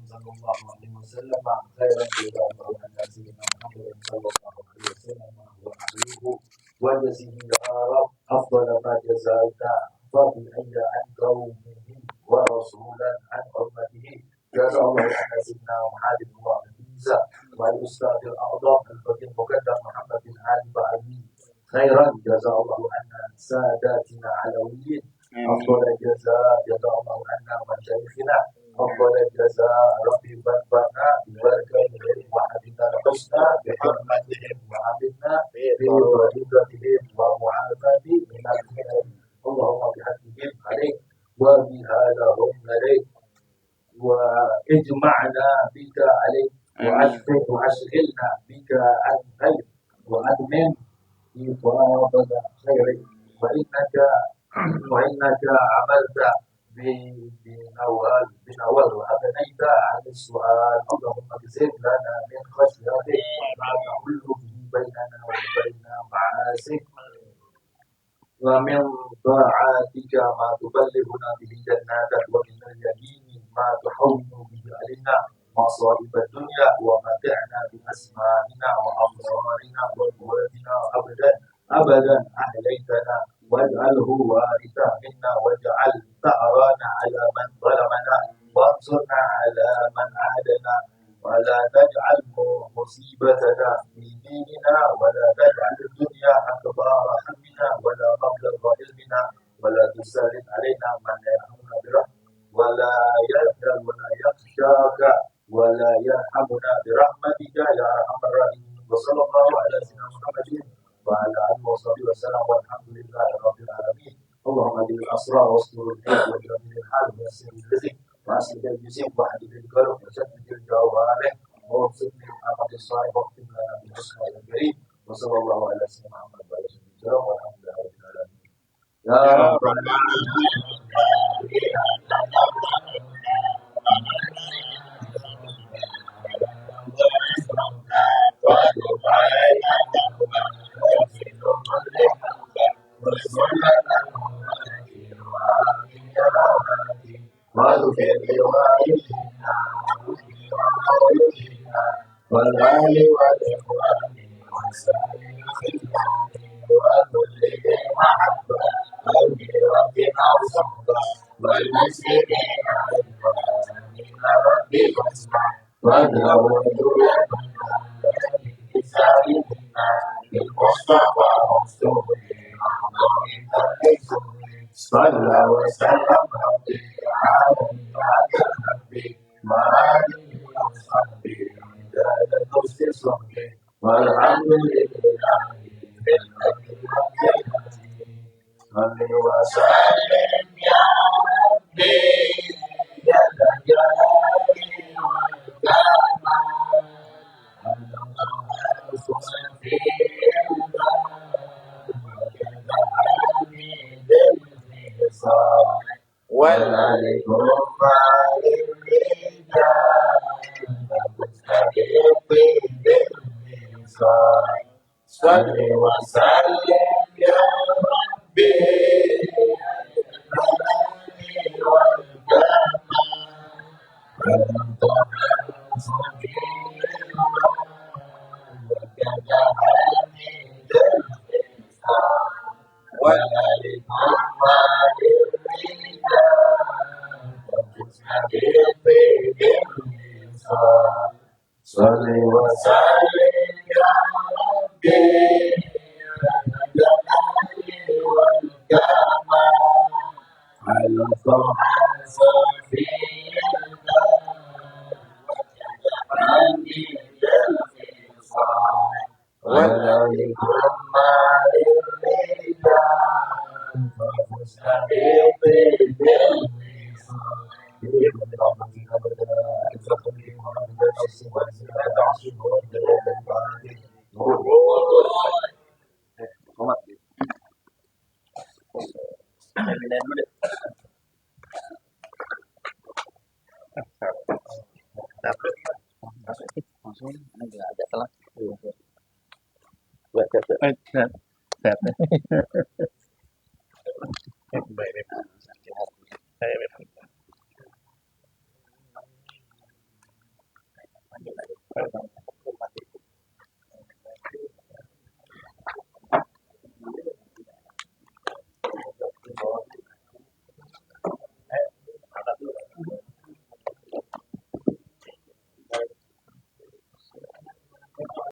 صلى الله عليه وسلم خيرا جزاه الله عن سيدنا محمد صلى الله عليه وسلم وأهله وجزيه يا رب أفضل ما جزاك فضلا عن قومه ورسولا عن أمته جزاه الله عن سيدنا محمد وعزيزا والأستاذ الأعظم الفقيه المقدم محمد بن علي بعلي خيرا جزاه الله عنا ساداتنا علويين أفضل الجزاء جزاه الله عنا مشايخنا أفضل الجزاء ربي باركنا ببركتهم وحبنا الحسنى بحرمتهم وعبدنا بفريضتهم ومعافاتهم من الخير اللهم بحقهم عليك وبها لهم عليك واجمعنا بك عليك وأشغلنا بك عن خير وأدمن في طلب خير وإنك عملت بنوال وأغنيت عن السؤال اللهم اكسب لنا من خشيتك ما تحل به بيننا وبين معاصيك ومن طاعتك ما تبلغنا به جناتك ومن اليمين ما تحول به علينا مصائب الدنيا ومتعنا بأسمائنا وأبصارنا وقوتنا أبدا أحييتنا واجعله وارثا منا واجعل ثأرنا على من ظلمنا وانصرنا على من عادنا ولا تجعل مصيبتنا في ديننا ولا تجعل الدنيا أكبر همنا ولا مبلغ علمنا ولا تسلط علينا من لا يرحمنا برحمتك ولا يخشاك ولا يرحمنا برحمتك يا أرحم الراحمين وصلى الله على سيدنا محمد وعلى آله وصحبه وسلم والحمد لله رب العالمين اللهم اجعل الأسرار واستر الحيل وجميل الحال ويسر الرزق وأسلك الجسم وحدد القلب وشتت الجوارح ووفقني للعمل الصالح واختم لنا بالحسنى الكريم وصلى الله على سيدنا محمد وعلى آله وسلم والحمد لله رب العالمين يا رب العالمين والآل والإخوان وسائر الخلق وكل محبة قلبي ربنا وصحبه والمسلمين والمؤمنين ربي واسمع وادعوه بسائرنا بالمصطفى مصطفى صلى وسلم ربي على ربي وآله وصحبه والحمد لله صل وسلم يا ربي يا ذا الجلال والكمال وعليكم صل وسلم يا ربي صل وسلم يا ربي على طه صفي وليكن مع الرجال فمستحيل